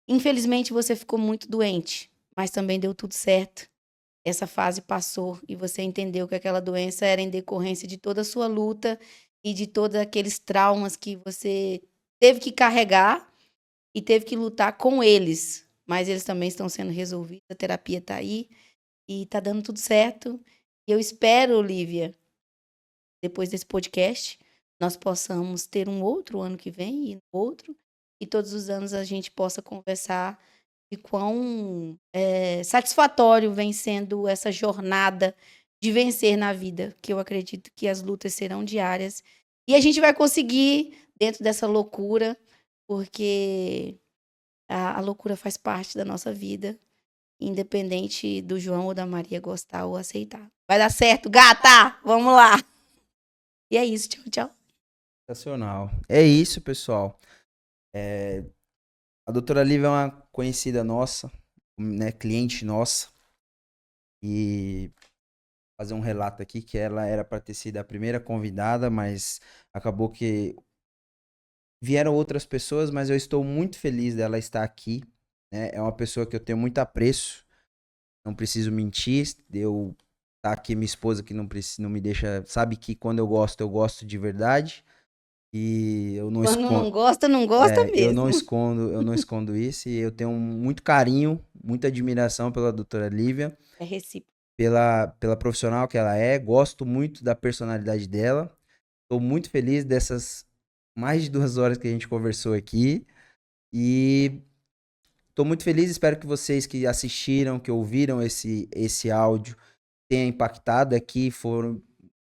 Infelizmente você ficou muito doente, mas também deu tudo certo. Essa fase passou e você entendeu que aquela doença era em decorrência de toda a sua luta e de todos aqueles traumas que você teve que carregar e teve que lutar com eles. Mas eles também estão sendo resolvidos, a terapia está aí e está dando tudo certo. E eu espero, Lívia, depois desse podcast, nós possamos ter um outro ano que vem e outro, e todos os anos a gente possa conversar de quão satisfatório vem sendo essa jornada de vencer na vida, que eu acredito que as lutas serão diárias. E a gente vai conseguir dentro dessa loucura, porque a loucura faz parte da nossa vida, independente do João ou da Maria gostar ou aceitar. Vai dar certo, gata! Vamos lá! E é isso, tchau, tchau. Sensacional. É isso, pessoal. A doutora Lívia é uma conhecida nossa, né, cliente nossa, e fazer um relato aqui que ela era para ter sido a primeira convidada, mas acabou que vieram outras pessoas, mas eu estou muito feliz dela estar aqui, né? É uma pessoa que eu tenho muito apreço, não preciso mentir, eu tá aqui minha esposa que não me deixa, sabe que quando eu gosto de verdade, e eu não Quando escondo, não gosta mesmo. eu não escondo isso, e eu tenho muito carinho, muita admiração pela doutora Lívia, É recíproco. pela profissional que ela é, gosto muito da personalidade dela. Estou muito feliz dessas mais de 2 horas que a gente conversou aqui. E estou muito feliz, espero que vocês que assistiram, que ouviram esse áudio, tenha impactado aqui. Foram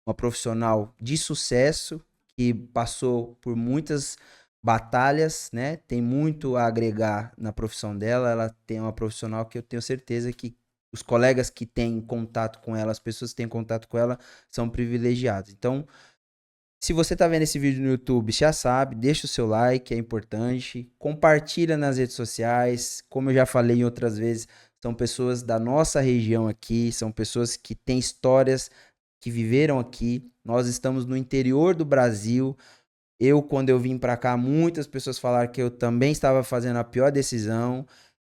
uma profissional de sucesso, que passou por muitas batalhas, né? Tem muito a agregar na profissão dela. Ela tem uma profissional que eu tenho certeza que os colegas que têm contato com ela, as pessoas que têm contato com ela, são privilegiados. Então, se você tá vendo esse vídeo no YouTube, já sabe, deixa o seu like, é importante. Compartilha nas redes sociais. Como eu já falei em outras vezes, são pessoas da nossa região aqui, são pessoas que têm histórias, que viveram aqui. Nós estamos no interior do Brasil. Quando eu vim para cá, muitas pessoas falaram que eu também estava fazendo a pior decisão.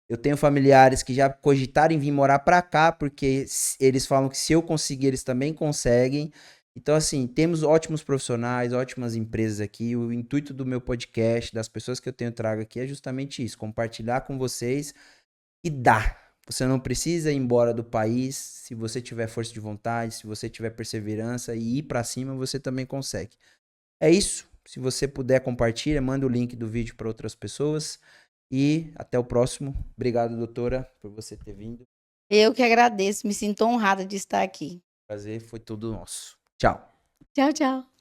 Eu tenho familiares que já cogitaram em vir morar para cá, porque eles falam que se eu conseguir, eles também conseguem. Então, assim, temos ótimos profissionais, ótimas empresas aqui. O intuito do meu podcast, das pessoas que eu tenho trago aqui, é justamente isso: compartilhar com vocês e dar. Você não precisa ir embora do país. Se você tiver força de vontade, se você tiver perseverança e ir para cima, você também consegue. É isso. Se você puder, compartilha, manda o link do vídeo para outras pessoas. E até o próximo. Obrigado, doutora, por você ter vindo. Eu que agradeço, me sinto honrada de estar aqui. Prazer foi todo nosso. Tchau. Tchau, tchau.